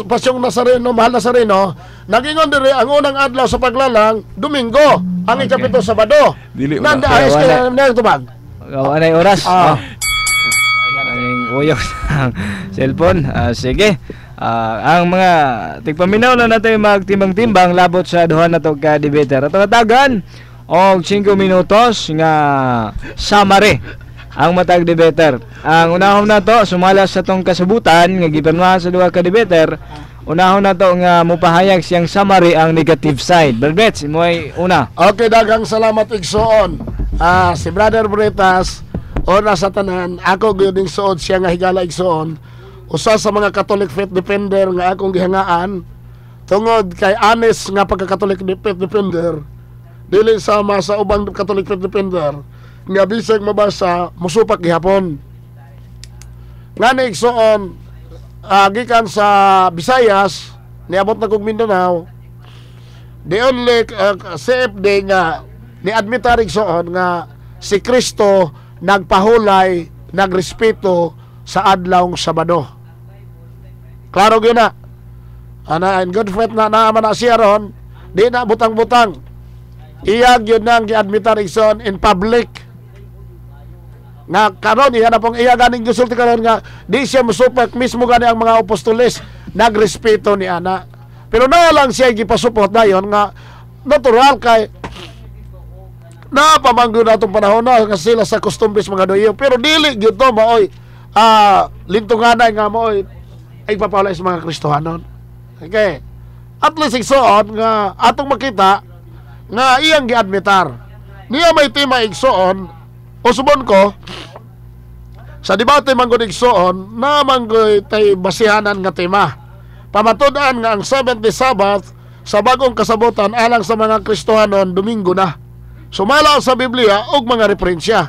Pasyong Nazareno, Mahal Nazareno, nagingon diri ang unang adlaw sa paglalang, Domingo, ang ikapito Sabado. Dili Nanda una. ayos Wala. kaya na tubag. Anay oras. Ah. Aning uyok ng cellphone. Sige. Ang mga tigpaminaw na natin magtimbang-timbang labot sa duha na to ka debater. At natagan og 5 minutos nga summary ang matag debater. Ang unahon na to sumala sa tong kasabutan nga gipanwa sa duha ka debater. Unahon na to nga mupahayag siyang summary ang negative side. Berbets, mo ay una. Okay, dagang salamat Igsoon. Si Brother Britas, ona sa tanan, ako gyuding suod siya nga higala Igsoon. Usa sa mga Catholic faith defender nga akong gihangaan tungod kay honest nga pagka-Catholic faith defender. Dili sama sa ubang Catholic faith defender nga bisag mabasa musupak gihapon. Ngani Igsoon, gikan sa Visayas, niabot na kog Mindanao. The only CFD nga ni admitar Igsoon nga si Kristo nagpahulay, nagrespeto sa adlawng Sabado. Klaro gyud na. Ana in good faith na naman na siya ron, di na butang-butang. Iyag yun nang gi-admitar Igsoon in public. Nga karon iya na pong iya ganing gisulti karon nga di siya musupak mismo gani ang mga apostoles nagrespeto ni ana. Pero na lang siya gipasupot dayon nga natural kay napamanggo na itong panahon na kasi sila sa kustumbres mga doyo. Pero dili gyud to maoy lintunganay nga maoy ay papalay sa mga Kristohanon. Okay. At least Igsoon nga atong makita nga iyang giadmitar. Niya may tema Igsoon o subon ko sa debate manggod Igsoon na manggoy tay basihanan nga tema. Pamatud-an nga ang 70 Sabbath sa bagong kasabutan alang sa mga Kristohanon Domingo na. Sumala sa Biblia og mga referensya.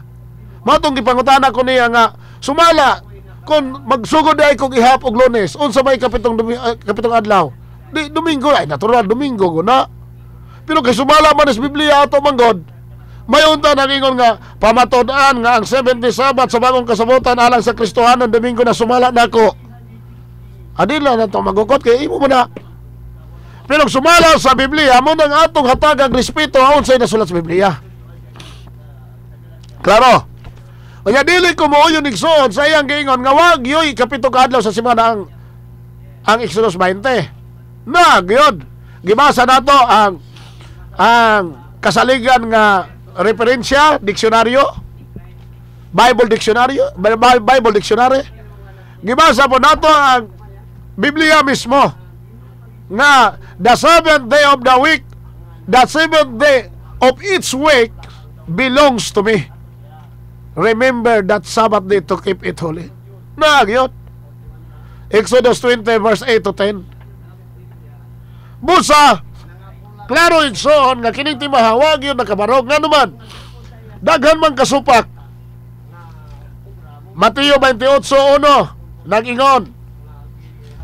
Matong gipangutana ko niya nga sumala kung magsugod ay kog ihap og Lunes, unsa may kapitong adlaw? Di Domingo ay natural Domingo guna. Pero kay sumala man sa Biblia ato manggod, may unta nagingon nga pamatud-an nga ang 70 Sabat sa bagong kasabutan alang sa Kristohanon Domingo na sumala nako. Adila na to magukot kay imo mo na. Pero sumala sa Biblia mo nang atong hatagag respeto aon sa nasulat sa Biblia. Klaro. Kaya dili ko mo yung igsoon sa iyang giingon nga wag yoy kapitong adlaw sa semana ang Exodus 20. Na gyud gibasa nato ang kasaligan nga referensya diksyonaryo Bible Dictionary gibasa po nato ang Biblia mismo nga the seventh day of the week, the seventh day of each week belongs to me. Remember that Sabbath day to keep it holy. Nagyot. Exodus 20 verse 8 to 10. Busa, klaro igsoon nga kining timahawag yun nakabarog. Nga naman, daghan man kasupak. Mateo 28:1 nag-ingon.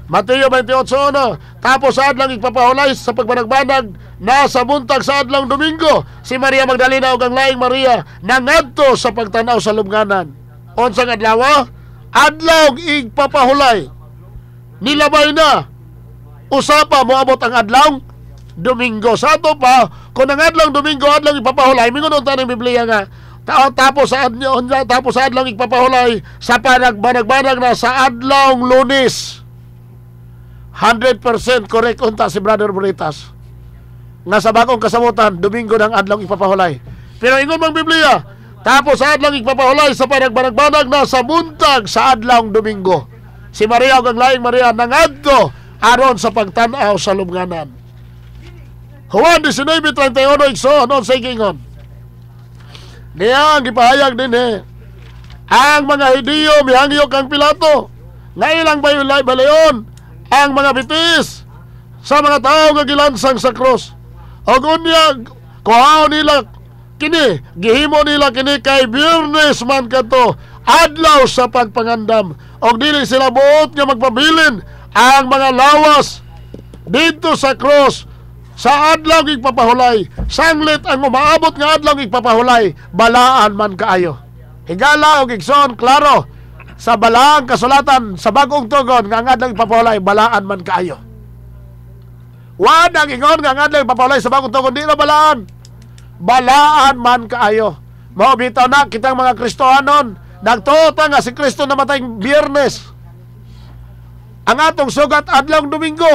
Mateo 28:1 tapos sa adlang igpapahulay sa pagbanagbanag na sa buntag sa adlang Domingo si Maria Magdalena ug ang laing Maria nangadto sa pagtanaw sa lubnganan. Unsang adlaw? Adlaw igpapahulay. Nilabay na. Usapa moabot ang adlaw Domingo. Sa ato pa kung ang adlaw Domingo adlaw igpapahulay mingon unta ng Biblia nga tapos sa adlaw igpapahulay sa panagbanag na sa adlaw Lunes. 100% correct unta si Brother Bonitas nga sa bagong kasamutan Domingo ng adlaw ipapahulay. Pero ingon mang Biblia tapos sa adlaw ipapahulay sa panagbanag na sa buntag sa adlaw Domingo si Maria ug ang laing Maria nangadto aron sa pagtan-aw sa lubnganan. Juan 19:31 igsoon sa gingon niya ang gipahayag din ang mga Hudiyo mihangyok ang Pilato nga ilang balayon ang mga bitis sa mga tao nga gilansang sa krus. Og unya kuhaon nila kini, gihimo nila kini kay Biyernes man kadto, adlaw sa pagpangandam. Og dili sila buot nga magpabilin ang mga lawas dito sa krus sa adlaw igpapahulay. Sanglit ang umaabot nga adlaw igpapahulay, balaan man kaayo. Higala og igsoon klaro sa balaang kasulatan sa bagong tugon nga adlaw ipapahulay balaan man kaayo. Wa nang ingon nga adlaw ipapahulay sa bagong tugon di na balaan man kaayo. Mao bitaw na kitang mga Kristohanon nagtuota nga si Kristo namatay Biyernes. Ang atong sugat adlaw Domingo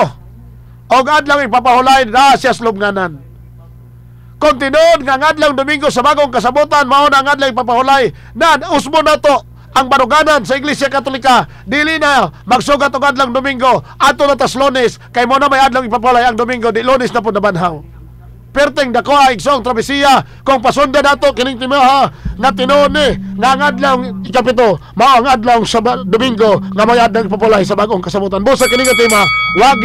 og adlaw ipapahulay na siya sa lubnganan. Kung tinuod nga adlaw Domingo sa bagong kasabutan mao na ang adlaw ipapahulay na usmo na to ang baruganan sa Iglesia Katolika. Dili na magsugat og adlaw Domingo ato na tas Lunes kay mo na may adlaw ipapalay ang Domingo di Lunes na pud nabanhaw. Perteng dako ay igsong trabesiya kung pasunda nato kining timaha na tinuod ni nga ang adlaw ikapito mao ang adlaw sa Domingo nga may adlaw ipapalay sa bagong kasabutan. Busa kining tema wag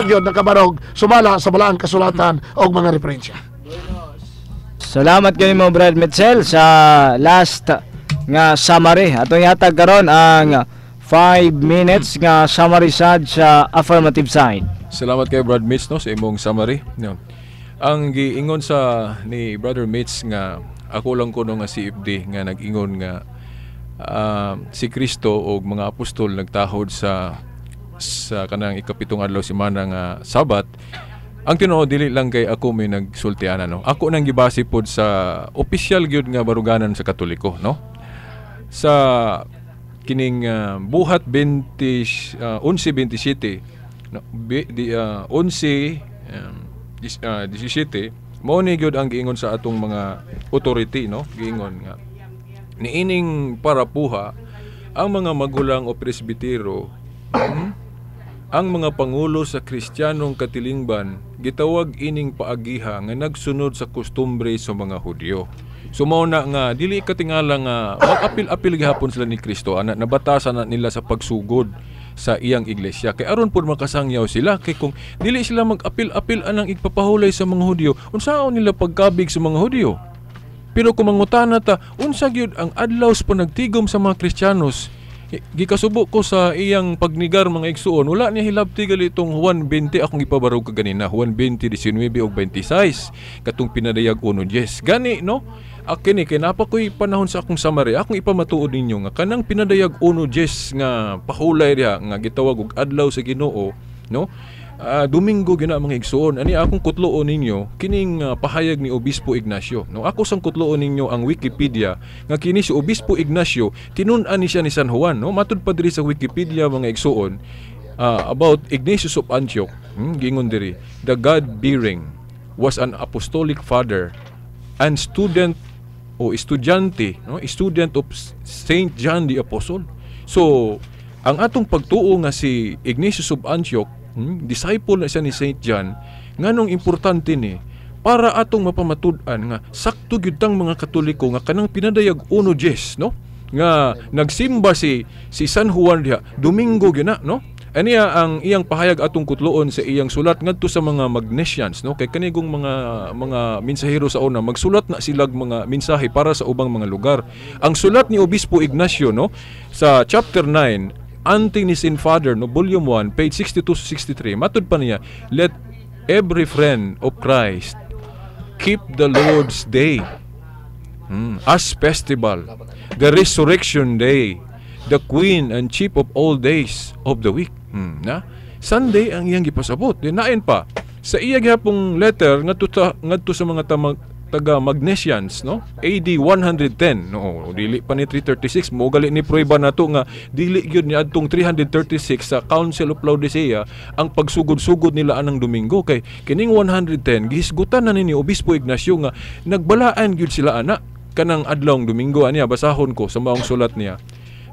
yun nakabarog sumala sa balaang kasulatan og mga referensya. Salamat kayo mo Brad Mitchell sa last nga summary. Atong yatag karon ang 5 minutes nga summary sad sa affirmative side. Salamat kay Brad Mitch sa imong summary. No. Ang giingon sa ni Brother Mitch nga ako lang kuno nga si CFD nga nag-ingon nga si Kristo o mga apostol nagtahod sa kanang ikapitong adlaw semana nga Sabat. Ang tinuod dili lang kay ako may nagsultianan no. Ako nang gibase pod sa official gyud nga baruganan sa Katoliko no. Sa kining buhat 11:27 no, 17 mao ni gyud ang giingon sa atong mga authority no, giingon nga niining para puha ang mga magulang o presbitero ang mga pangulo sa Kristiyanong katilingban gitawag ining paagiha nga nagsunod sa kustumbre sa mga Hudyo. So mao na nga dili katingala nga mag-apil-apil gihapon sila ni Kristo ana nabatasan na nila sa pagsugod sa iyang iglesia. Kay aron pud makasangyaw sila kay kung dili sila mag-apil-apil anang igpapahulay sa mga Hudyo, unsaon nila pagkabig sa mga Hudyo? Pero kung mangutana ta, unsa gyud ang adlaw sa panagtigom sa mga Kristiyanos, gikasubo ko sa iyang pagnigar mga igsuon, wala niya hilabti gali itong Juan 20 akong ipabarog ka ganina, Juan 20, 19 o 26, katong pinadayag 1:10. Gani, no? Akin kay napa ko'y panahon sa akong summary, akong ipamatuod ninyo nga kanang pinadayag 1:10 nga pahulay diha nga gitawag og adlaw sa Ginoo, no? Domingo gina mga igsuon. Ani akong kutloon ninyo kining pahayag ni Obispo Ignacio, no? Ako sang kutloon ninyo ang Wikipedia nga kini si Obispo Ignacio tinun-an ni siya ni San Juan, no? Matud pa diri sa Wikipedia mga igsuon about Ignatius of Antioch, gingon diri, the God-bearing was an apostolic father and student o estudyante, no? Student of Saint John the Apostle. So, ang atong pagtuo nga si Ignatius of Antioch, disciple na siya ni Saint John, nganong importante ni para atong mapamatud-an nga sakto gyud tang mga Katoliko nga kanang pinadayag 1:10, no? Nga nagsimba si San Juan diha Domingo gyud na, no? Aniya ang iyang pahayag atong kutloon sa iyang sulat ngadto sa mga Magnesians, no? Kay kanigong mga mensahero sa una magsulat na silag mga mensahe para sa ubang mga lugar. Ang sulat ni Obispo Ignacio, no, sa chapter 9, Ante-Nicene Father, no, volume 1, page 62-63, matud pa niya, let every friend of Christ keep the Lord's Day as festival, the resurrection day, the queen and chief of all days of the week. Na Sunday ang iyang gipasabot. Dinain pa sa iya gihapong letter ngadto sa mga taga Magnesians, no? AD 110, no, dili pa ni 336, mo gali ni prueba nato nga dili gyud ni adtong 336 sa Council of Laodicea ang pagsugod-sugod nila anang Domingo. Kay kining 110 gihisgutan na ni Obispo Ignacio nga nagbalaan gyud sila ana kanang adlawng Domingo. Aniya basahon ko sa maong sulat niya.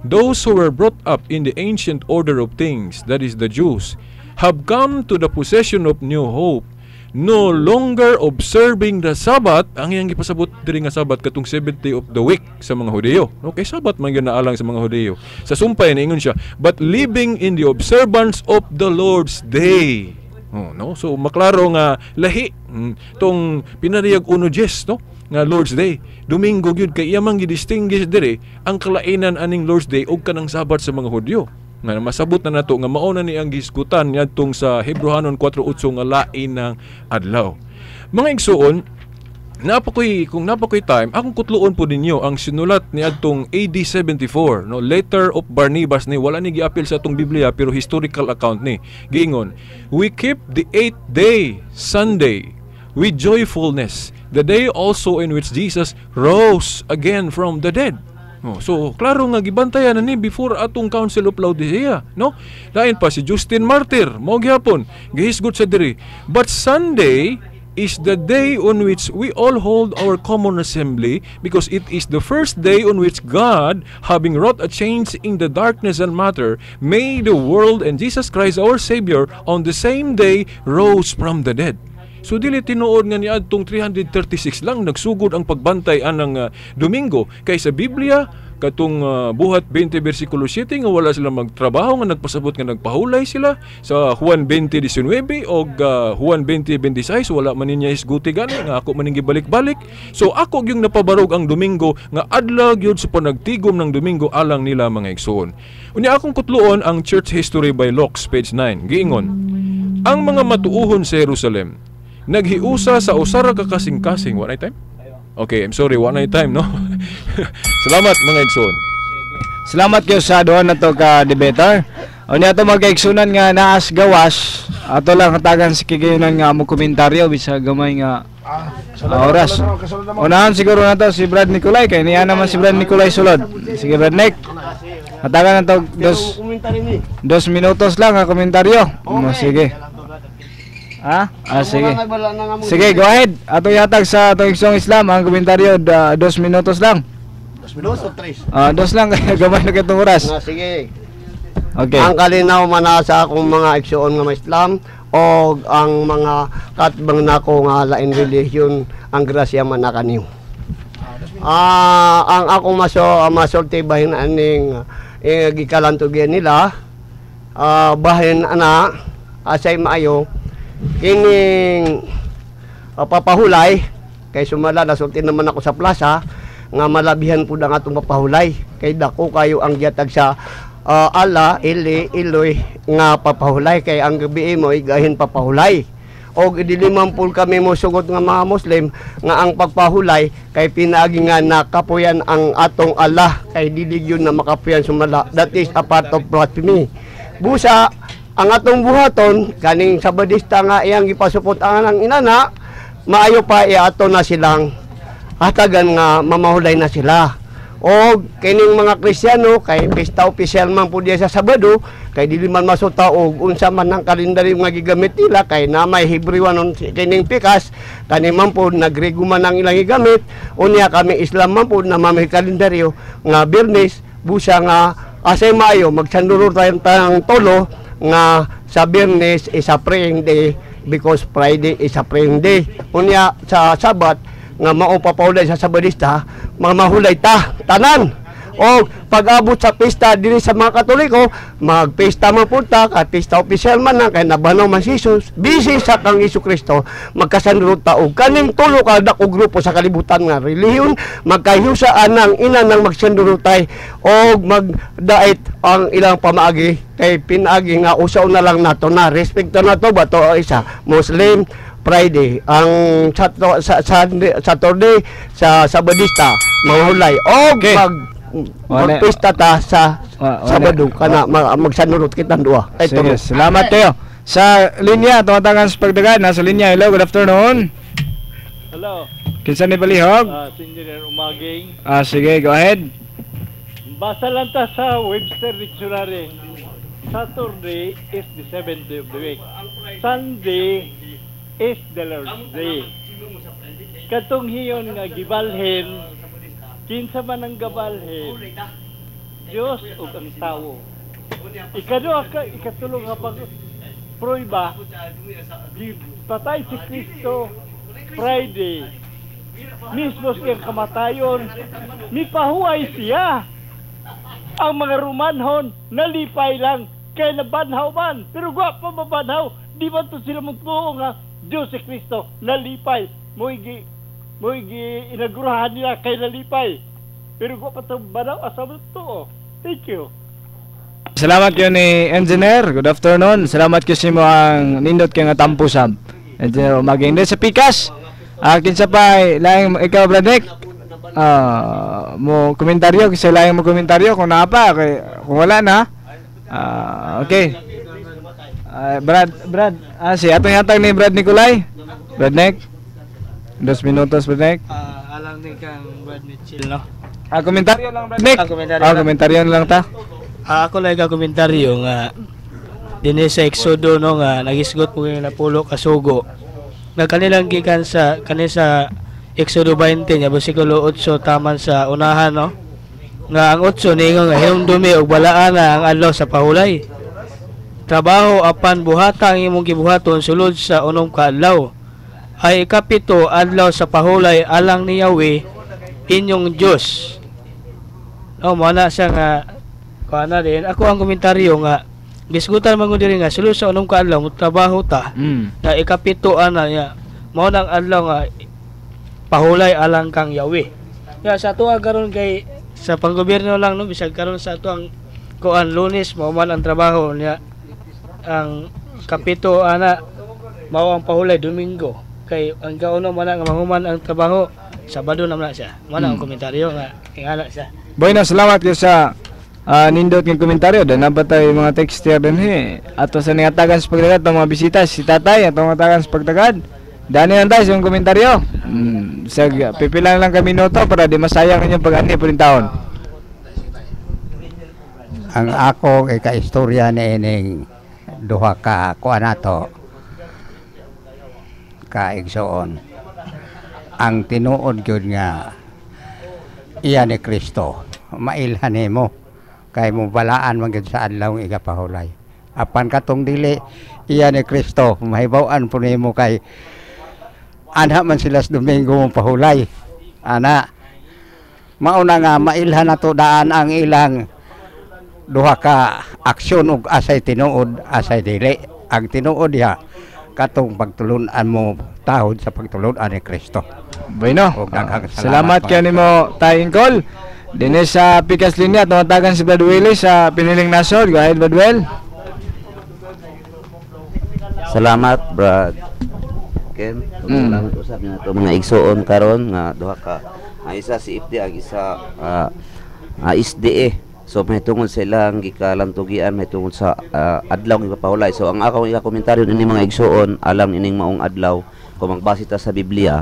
Those who were brought up in the ancient order of things, that is the Jews, have come to the possession of new hope, no longer observing the Sabbath. Ang iyang gipasabot diri nga Sabbath katong 7th day of the week sa mga Hudyo. Okay, Sabbath man gyud naalang sa mga Hudyo. Sa sumpay niingon siya, but living in the observance of the Lord's day. No? So maklaro nga lahi tong pinariyag 1:10, no? Nga Lord's Day. Domingo gyud kay iyang gidistinguish diri ang kalainan aning Lord's Day ug kanang Sabbath sa mga Hudyo. Nga masabot na nato nga mao na ni ang gisgutan niadtong sa Hebrehanon 4:8 nga lain ng adlaw. Mga igsuon, kung napakoy time, akong kutluon po ninyo ang sinulat ni adtong AD 74, no, letter of Barnabas ni, wala ni giapil sa atong Biblia pero historical account ni. Giingon, we keep the 8th day, Sunday, with joyfulness, the day also in which Jesus rose again from the dead. So, klaro nga gibantayan na ni before atong Council of Laodicea, no? Lain pa si Justin Martyr, mao gyapon, gihisgot sa diri. But Sunday is the day on which we all hold our common assembly, because it is the first day on which God, having wrought a change in the darkness and matter, made the world, and Jesus Christ our Savior on the same day rose from the dead. So dili tinuod nga niadtong 336 lang nagsugod ang pagbantay anang Domingo, kay sa Biblia katong buhat 20 bersikulo 7 nga wala sila magtrabaho nga nagpasabot nga nagpahulay sila. Sa Juan 20:19 o Juan 20:26 wala man niya isguti gani nga ako maning gibalik-balik. So ako gyung napabarog ang Domingo nga adlaw gyud sa panagtigom ng Domingo alang nila mga igsoon. Unya akong kutluon ang Church History by Locke, page 9. Giingon, ang mga matuuhon sa Jerusalem naghiusa sa usara ka kasing-kasing. One night time? Okay, I'm sorry, one night time, no? Salamat mga igsoon. Salamat kayo sa doon na to ka debater. O niya to magkaigsunan nga naas gawas. Ato lang hatagan si kigayunan nga mo komentaryo bisa gamay nga oras. Unahan siguro na to si Brad Nicolay. Kaya niya naman si Brad Nicolay sulod. Sige Brad Nick. Hatagan na to 2 minutos lang ang komentaryo. Sige. Sige. Sige, go ahead. Ato yatag sa atong Igsong Islam ang komentaryo 2 minutos lang. 2 minutos o 3? 2 lang kaya gamay na kitong oras. Sige. Okay. Ang kalinaw man sa akong mga igsoon nga Islam o ang mga katbang nako nga lain religion ang grasya man nakaniw. Ang akong masulti bahin aning gikalantugyan nila bahin ana asay maayo kining papahulay kay sumala nasulti naman ako sa plaza nga malabihan po ang atong papahulay kay dako kayo ang gihatag sa ala ili iloy nga papahulay kay ang gabi mo igahin papahulay. Og idilimampul kami mo sugot nga mga Muslim nga ang pagpahulay kay pinaagi nga nakapuyan ang atong Allah kay diligyon na makapuyan sumala. That is a part of blasphemy. Busa ang atong buhaton kaning Sabadista nga iyang gipasupot ang inana maayo pa iato na silang hatagan nga mamahulay na sila. O kining mga Kristiyano kay pista opisyal man po diya sa Sabado kay dili man masuta og unsa man ang kalendaryo nga gigamit nila kay na may Hebrewanon kining pikas kani man po nagrego man ang ilang gigamit unya kami Islam man po na may kalendaryo nga Biyernes busa nga asay maayo magsanduro tayo tang tolo nga sa Biyernes is a praying day because Friday is a praying day unya sa Sabat nga maupapawlay sa Sabadista mamahulay ta tanan o pag-abot sa pista diri sa mga Katoliko magpista man punta ka pista opisyal man na kay nabanaw man si Jesus busy sa kang Jesucristo magkasandurot ta og kaning tulo ka dako grupo sa kalibutan nga relihiyon magkahiusaan ang ina nang magsandurotay og magdait ang ilang pamaagi kay pinaagi nga usaw na lang nato na respeto nato bato isa Muslim Friday, ang Saturday sa Sabadista, mahulay. O magpista ta sa Sabado, kana magsanurot kitang duwa. Sige, salamat kayo. Sa linya, tumatagan sa pagdagan. Nasa linya, hello, good afternoon. Hello. Kinsa ni Balihog? Engineer Umaging. Sige, go ahead. Basa lang ta sa Webster Dictionary. Saturday is the 7th day of the week. Sunday is the Lord's Day. Katong hiyon nga gibalhin, kinsa man ang gabalhin, Diyos o ang tao. Ikatulong nga pag-pruiba, patay si Kristo Friday. Mismo siyang kamatayon, mipahuay siya. Ang mga Romanhon, nalipay lang, kaya nabanhaw man. Pero gwapo mabanhaw, di ba ito sila magpuo nga Diyos si Kristo nalipay mo inagurahan nila kay nalipay pero ko pa itong banaw asam ito. Thank you. Salamat yun ni Engineer, good afternoon. Salamat kasi mo ang nindot kay nga tampusab Engineer Umaging sa pikas kinsa pa laing ikaw Bradek mo komentaryo kasi laing mo komentaryo kung napa kung wala na okay. Brad, si atong hatag ni Brad Nicolay. Bradnek. 2 minutos, Bradnek. Alam ni kang Brad Mitchell, no? Komentaryo lang, Bradnek. Komentaryo lang ta. Ako lang ka komentaryo nga dinhi sa Exodo, no, nga nagisgot mo yung napulo ka sugo. Nagkanilang gikan sa kanisa Exodo 20 nya bersikulo 8 taman sa unahan, no? Nga ang 8 ningon nga hinumdumi og balaan ang adlaw sa pahulay. Trabaho apan buhata ang imong gibuhaton sulod sa unong kaadlaw ay ikapito adlaw sa pahulay alang ni Yahweh inyong Dios. No, mana siya nga kuana din. Ako ang komentaryo nga gisgutan man gud diri nga sulod sa unong kaadlaw trabaho ta. Na ikapito ana niya mao nang adlaw nga pahulay alang kang Yahweh. Ya sa tuwa karon kay sa panggobyerno lang, no, bisag karon sa ato ang kuan Lunes mao man ang trabaho niya. Ang kapito ana mao ang pahulay Domingo kay ang kauno man nga mahuman ang trabaho Sabado naman na siya. Mana ang komentaryo nga ingana siya. Boy na salamat yo sa nindot ng komentaryo dan napatay mga texter din ato sa ningatagan sa pagdagad mga bisita si tatay atong matagan sa pagdagad dani lang tayo yung komentaryo pipilang lang kami minuto para di masayang inyong pag-ani po rin taon. Ang ako kay kaistorya ni ining duha ka kuan nato ka igsoon ang tinuod gyud nga iya ni Kristo mailhan nimo kay mo balaan man gyud sa adlaw nga igapahulay apan katong dili iya ni Kristo mahibaw-an po nimo kay ana man sila sa Domingo mong pahulay ana mauna nga mailhan nato daan ang ilang duha ka aksyon ug asay tinuod asay dili ang tinuod ya katong pagtulon-an mo tahod sa pagtulon-an ni Kristo. Bueno, salamat kay nimo tayong call. Dine sa Pikas Linya, tumatagan si Brad Willie sa Piniling Nasod. Go ahead, Bradwell. Salamat, Brad Ken. Salamat usap niya ito mga igsoon karon nga duha ka isa si IFD ag isa SDA. So may tungod sa ilang gikalantugian, may tungod sa adlaw ng ipapahulay. So ang akong komentaryo ini mga igsoon alang ining maong adlaw kung magbase ta sa Biblia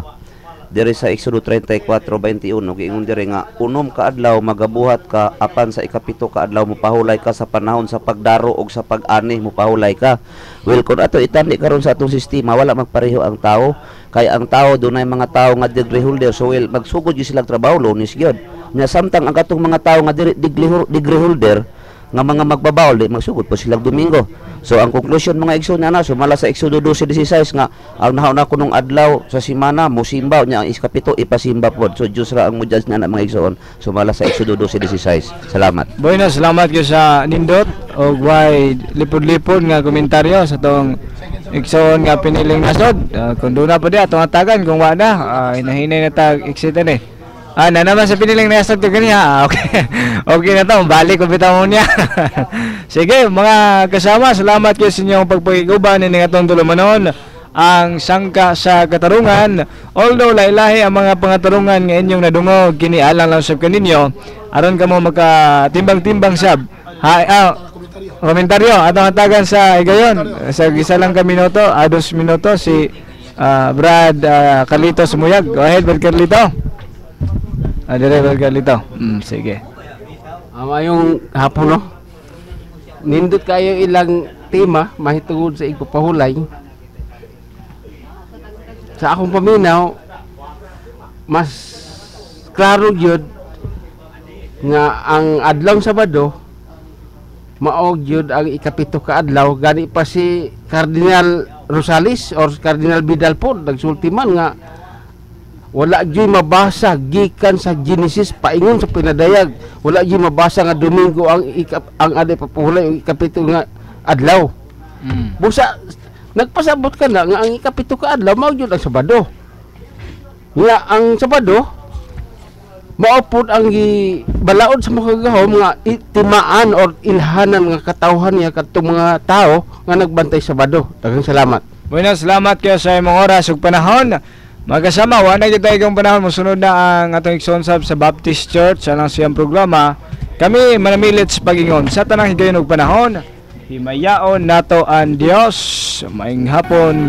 diri sa Exodo 34:21 giingon diri nga unom ka adlaw magabuhat ka apan sa ikapito ka adlaw mopahulay ka sa panahon sa pagdaro og sa pag-ani mopahulay ka. Well, kung ato itandi karon sa atong sistema wala magpareho ang tao kay ang tao dunay mga tao nga degree holder, so well magsugod gyud silang trabaho lunis gyud nya samtang ang katong mga tao nga degree holder nga mga magbabawol di magsugod po silang Domingo. So ang conclusion mga igsoon na sumala sa Exodo 12:16 nga ang nahauna kunong adlaw sa semana mosimba nya ang ikapito ipasimba pod. So Dios ra ang mo-judge na mga igsoon sumala sa Exodo 12:16. Salamat. Bueno, salamat kayo sa nindot og way lipod-lipod nga komentaryo sa tong igsoon nga Piniling Nasod. Kung doon na po di atong atagan kung wala hinahinay na tag exit ni. Na naman sa Piniling Nasod ko ganiya. Okay. Okay na to, balik ko bitaw mo niya. Sige, mga kasama, salamat kayo sa inyong pagpakiguban ni atong tulumanon ang sangka sa katarungan. Although lahi-lahi ang mga pangatarungan nga inyong nadungog kini alang lang sab kaninyo aron kamo makatimbang-timbang sab. Komentaryo atong hatagan sa higayon sa isa lang ka minuto, 2 minuto si Brad Carlito Sumuyag. Go ahead, Brad Carlito. Driver Carlito. Sige. Mayong hapon no. Nindot kayo ilang tema mahitungod sa igpapahulay. Sa akong paminaw mas klaro gyud nga ang adlaw Sabado mao gyud ang ikapito ka adlaw gani pa si Cardinal Rosales or Cardinal Vidal pod nagsultiman nga wala gyud mabasa gikan sa Genesis paingon sa pinadayag wala gyud mabasa nga Domingo ang ade papahulay ikapito nga adlaw. Busa nagpasabot ka na nga ang ikapito ka adlaw mao gyud ang Sabado. Nga ang Sabado mao pod ang balaod sa mga gahom nga timaan or ilhanan nga katawhan niya kadtong mga tao nga nagbantay Sabado. Daghang salamat. Bueno, salamat kayo sa imong oras ug panahon. Magkasama, wala na kita ikong panahon. Musunod na ang atong iksonsab sa Baptist Church. Alang siyang programa. Kami manamilit sa pagingon sa tanang higayon og panahon. Himayaon nato ang Dios. Maing hapon.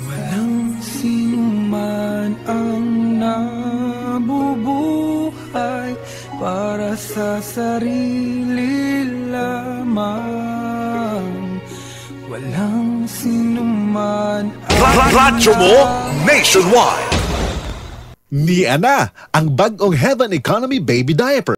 Walang sinuman ang nabubuhay para sa sarili lamang. Walang sinuman Radyo mo nationwide. Ni Ana, ang bag-ong Heaven Economy Baby Diaper.